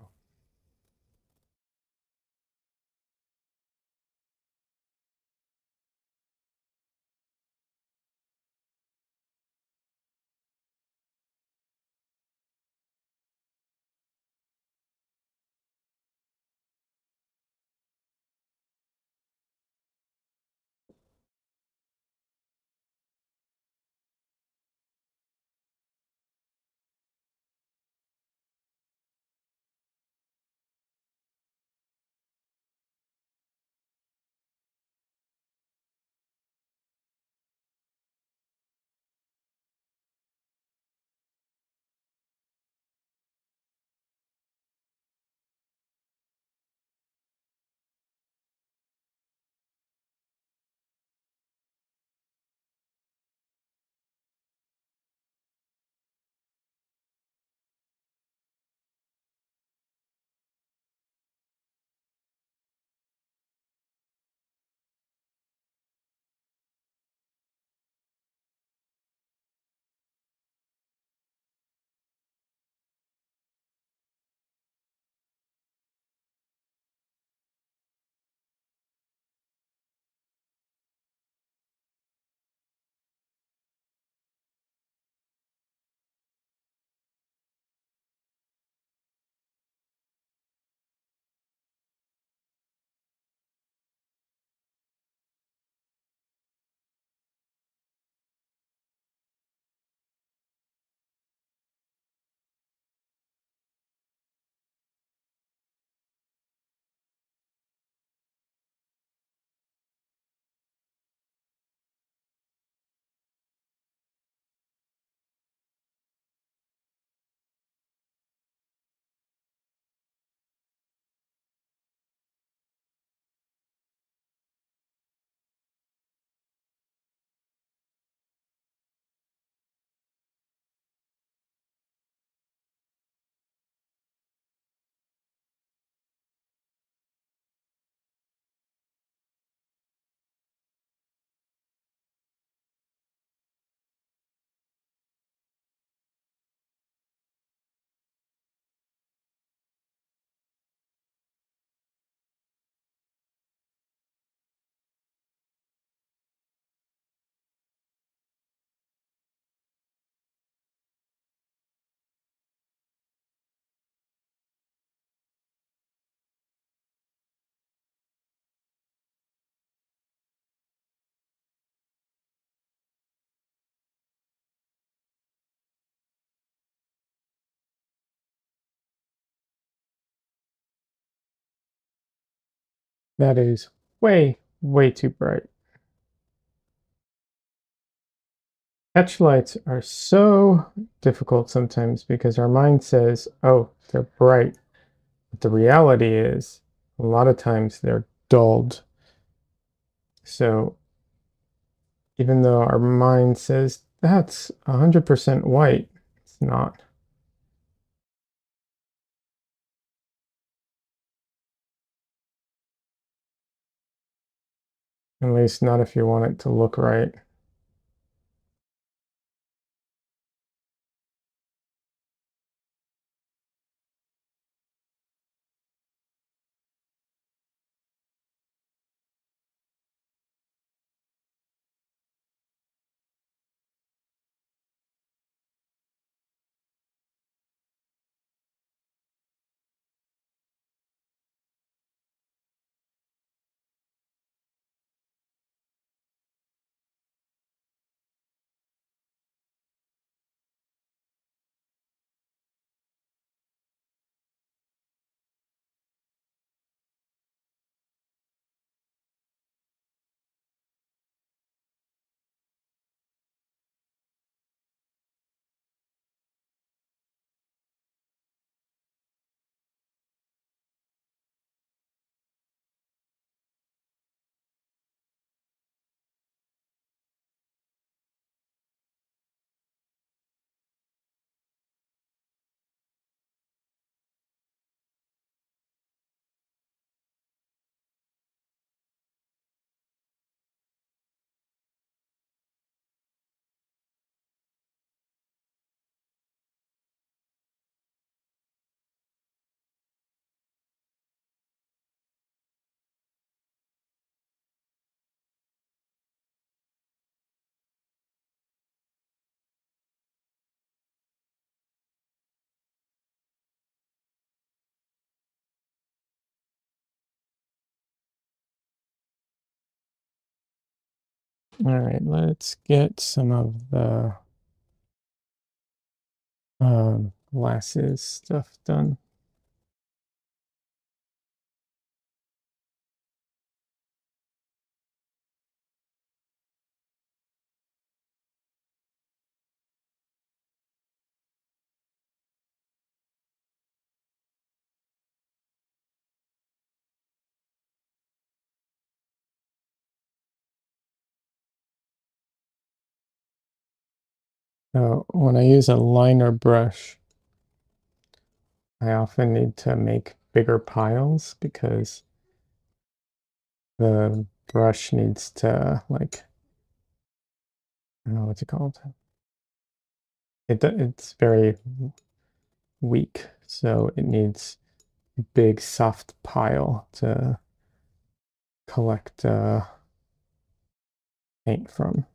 That is way, way too bright. Catch lights are so difficult sometimes because our mind says, oh, they're bright. But the reality is, a lot of times they're dulled. So even though our mind says that's 100% white, it's not. At least not if you want it to look right. All right, let's get some of the glasses stuff done. So when I use a liner brush, I often need to make bigger piles because the brush needs to like, I don't know what's it called. It's very weak, so it needs a big soft pile to collect paint from.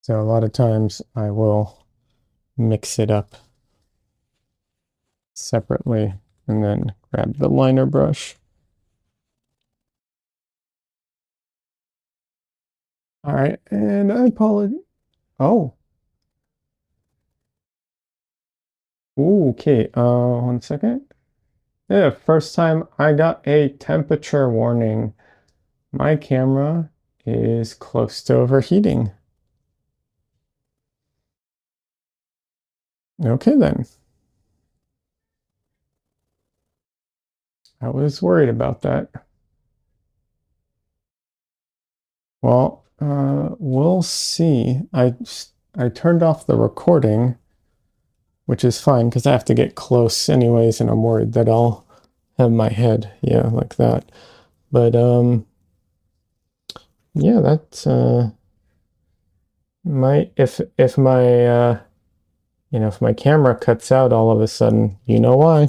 So a lot of times I will mix it up separately and then grab the liner brush. All right, and I apologize. Oh, okay. 1 second. Yeah, first time I got a temperature warning. My camera is close to overheating. Okay, then. I was worried about that. Well, we'll see. I turned off the recording, which is fine because I have to get close anyways, and I'm worried that I'll have my head, yeah, like that. But yeah, that's my if my if my camera cuts out all of a sudden, you know why.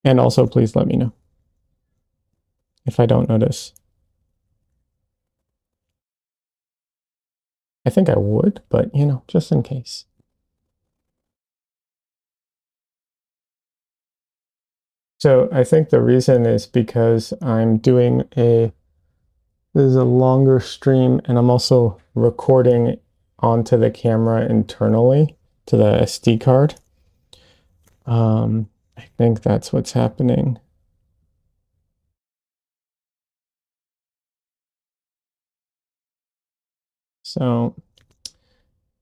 And also, please let me know if I don't notice. I think I would, but just in case. So I think the reason is because I'm doing this is a longer stream, and I'm also recording onto the camera internally to the SD card. I think that's what's happening. So,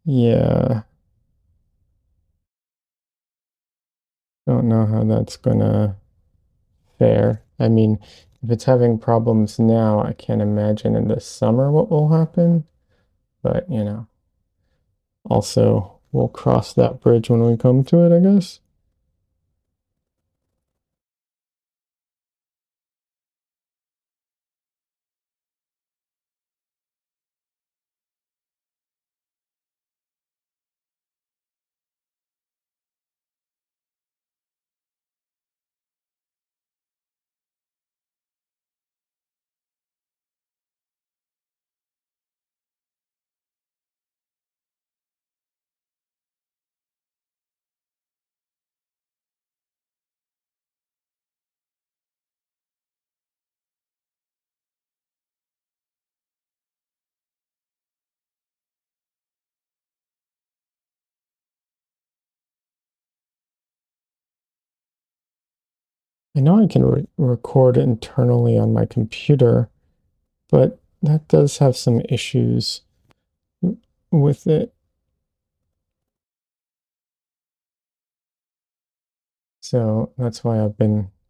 yeah, don't know how that's gonna fare. I mean, if it's having problems now, I can't imagine in the summer what will happen. But, you know, also we'll cross that bridge when we come to it, I guess. I know I can record internally on my computer, but that does have some issues with it. So that's why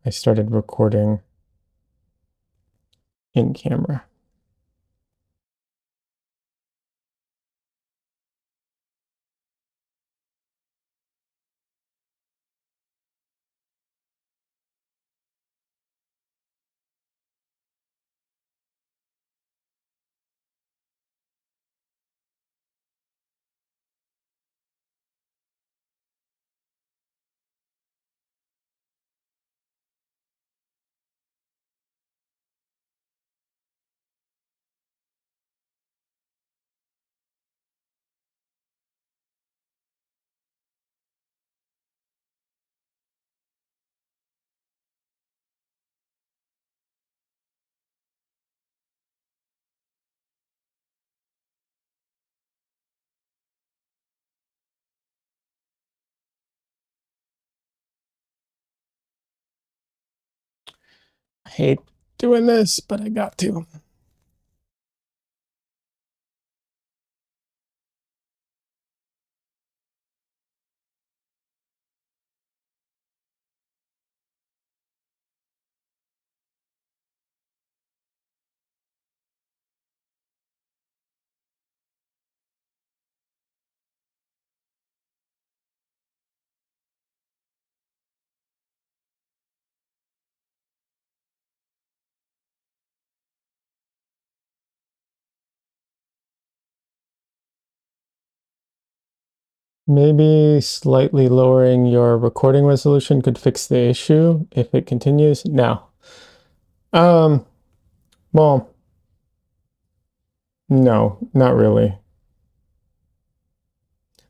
I started recording in camera. I hate doing this, but I got to. Maybe slightly lowering your recording resolution could fix the issue if it continues. No. Um, well, no, not really.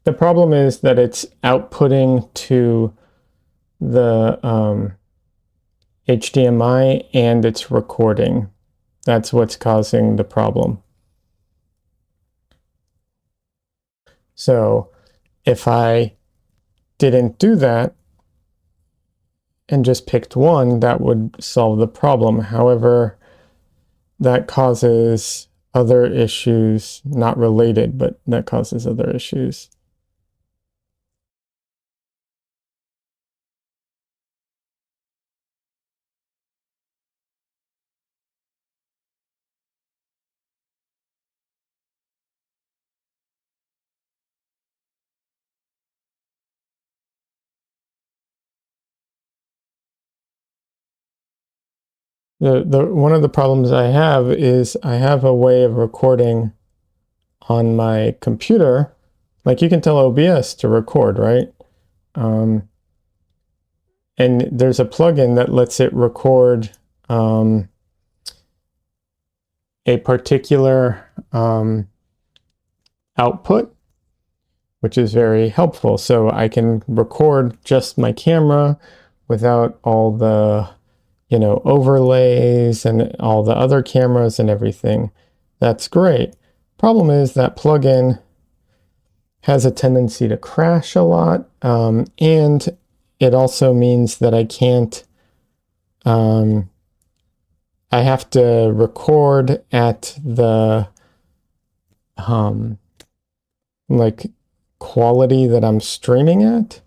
The problem is that it's outputting to the HDMI and it's recording. That's what's causing the problem. So if I didn't do that and just picked one, that would solve the problem. However, that causes other issues, not related, but that causes other issues. The one of the problems I have is I have a way of recording on my computer. Like you can tell OBS to record, right? And there's a plugin that lets it record a particular output, which is very helpful. So I can record just my camera without all the, overlays and all the other cameras and everything, that's great. Problem is that plugin has a tendency to crash a lot, and it also means that I can't, I have to record at the like quality that I'm streaming at.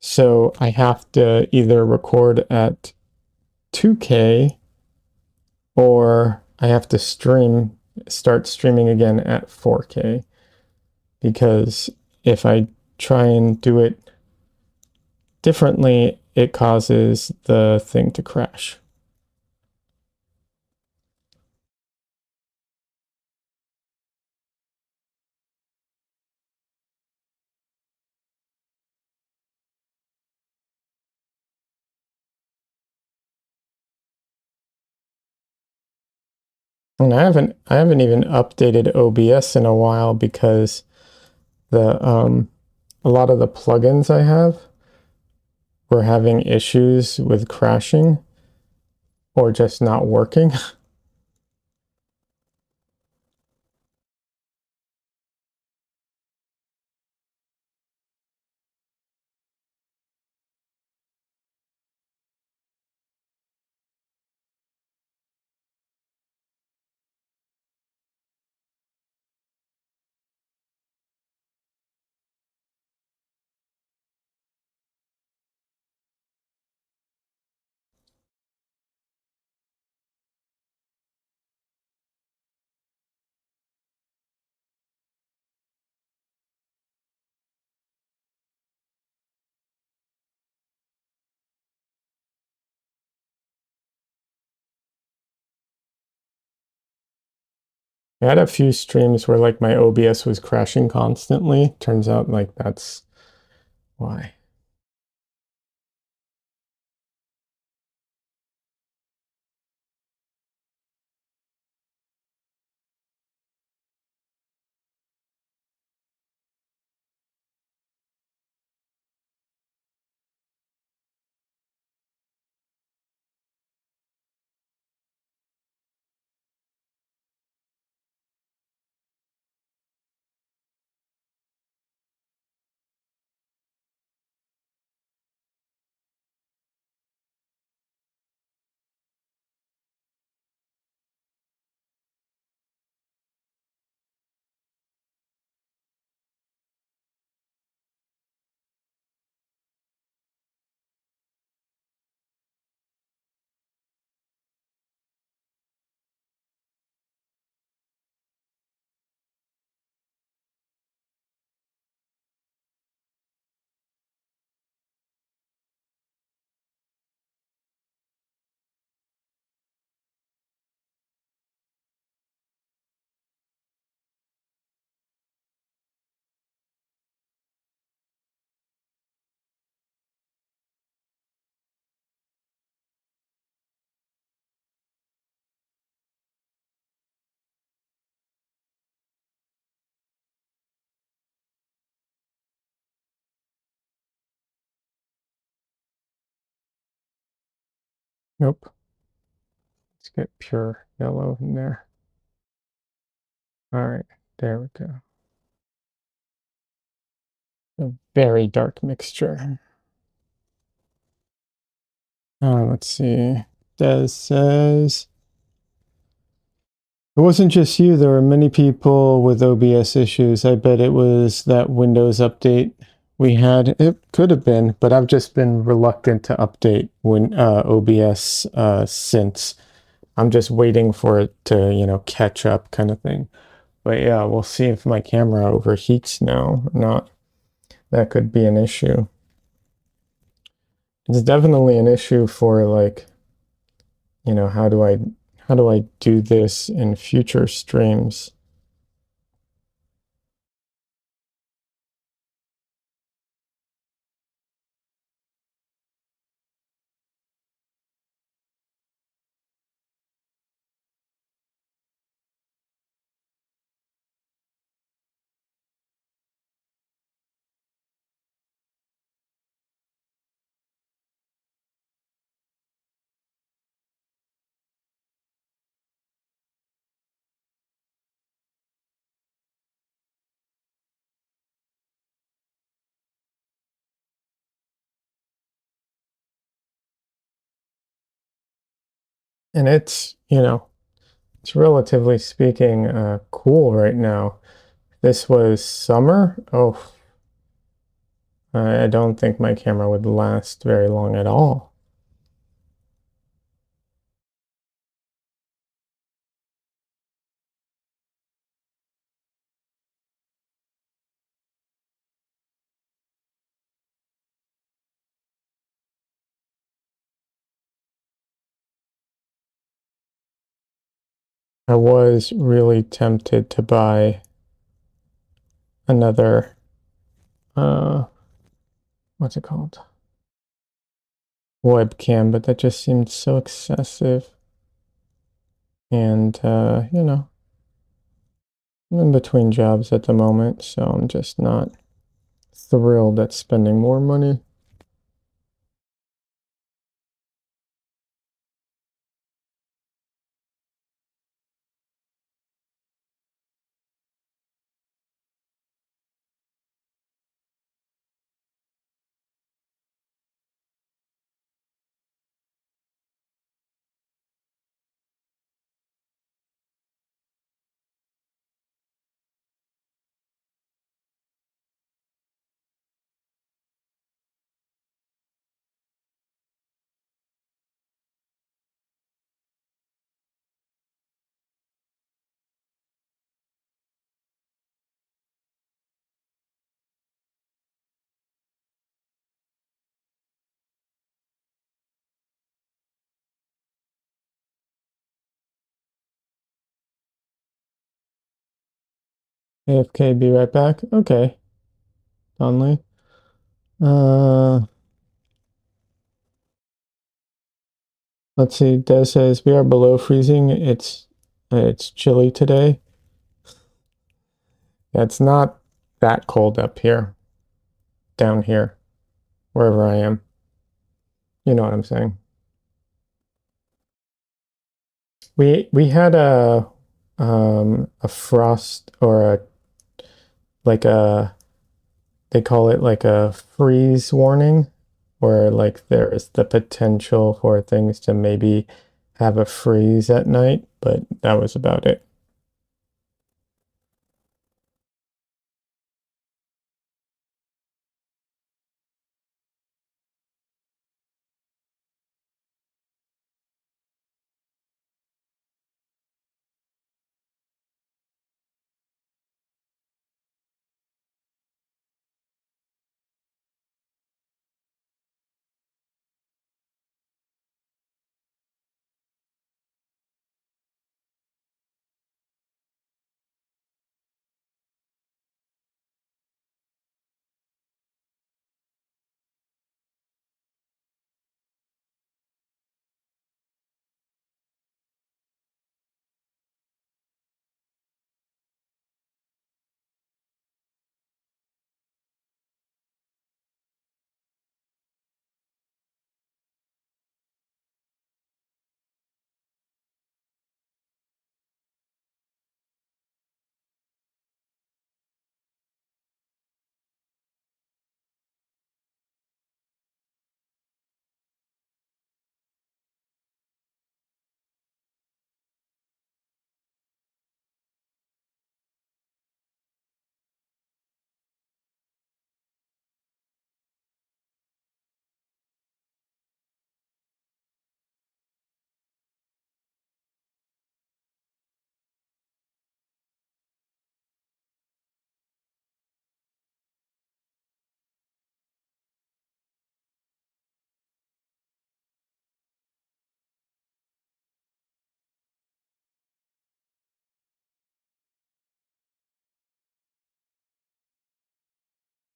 So I have to either record at 2K or I have to start streaming again at 4K, because if I try and do it differently, it causes the thing to crash. And I haven't even updated OBS in a while because the a lot of the plugins I have were having issues with crashing or just not working. I had a few streams where like my OBS was crashing constantly. Turns out like that's why. Nope. Let's get pure yellow in there. All right, there we go. A very dark mixture. Let's see. Des says, it wasn't just you. There were many people with OBS issues. I bet it was that Windows update we had. It could have been, but I've just been reluctant to update when OBS since. I'm just waiting for it to, catch up kind of thing. But yeah, we'll see if my camera overheats now or not. That could be an issue. It's definitely an issue for like, how do I do this in future streams? And it's, it's relatively speaking cool right now. This was summer. Oh, I don't think my camera would last very long at all. I was really tempted to buy another, uh, what's it called? Webcam, but that just seemed so excessive. And, I'm in between jobs at the moment, so I'm just not thrilled at spending more money. AFK, be right back. Okay, Donley. Uh, let's see. Des says we are below freezing. It's chilly today. Yeah, it's not that cold up here, down here, wherever I am. You know what I'm saying? We had a frost or a like a they call it like a freeze warning, where like there is the potential for things to maybe have a freeze at night, but that was about it.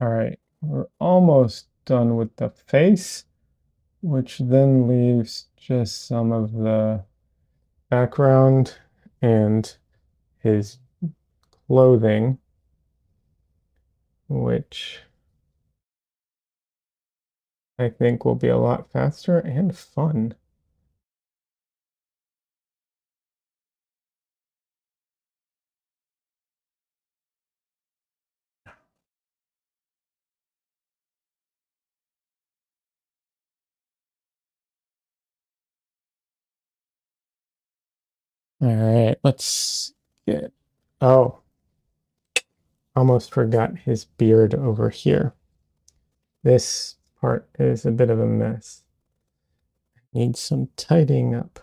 All right, we're almost done with the face, which then leaves just some of the background and his clothing, which I think will be a lot faster and fun. All right, let's get, oh, almost forgot his beard over here. This part is a bit of a mess. Needs some tidying up.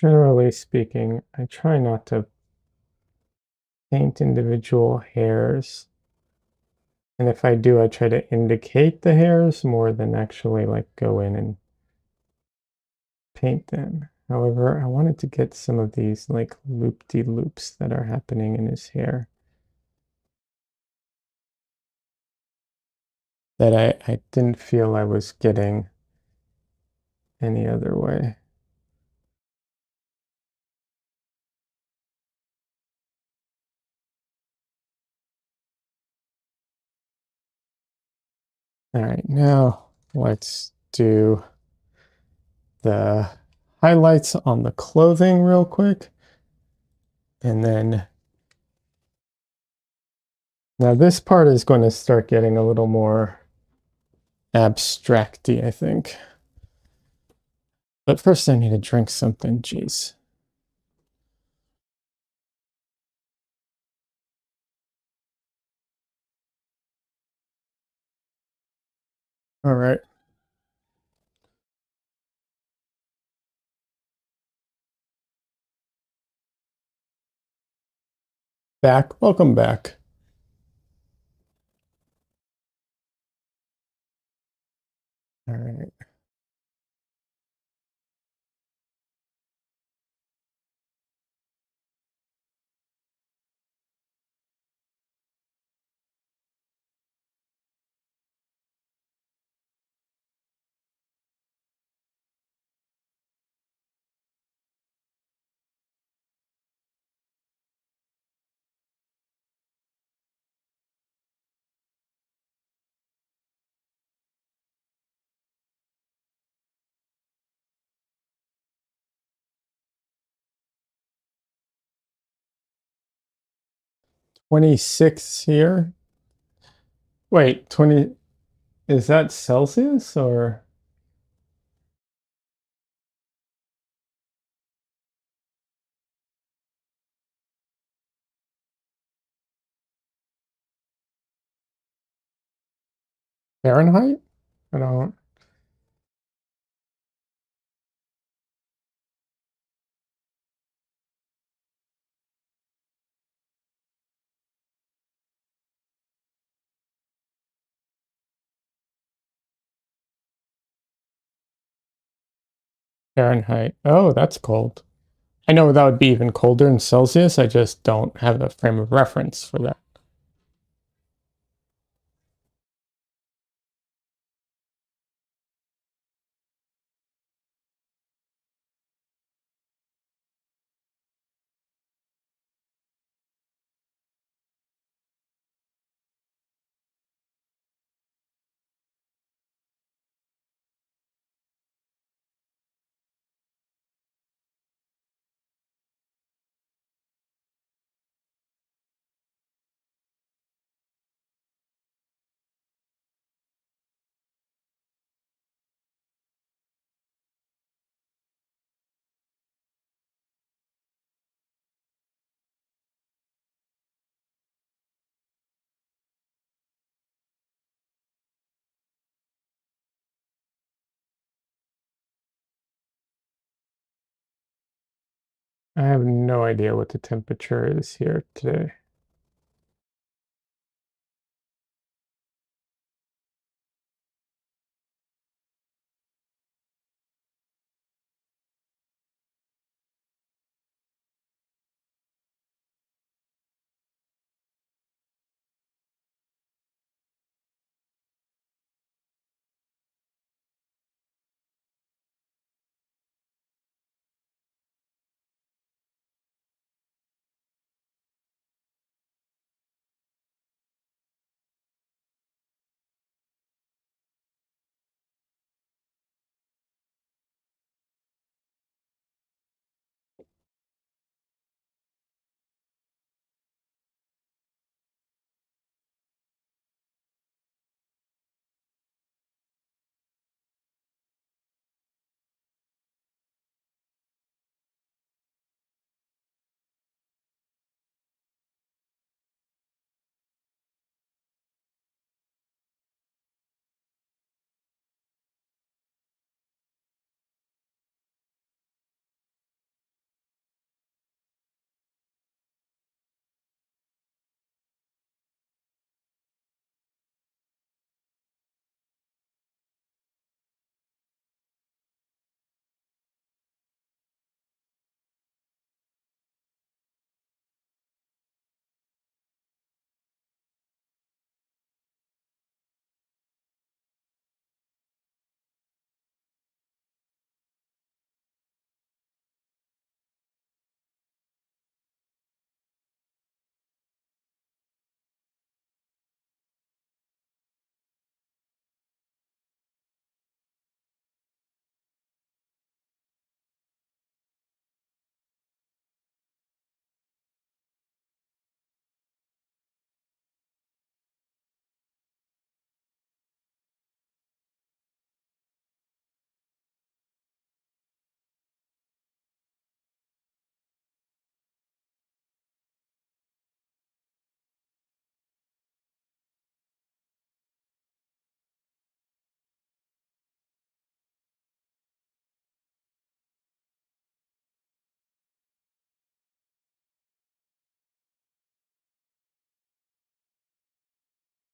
Generally speaking, I try not to paint individual hairs. And if I do, I try to indicate the hairs more than actually like go in and paint them. However, I wanted to get some of these like loop-de-loops that are happening in his hair that I didn't feel I was getting any other way. All right, now let's do the highlights on the clothing real quick. And then now this part is going to start getting a little more abstracty, I think. But first I need to drink something, jeez. All right. Back, welcome back. All right. '26 here. Wait, 20, is that Celsius or Fahrenheit? I don't. Fahrenheit. Oh, that's cold. I know that would be even colder in Celsius. I just don't have the frame of reference for that. I have no idea what the temperature is here today.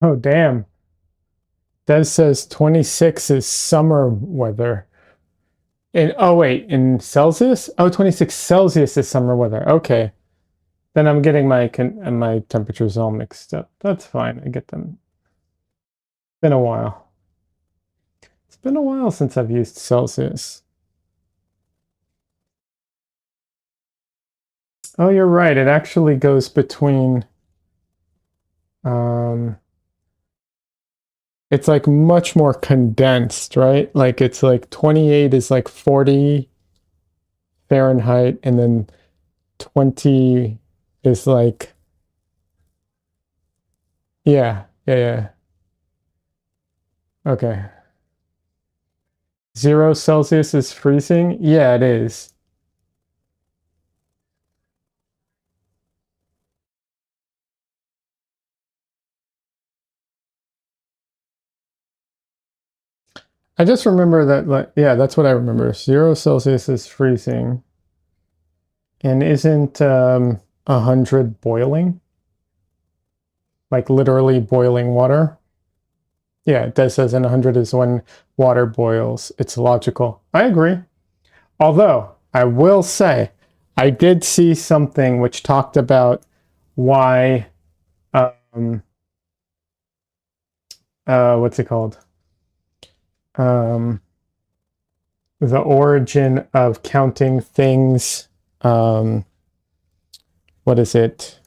Oh, damn. Des says 26 is summer weather. In, oh, wait, in Celsius? Oh, 26 Celsius is summer weather. Okay. Then I'm getting my temperatures all mixed up. That's fine. I get them. Been a while. It's been a while since I've used Celsius. Oh, you're right. It actually goes between um it's like much more condensed, right? Like it's like 28 is like 40 Fahrenheit and then 20 is like yeah. Okay. 0 Celsius is freezing? Yeah, it is. I just remember that, like, yeah, that's what I remember. 0 Celsius is freezing. And isn't 100 boiling? Like literally boiling water? Yeah, it does says in 100 is when water boils. It's logical. I agree. Although, I will say, I did see something which talked about why, um, what's it called? Um, the origin of counting things. Um, what is it?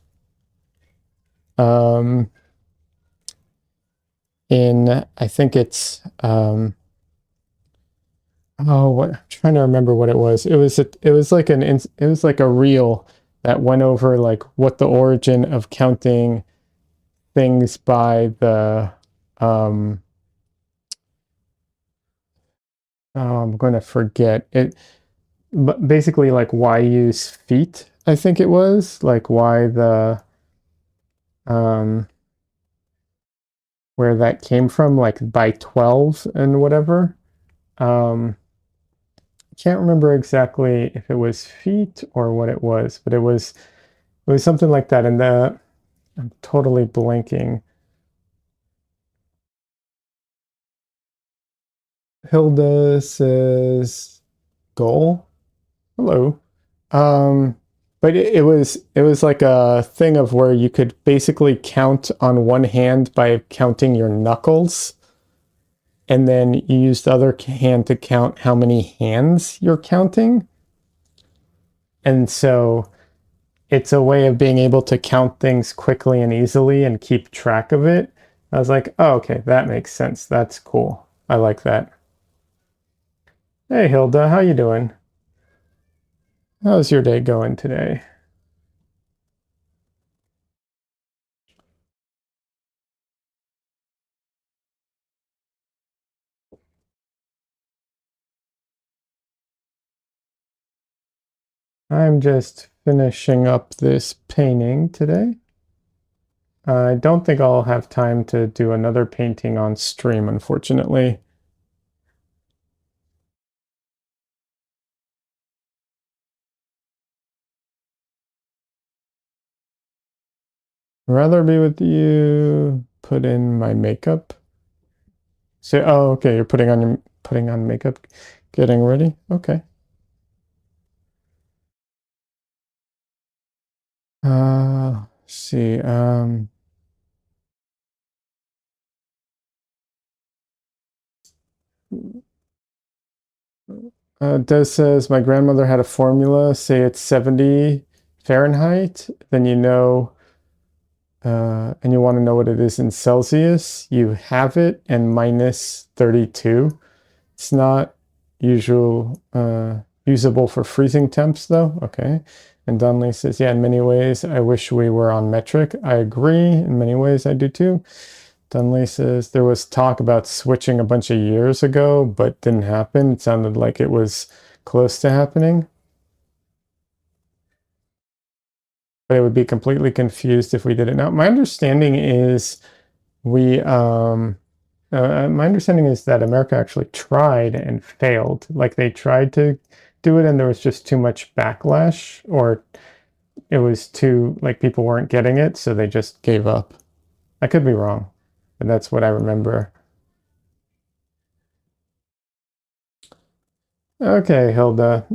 Um, I think it's, oh, what, I'm trying to remember what it was. It was like it was like a reel that went over like what the origin of counting things by the, um, oh, I'm going to forget it. But basically, like why use feet? I think it was like why the um where that came from, like by 12 and whatever. Um, can't remember exactly if it was feet or what it was, but it was something like that. And I'm totally blanking. Hilda says goal. Hello. Um, but it was like a thing of where you could basically count on one hand by counting your knuckles, and then you use the other hand to count how many hands you're counting. And so it's a way of being able to count things quickly and easily and keep track of it. I was like, oh, okay, that makes sense. That's cool. I like that. Hey, Hilda, how you doing? How's your day going today? I'm just finishing up this painting today. I don't think I'll have time to do another painting on stream, unfortunately. Rather be with you, put in my makeup. So, oh, okay, you're putting on makeup, getting ready. Okay. Let's see. Des says my grandmother had a formula. Say it's 70 Fahrenheit, then you know, and you want to know what it is in Celsius. You have it and minus 32. It's not usable for freezing temps though. Okay. And Dunley says, yeah, in many ways, I wish we were on metric. I agree. In many ways, I do too. Dunley says there was talk about switching a bunch of years ago, but didn't happen. It sounded like it was close to happening. But it would be completely confused if we did it now. My understanding is my understanding is that America actually tried and failed. Like they tried to do it and there was just too much backlash, or it was too, like people weren't getting it, so they just gave up. I could be wrong, but that's what I remember. Okay, Hilda.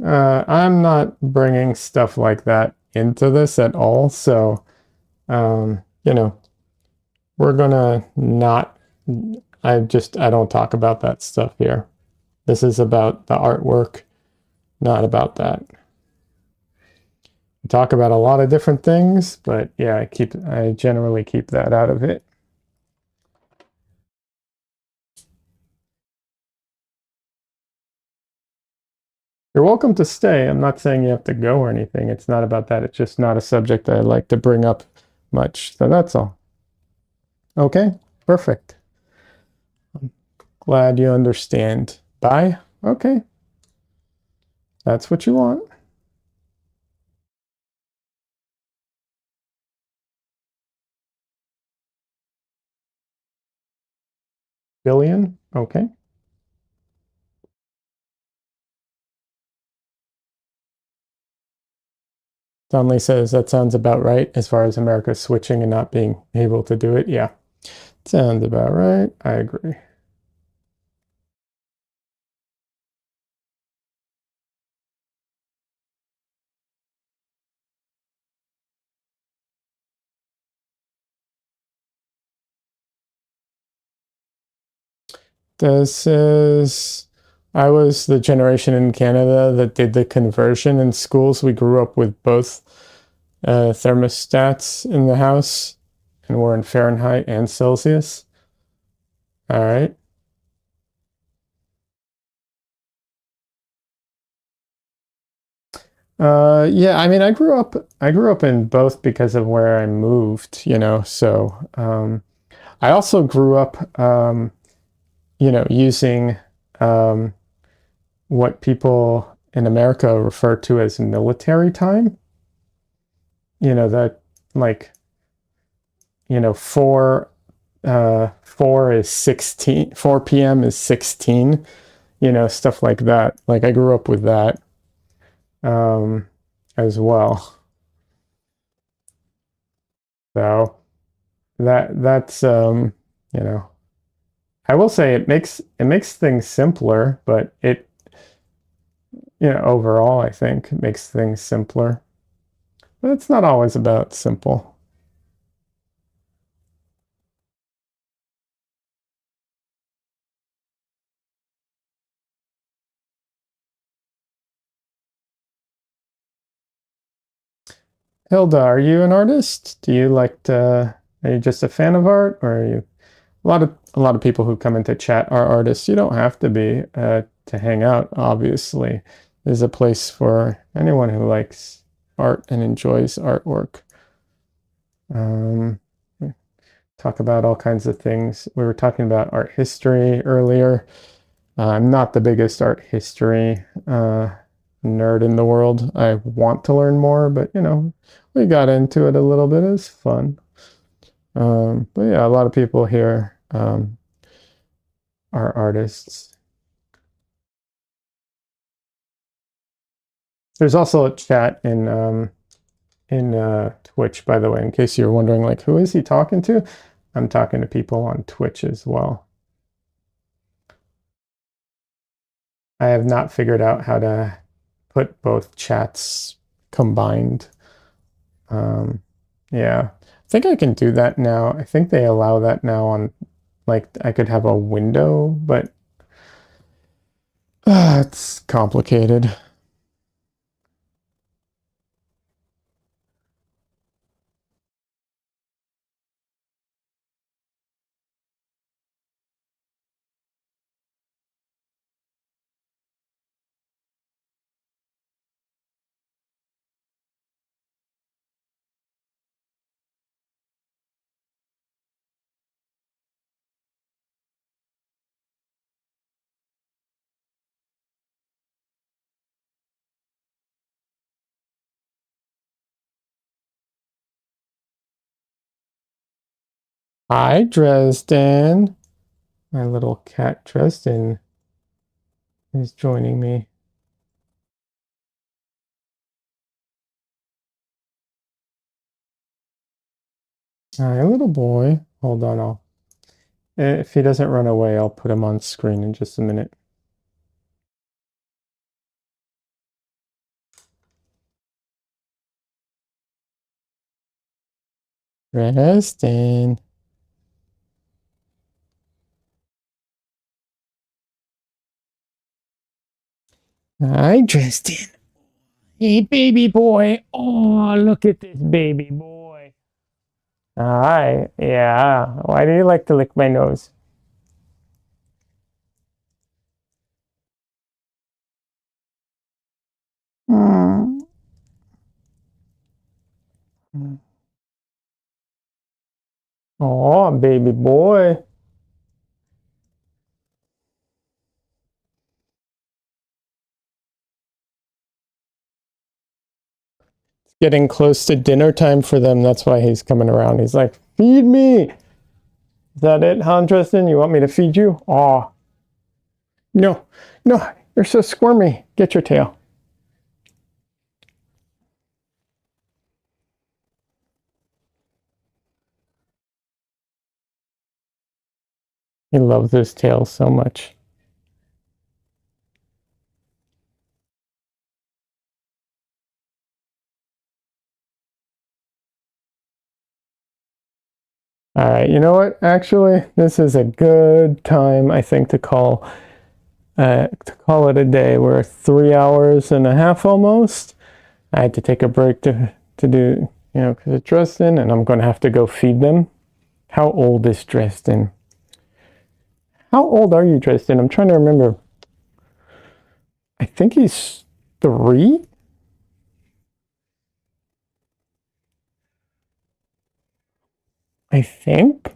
I'm not bringing stuff like that into this at all, so you know, we're gonna not. I don't talk about that stuff here. This is about the artwork, not about that. We talk about a lot of different things, but yeah, I generally keep that out of it. You're welcome to stay. I'm not saying you have to go or anything. It's not about that. It's just not a subject that I like to bring up much. So that's all. Okay, perfect. Glad you understand. Bye. Okay, that's what you want. Billion. Okay. Donnelly says that sounds about right as far as America switching and not being able to do it. Yeah, sounds about right. I agree. This says I was the generation in Canada that did the conversion in schools. We grew up with both thermostats in the house, and we're in Fahrenheit and Celsius. All right. Yeah, I mean, I grew up in both because of where I moved, so I also grew up using um, what people in America refer to as military time. That like, 4 is 16, 4 p.m. is 16, you know, stuff like that. Like I grew up with that um, as well. So that's you know, I will say it makes things simpler, but it you know overall I think it makes things simpler. But it's not always about simple. Hilda, are you an artist? Do you like to, are you just a fan of art, or are you a lot of people who come into chat are artists. You don't have to be to hang out, obviously. There's a place for anyone who likes art and enjoys artwork. Um, talk about all kinds of things. We were talking about art history earlier. I'm not the biggest art history nerd in the world. I want to learn more, but you know, we got into it a little bit. It was fun. But yeah, a lot of people here are artists. There's also a chat in Twitch, by the way, in case you're wondering, like, who is he talking to? I'm talking to people on Twitch as well. I have not figured out how to put both chats combined. Yeah, I think I can do that now. I think they allow that now on, like, I could have a window, but it's complicated. Hi, Dresden. My little cat Dresden is joining me. Hi, little boy. Hold on, if he doesn't run away, I'll put him on screen in just a minute. Dresden. Hi, Dresden. Hey, baby boy. Oh, look at this baby boy. Hi. Yeah. Why do you like to lick my nose? Mm. Oh, baby boy. It's getting close to dinner time for them. That's why he's coming around. He's like, feed me. Is that it, huh, Dresden? You want me to feed you? Oh, no, no, you're so squirmy. Get your tail. He loves his tail so much. All right, you know what? Actually, this is a good time, I think, to call it a day. We're 3 hours and a half almost. I had to take a break to do, you know, because it's Dresden, and I'm going to have to go feed them. How old is Dresden? How old are you, Dresden? I'm trying to remember. I think he's 3. I think.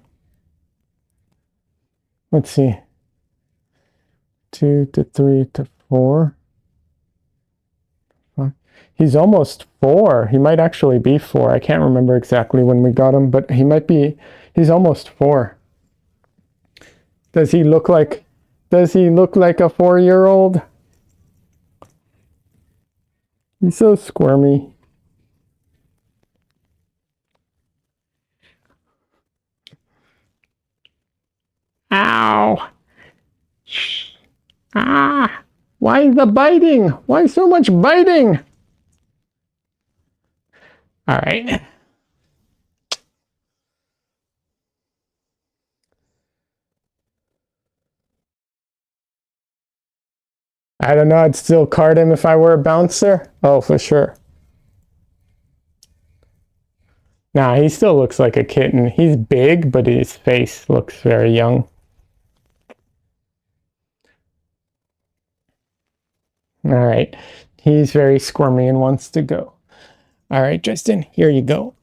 Let's see. 2 to 3 to 4. He's almost 4. He might actually be 4. I can't remember exactly when we got him, but he might be. He's almost 4. Does he look like Does he look like a 4-year-old? He's so squirmy. Ow. Ah. Why is the biting? Why so much biting? All right. I don't know. I'd still card him if I were a bouncer. Oh, for sure. Nah, he still looks like a kitten. He's big, but his face looks very young. All right. He's very squirmy and wants to go. All right, Justin, here you go.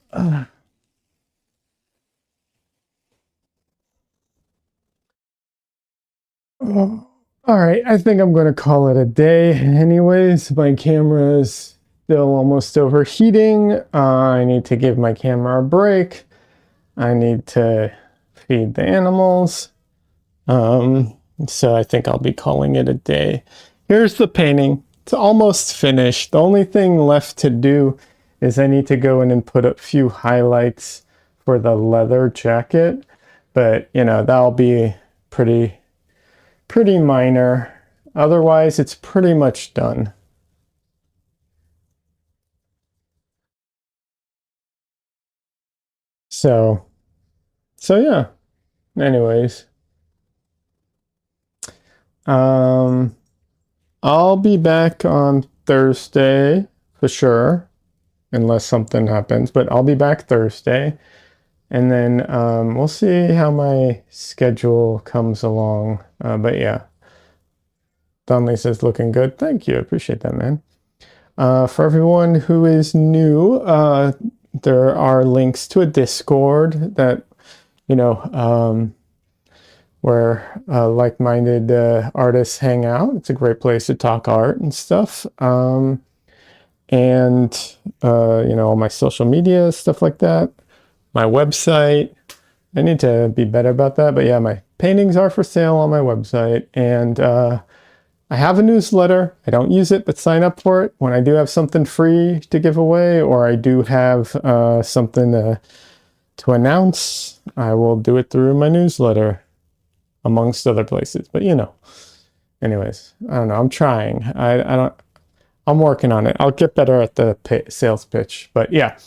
All right, I think I'm going to call it a day. Anyways, my camera is still almost overheating. I need to give my camera a break. I need to feed the animals. So I think I'll be calling it a day. Here's the painting. It's almost finished. The only thing left to do is I need to go in and put a few highlights for the leather jacket. But, you know, that'll be pretty minor. Otherwise, it's pretty much done. So yeah. Anyways, I'll be back on Thursday for sure, unless something happens, but I'll be back Thursday. And then we'll see how my schedule comes along. But yeah, Donnelly says looking good. Thank you. I appreciate that, man. For everyone who is new, there are links to a Discord that, you know, where like-minded artists hang out. It's a great place to talk art and stuff. And, you know, all my social media, stuff like that. My website. I need to be better about that. But yeah, my paintings are for sale on my website. And I have a newsletter. I don't use it, but sign up for it. When I do have something free to give away, or I do have something to announce, I will do it through my newsletter, amongst other places. But you know, anyways, I don't know. I'm trying. I don't. I'm working on it. I'll get better at the sales pitch. But yeah.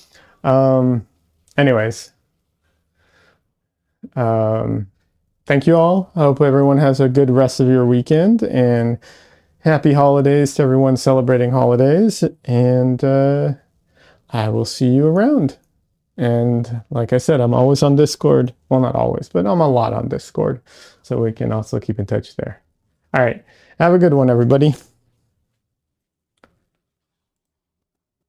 Anyways. Thank you all. I hope everyone has a good rest of your weekend, and happy holidays to everyone celebrating holidays. And I will see you around. And like I said, I'm always on Discord. Well, not always, but I'm a lot on Discord. So we can also keep in touch there. All right. Have a good one, everybody.